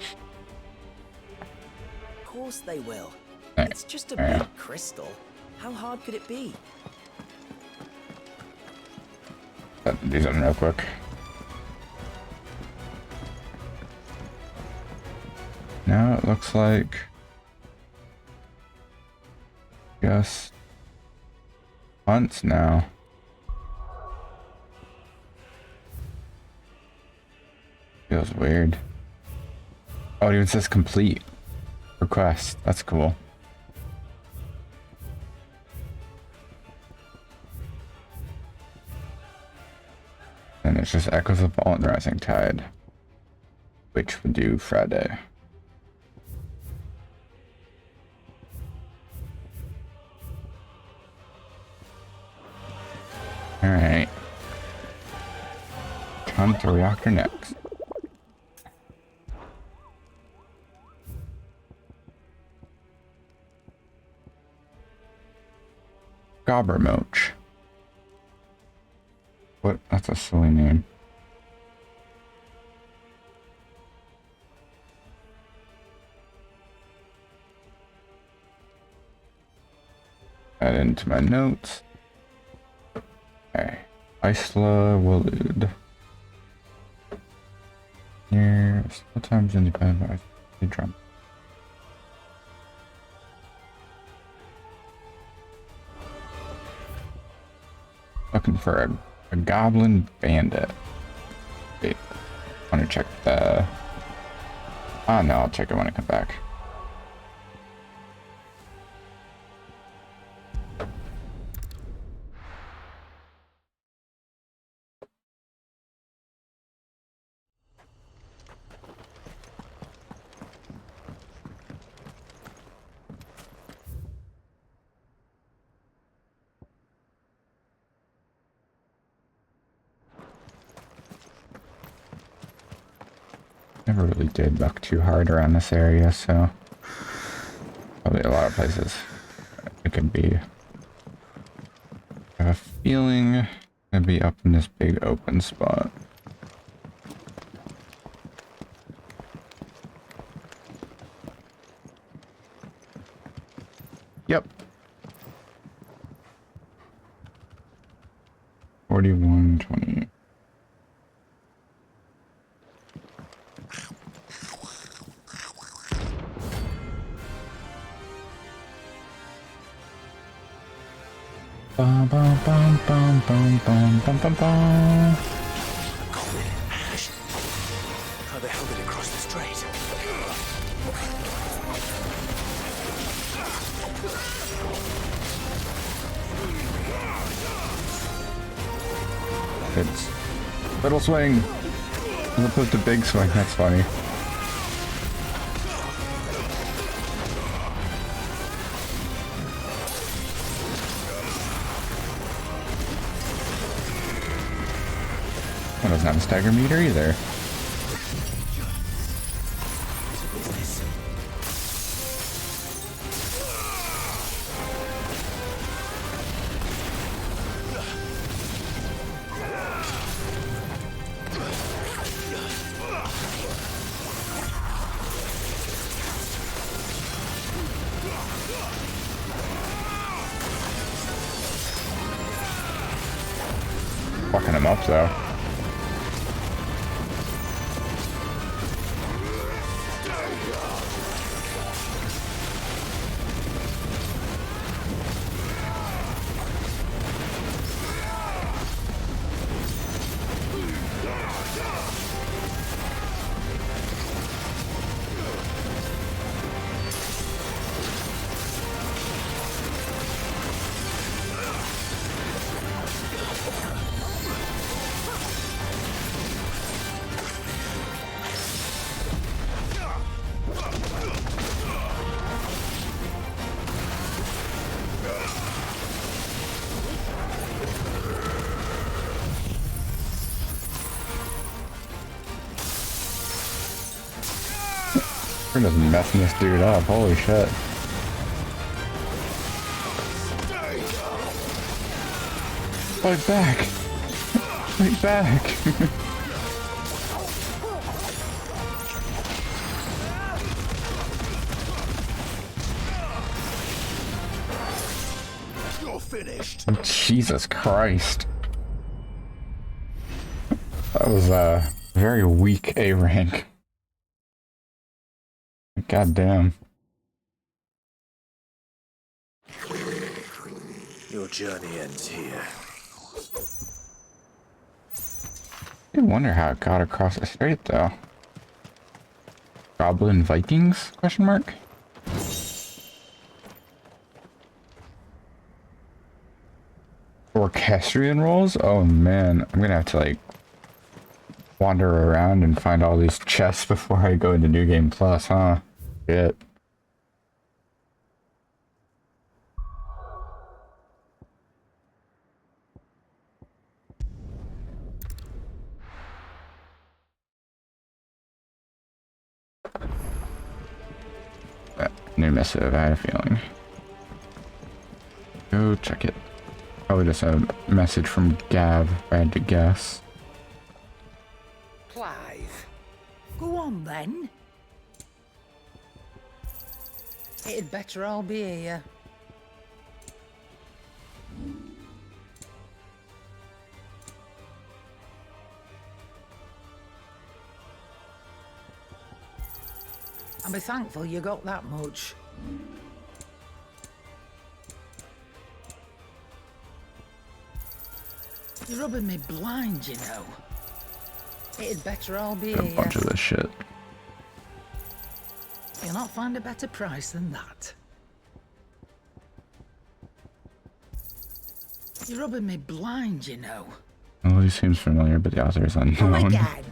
Speaker 11: course they will. It's just a big crystal. How hard could it be?
Speaker 1: Do something real quick. Now it looks like Just hunts now. Feels weird. Oh, it even says complete request. That's cool. And it's just Echoes of Ball and Rising Tide, which would do Friday. Alright. On to reactor next. Gobermouch. What? That's a silly name. Add into my notes. Okay. Isla Willud. Near sometimes independent by the drum. Looking for a goblin bandit. Wait, I want to check the... Ah, no, I'll check it when I come back. Never really did look too hard around this area, so probably a lot of places it could be. I have a feeling it'd be up in this big open spot. Yep. 4120. Bum bum bum bum bum bum bum bum bum.
Speaker 15: Comet, Ash. How the hell did it cross the strait?
Speaker 1: It's little swing as opposed to big swing. That's funny. That doesn't have a stagger meter either. Fucking him up though. We're just messing this dude up, holy shit. Fight back! Fight back!
Speaker 15: You're finished.
Speaker 1: Jesus Christ. That was a very weak A rank. God damn.
Speaker 2: journey ends here.
Speaker 1: I wonder how it got across the strait, though. Goblin Vikings? Question mark. Orchestrion rolls? Oh man, I'm gonna have to like wander around and find all these chests before I go into New Game Plus, huh? Shit. New missive, I had a feeling. Go check it. Probably just a message from Gav, if I had to guess.
Speaker 6: Clive, go on then. It'd better all be here. And be thankful you got that much. You're rubbing me blind, you know. It'd better all be
Speaker 1: A bunch of this shit.
Speaker 6: You'll not find a better price than that. You're rubbing me blind, you know.
Speaker 1: Well, he seems familiar, but the author is
Speaker 6: Go
Speaker 1: unknown.
Speaker 6: again.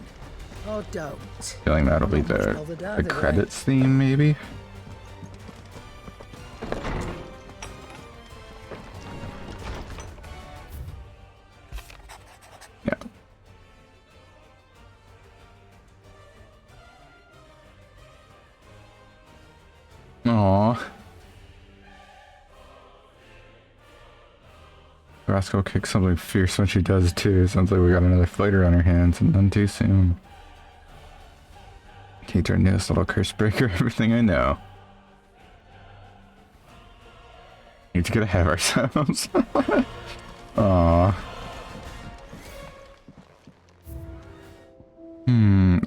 Speaker 6: Or don't.
Speaker 1: Feeling that'll be the credits theme, maybe? Yeah. Aww. Roscoe kicks something fierce when she does too. Sounds like we got another fighter on our hands, and none too soon. Kate, our newest little curse breaker, everything I know. Need to get ahead of ourselves. Aww.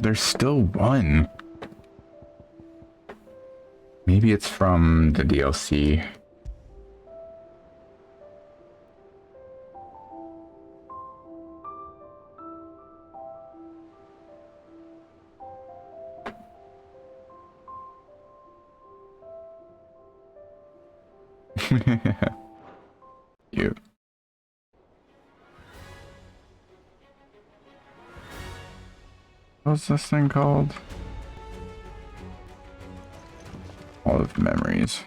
Speaker 1: There's still one. Maybe it's from the DLC. You. What's this thing called? All of the memories.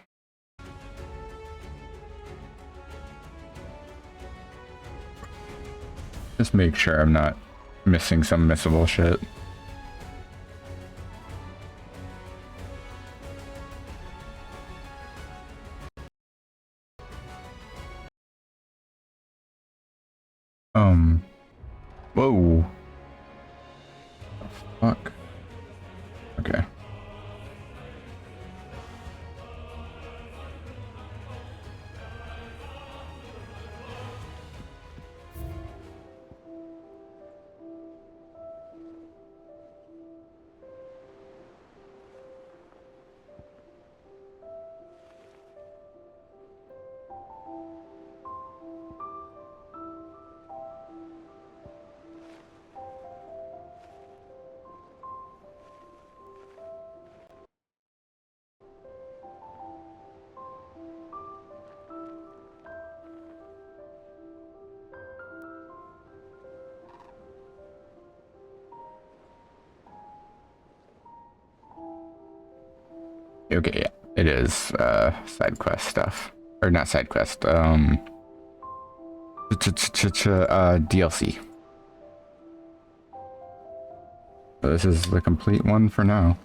Speaker 1: Just make sure I'm not missing some missable shit. Whoa. Fuck. Okay. Okay, yeah, it is side quest stuff, or not side quest. DLC. So this is the complete one for now.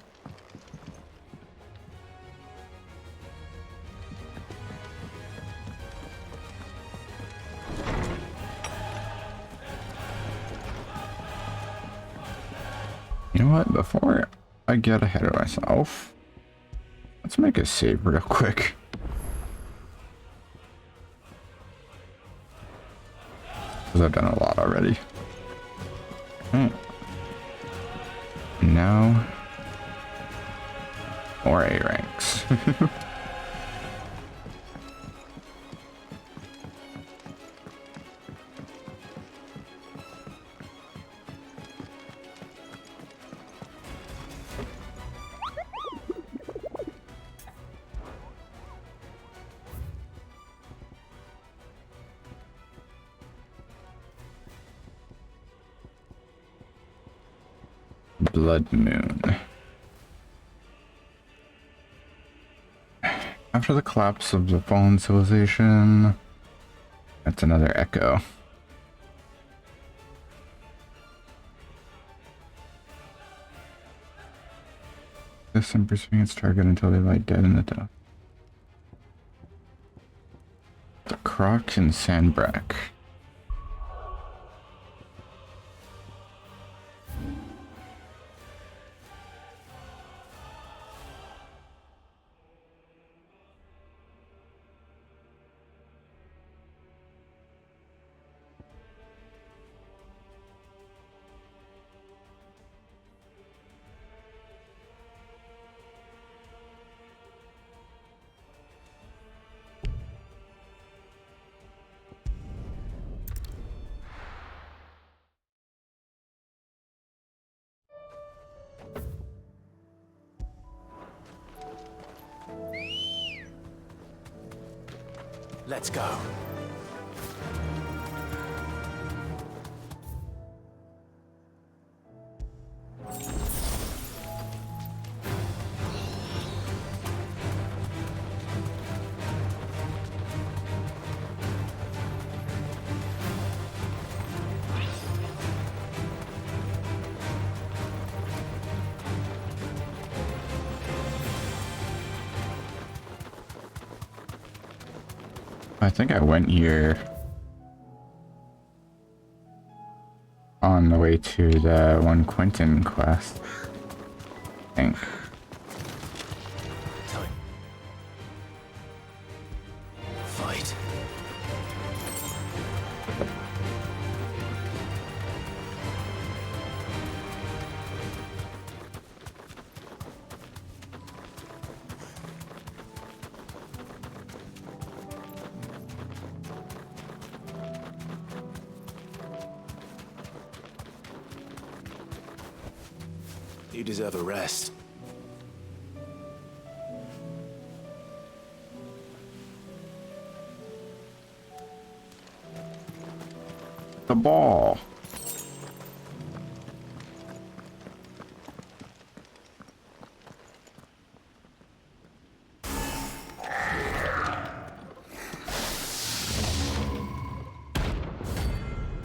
Speaker 1: You know what? Before I get ahead of myself, let's make a save real quick. Because I've done a lot already. Okay. Now, more A ranks. Blood Moon. After the collapse of the fallen civilization, that's another echo. This and pursuing its target until they lie dead in the dust. The Croc and Sandbrack.
Speaker 15: Let's go.
Speaker 1: I think I went here on the way to the one Quentin quest. I think.
Speaker 15: Fight.
Speaker 2: You deserve a rest.
Speaker 1: The ball.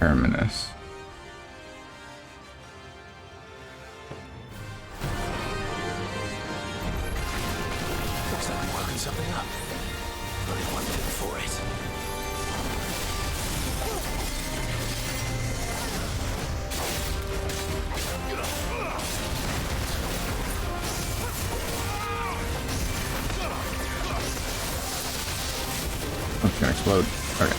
Speaker 1: Terminus.
Speaker 15: Looks like we're working something up. Only one thing for it.
Speaker 1: Oh, it's gonna explode. Okay.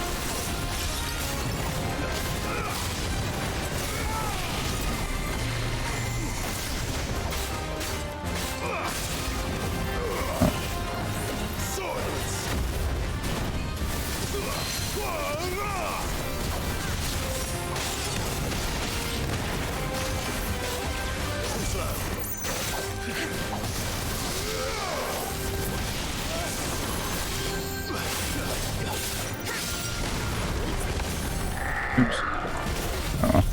Speaker 1: Oops. Oh.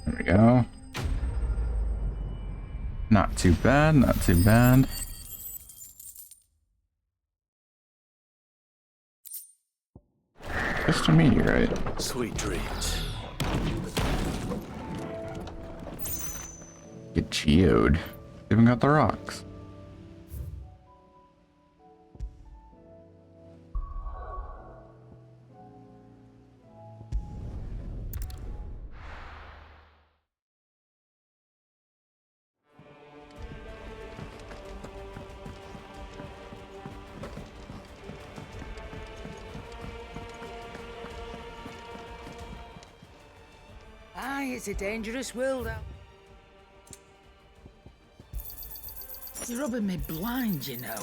Speaker 1: There we go. Not too bad, not too bad. Just to meet you, right?
Speaker 15: Sweet dreams.
Speaker 1: Get geoed. Even got the rocks.
Speaker 6: Aye, it's a dangerous world out. You're rubbing me blind, you know.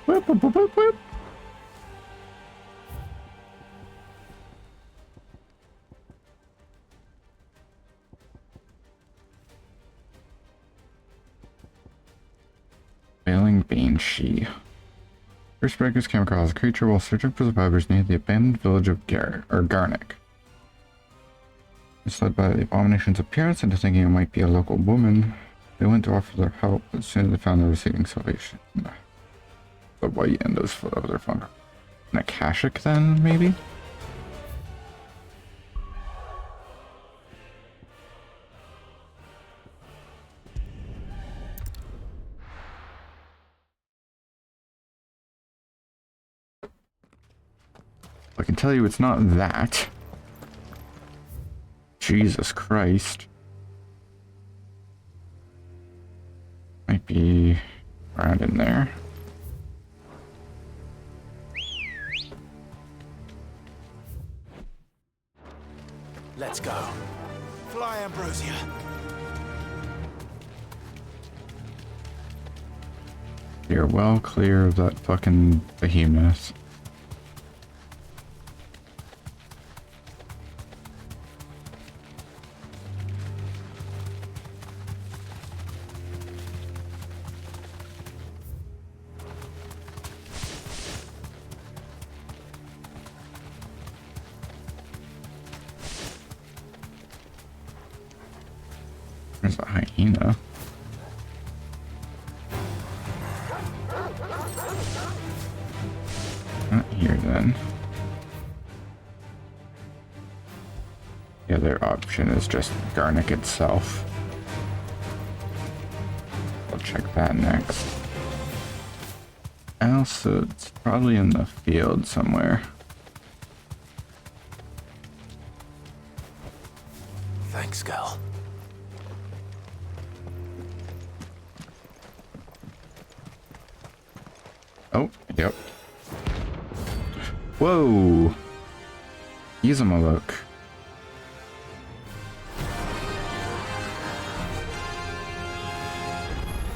Speaker 1: Whip, whip, whip, whip, whip. Failing Banshee. First breakers came across a creature while searching for survivors near the abandoned village of Garnick. Misled by the abomination's appearance into thinking it might be a local woman, they went to offer their help, but soon as they found they were seeking salvation. The white and those foot of their fungi. An Akashic then, maybe? I can tell you it's not that. Jesus Christ. Might be around in there.
Speaker 15: Let's go. Fly, Ambrosia.
Speaker 1: You're well clear of that fucking behemoth. There's a hyena. Not here then. The other option is just Garnick itself. I'll check that next. Also, it's probably in the field somewhere.
Speaker 15: Thanks, Gal.
Speaker 1: Oh, yep. Whoa! Gizamaluk.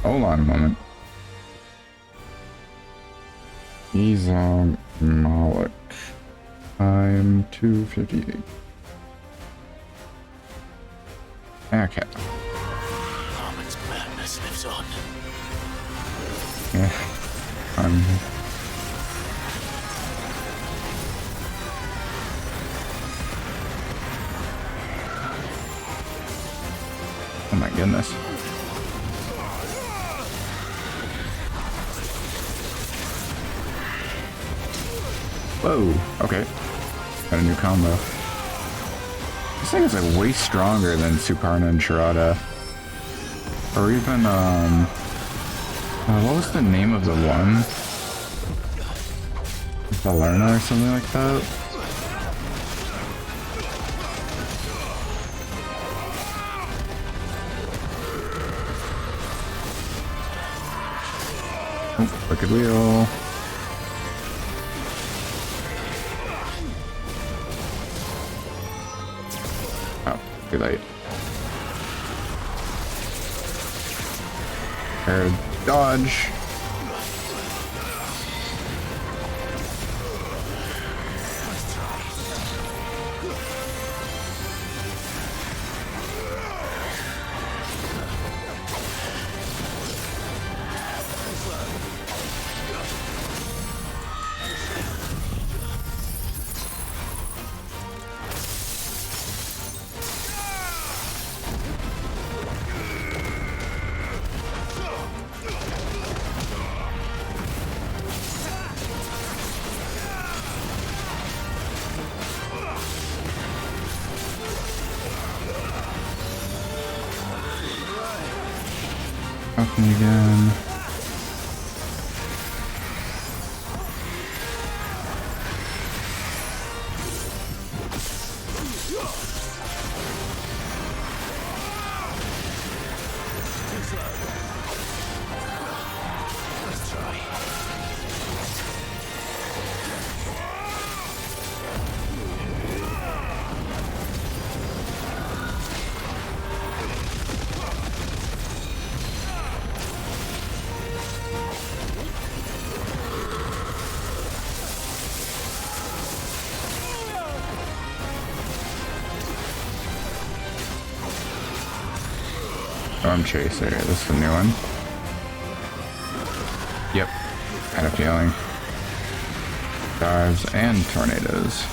Speaker 1: Hold on a moment. Gizamaluk. I'm 258. Okay.
Speaker 15: Comet's madness lives on.
Speaker 1: Yeah. Oh my goodness. Whoa, okay. Got a new combo. This thing is like way stronger than Suparna and Sharada. Or even, what was the name of the one? Valerna or something like that? Oh, wicked wheel. Oh, too late. Air dodge. Up me again. Storm Chaser, this is a new one. Yep, had a feeling. Stars and tornadoes.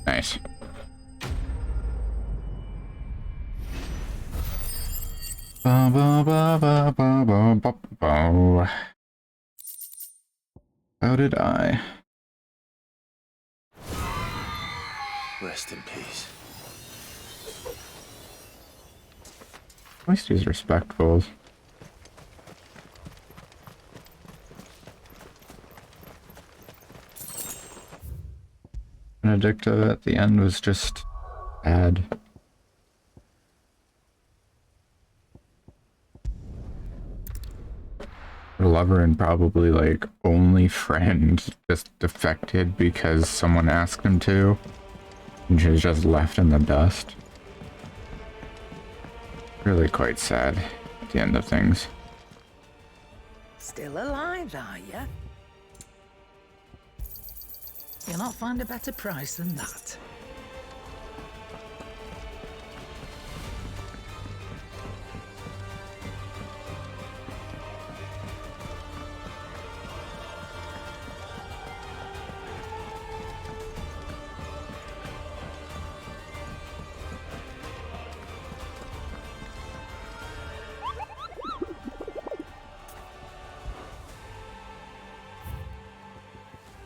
Speaker 1: Nice. Ba, ba, ba, ba, ba, ba, ba, ba. How did I?
Speaker 2: Rest in peace.
Speaker 1: At least he's respectful. Benedicta at the end was just bad. Her lover and probably like only friend just defected because someone asked him to, and she was just left in the dust. Really quite sad at the end of things.
Speaker 6: Still alive, are you? You'll not find a better price than that.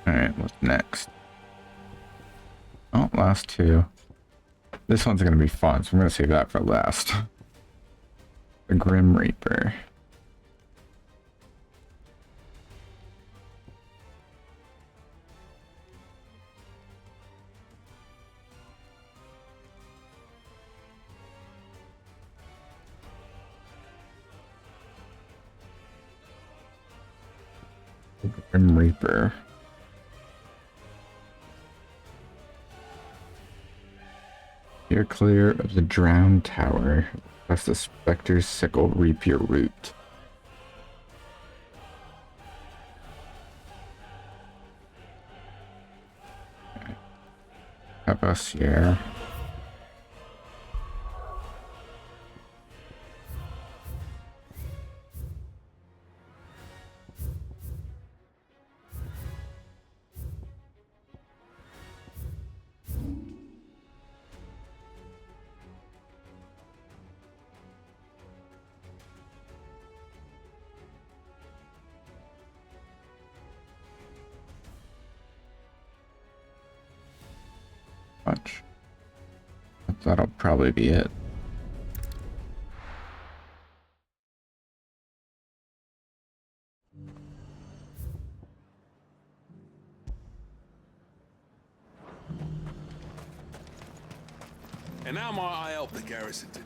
Speaker 1: Alright, what's next? Oh, last two. This one's gonna be fun, so I'm gonna save that for last. The Grim Reaper. The Grim Reaper. You're clear of the drowned tower. Lest the specter's sickle reap your root. Okay. Have us here. Much. But that'll probably be it.
Speaker 5: And how might I help the garrison today?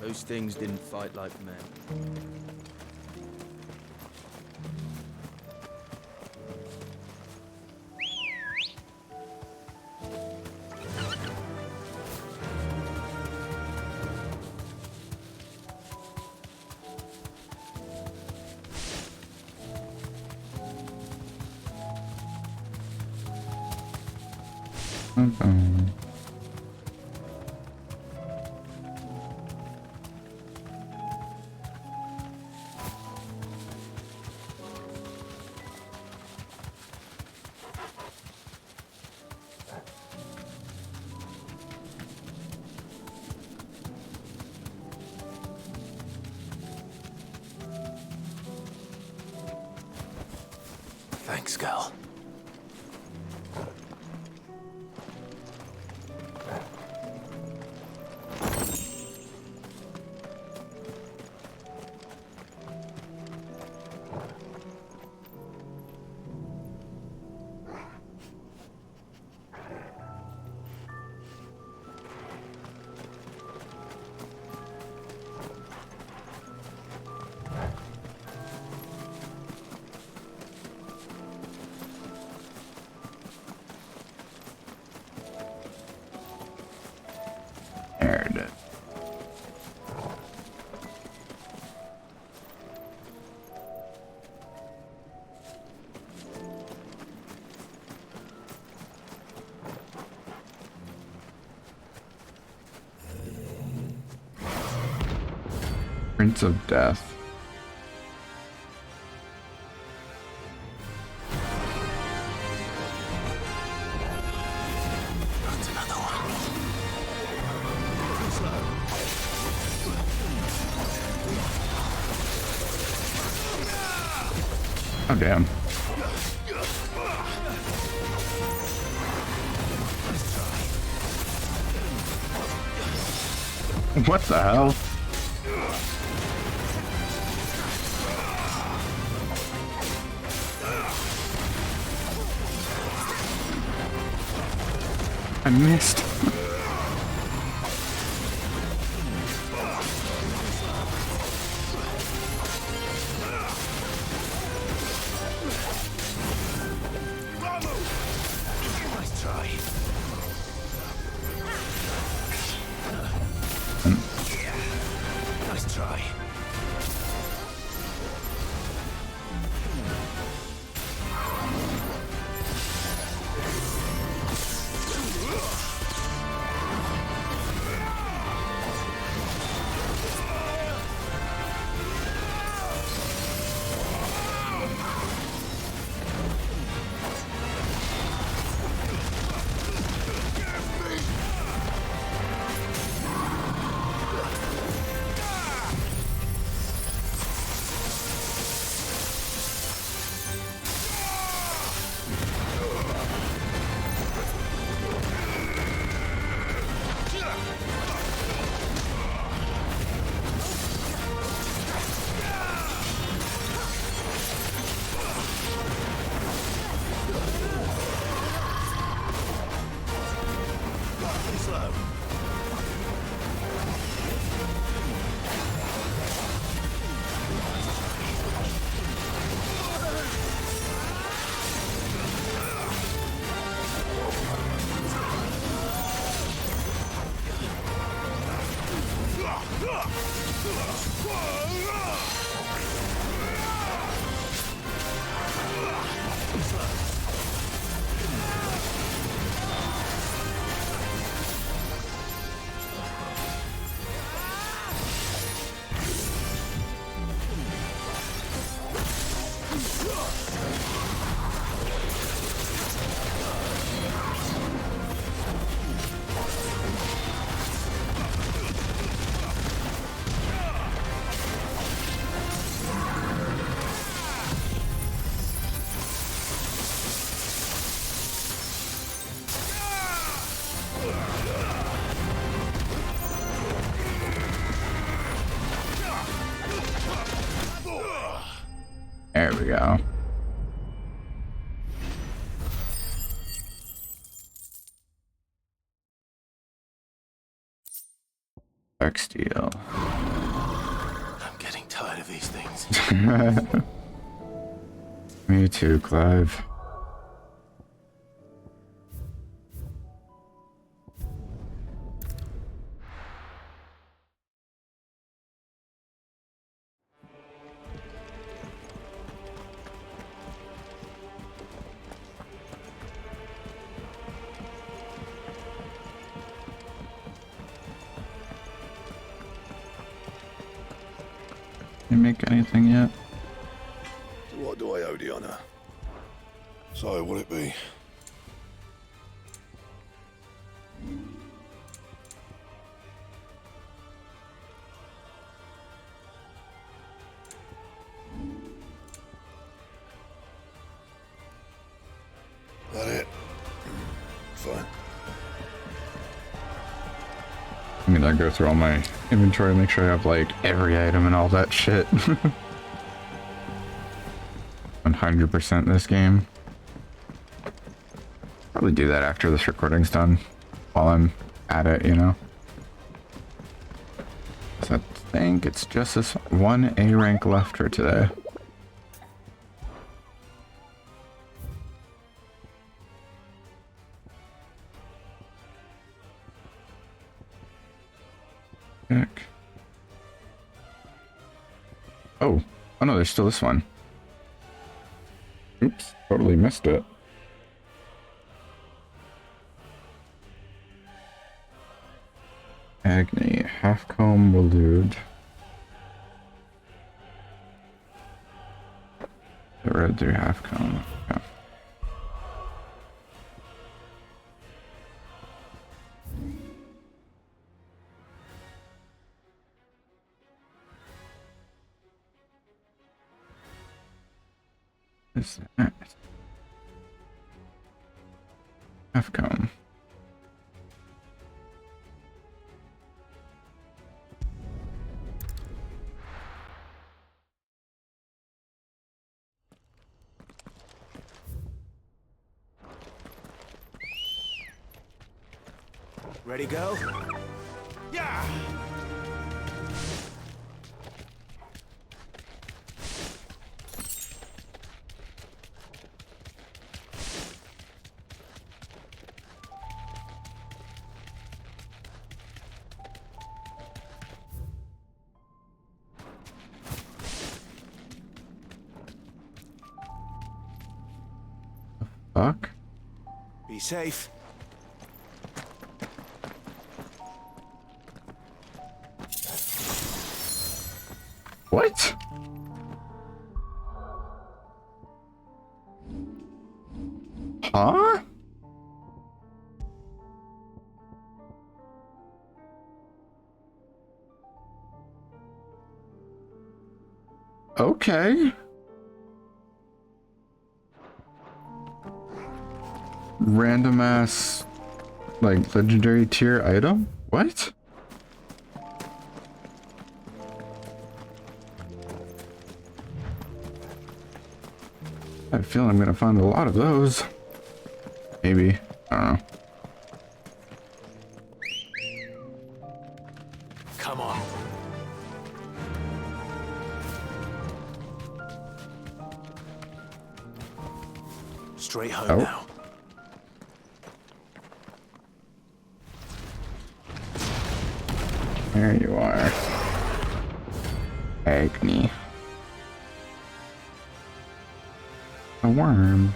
Speaker 9: Those things didn't fight like men.
Speaker 2: Thanks, girl.
Speaker 1: There it is. Prince of Death. Oh, damn. What the hell? I missed. There we go. Dark steel.
Speaker 2: I'm getting tired of these things.
Speaker 1: Me too, Clive. Didn't make anything yet.
Speaker 13: So what do I owe the honor? So, will it be? That it? Fine.
Speaker 1: I'm gonna go through all my inventory, make sure I have like every item and all that shit. 100% this game. Probably do that after this recording's done, while I'm at it, you know. So I think it's just this one A rank left for today. Check. Oh no, there's still this one. Oops, totally missed it. Agni, half-comb Walud. The red through half-comb. Yeah. What is that? Half-comb.
Speaker 15: Ready, go? Yeah!
Speaker 1: Fuck?
Speaker 15: Be safe.
Speaker 1: What? Huh? Okay. Random ass, like, legendary tier item? What? I feel I'm gonna find a lot of those. Maybe. I don't know.
Speaker 15: Come on. Straight home now.
Speaker 1: There you are. Agni. A worm.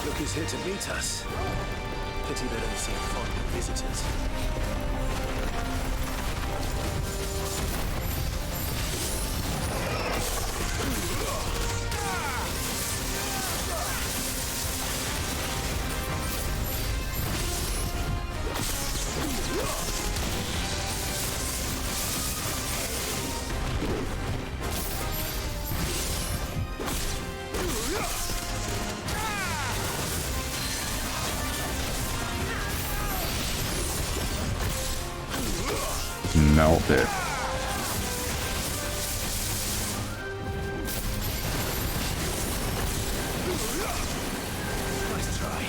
Speaker 15: Look who's here to meet us. Pity they don't seem fond of visitors.
Speaker 1: Melt it.
Speaker 15: Nice try.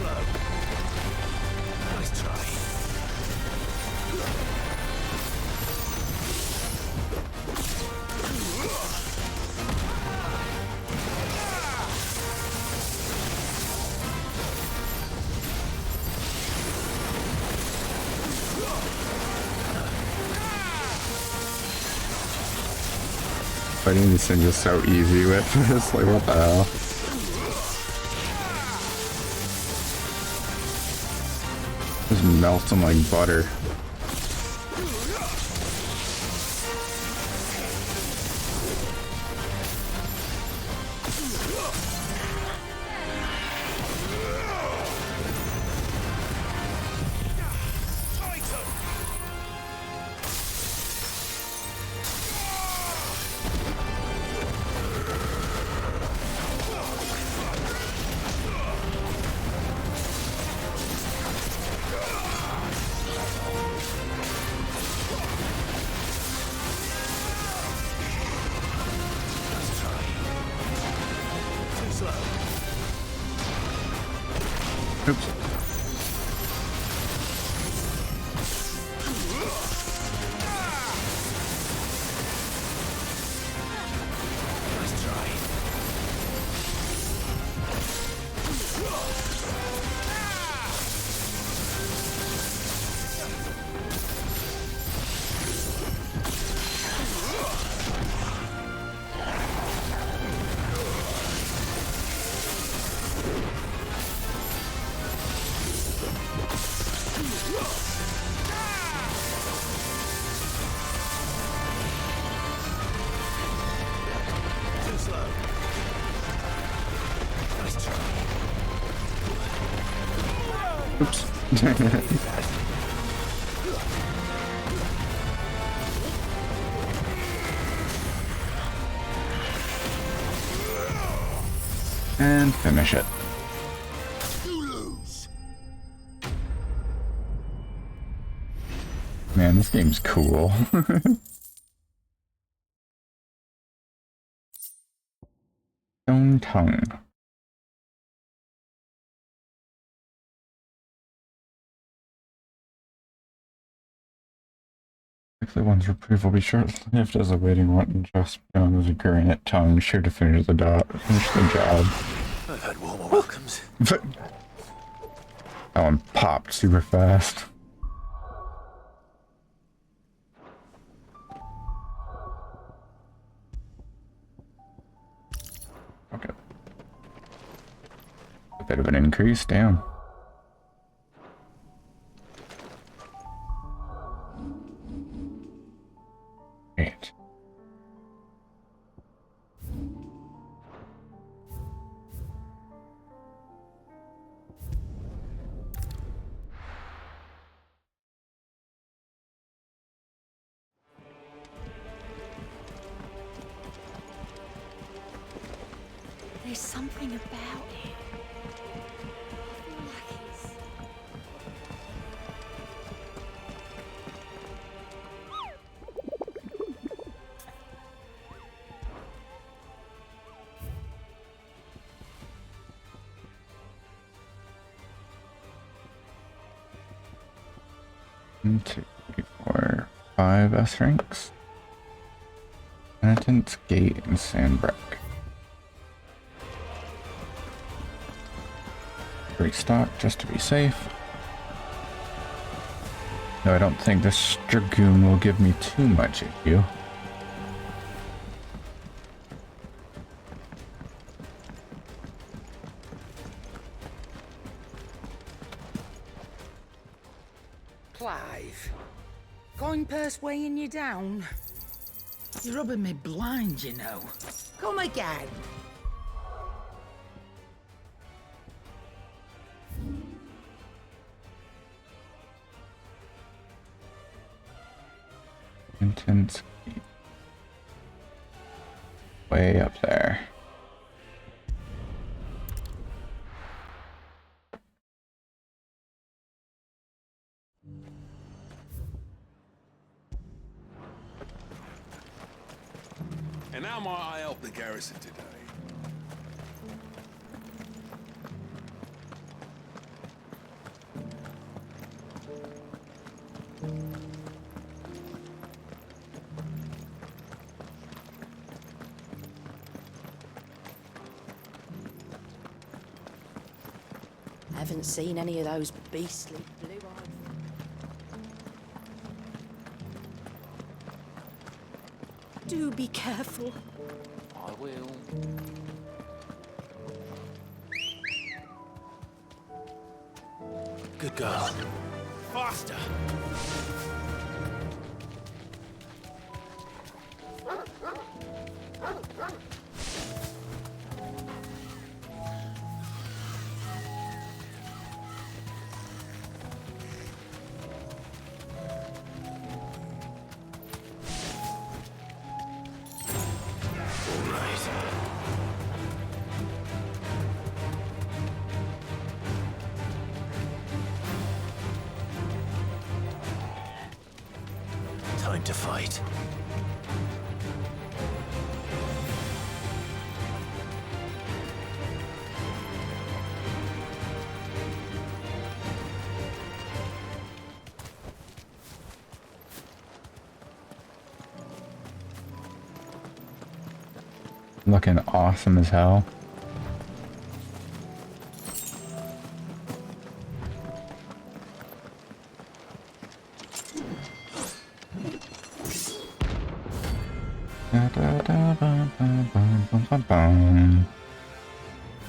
Speaker 15: slow. Nice try.
Speaker 1: Fighting these things is so easy with this, like what the hell? Just melts them like butter. Oops. Oops. And finish it. Man, this game's cool. Stone Tongue. Likely one's reprieve will be short-lived as a waiting one just beyond the granite tongue, sure to finish the job.
Speaker 15: I've had warmer welcomes.
Speaker 1: That one popped super fast. Okay. A bit of an increase, damn. Right.
Speaker 11: There's something about it. I feel like it's...
Speaker 1: One, two, three, four, 5 S ranks. Penitence, Gate, and Sandbreak. Restock just to be safe. No, I don't think this Dragoon will give me too much issue.
Speaker 6: Clive, coin purse weighing you down? You're rubbing me blind, you know. Come again.
Speaker 1: Intense. Way up there.
Speaker 5: And how might I help the garrison today?
Speaker 11: Haven't seen any of those beastly blue-eyed... Do be careful.
Speaker 4: I will.
Speaker 15: Good girl. Faster! Time to fight.
Speaker 1: Looking awesome as hell.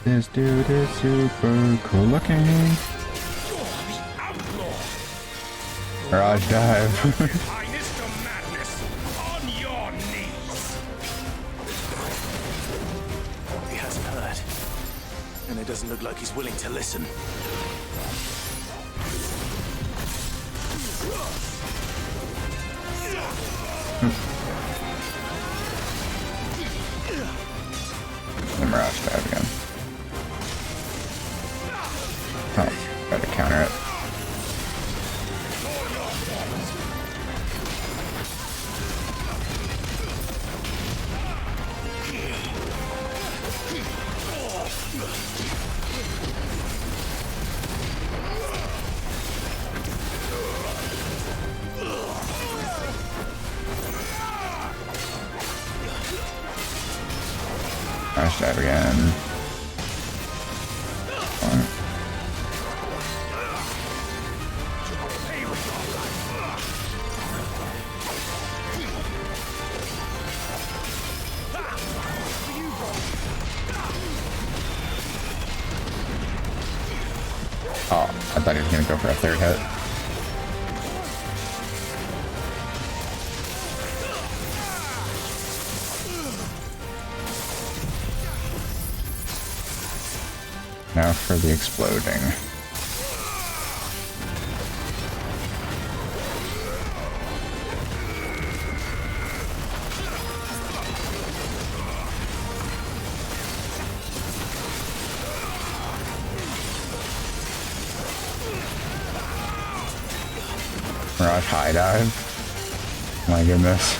Speaker 1: This dude is super cool looking. Garage dive.
Speaker 15: He hasn't heard. And it doesn't look like he's willing to listen.
Speaker 1: Mirage dive again. Oh, gotta counter it. Mirage dive again. Oh, I thought he was gonna go for a third hit. Now for the exploding. Mirage high dive. My goodness.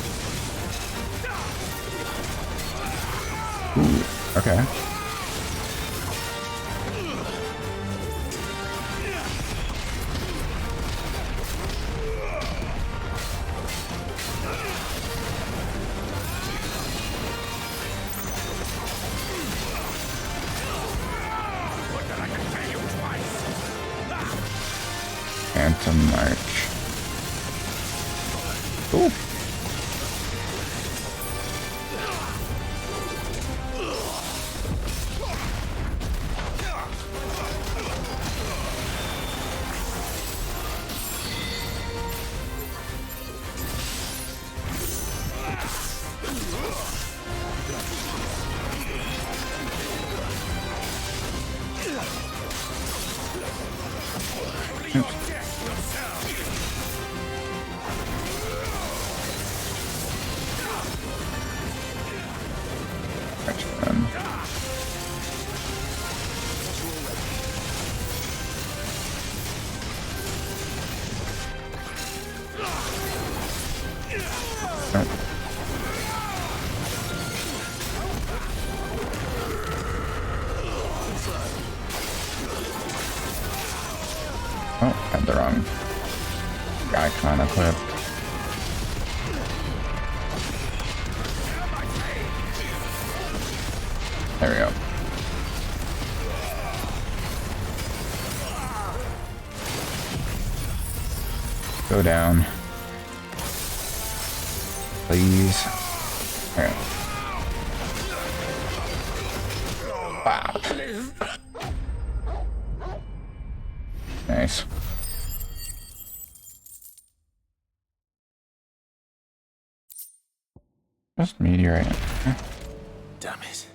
Speaker 1: Ooh, okay. Phantom March. Ooh. Oh, had the wrong icon equipped. There we go. Go down. Please. Alright. Wow. Nice. Just meteorite.
Speaker 2: Damn it.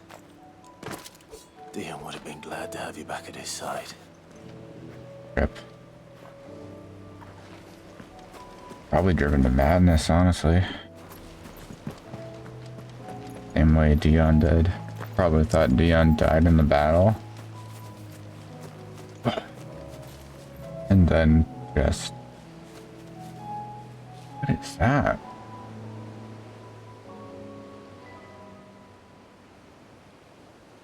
Speaker 2: Dion would have been glad to have you back at his side.
Speaker 1: Rip. Probably driven to madness, honestly. Same way Dion did. Probably thought Dion died in the battle. And then just... What is that?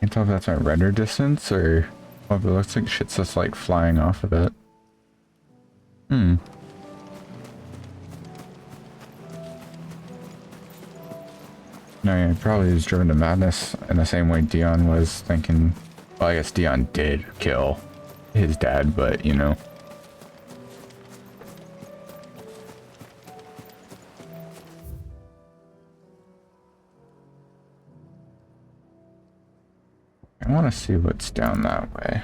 Speaker 1: Can't tell if that's my render distance or... Oh, but it looks like shit's just like flying off of it. No, yeah, probably was driven to madness in the same way Dion was thinking. Well, I guess Dion did kill his dad, but you know. I want to see what's down that way.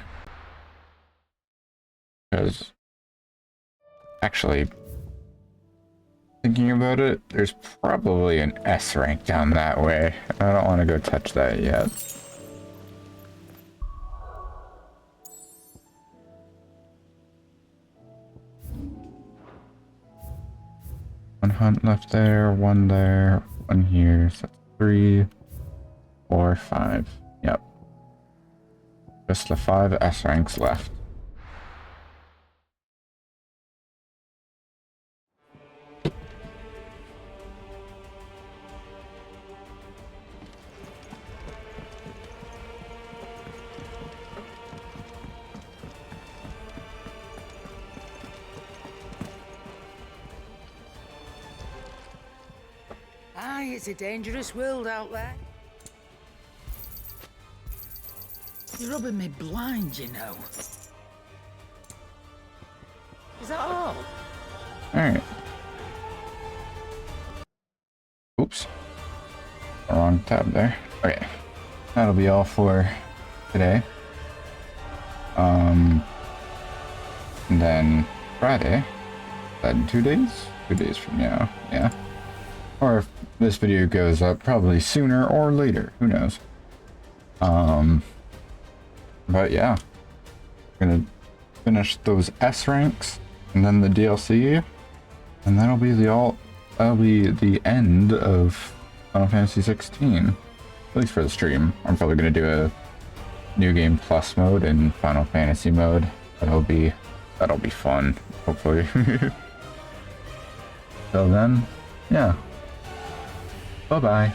Speaker 1: Because, actually, thinking about it, there's probably an S rank down that way. I don't want to go touch that yet. One hunt left there, one there, one here, so 3, 4, 5. Yep. Just the 5 S ranks left.
Speaker 6: Aye, it's a dangerous world out there. You're rubbing me blind, you know. Is that all?
Speaker 1: Alright. Oops. Wrong tab there. Okay. That'll be all for today. And then Friday. Is that in 2 days? 2 days from now. Yeah. Or if this video goes up probably sooner or later. Who knows? But yeah, gonna finish those S ranks and then the DLC, and that'll be the end of Final Fantasy 16, at least for the stream. I'm probably gonna do a new game plus mode and Final Fantasy mode. That'll be fun, hopefully. Till then, yeah. Bye bye.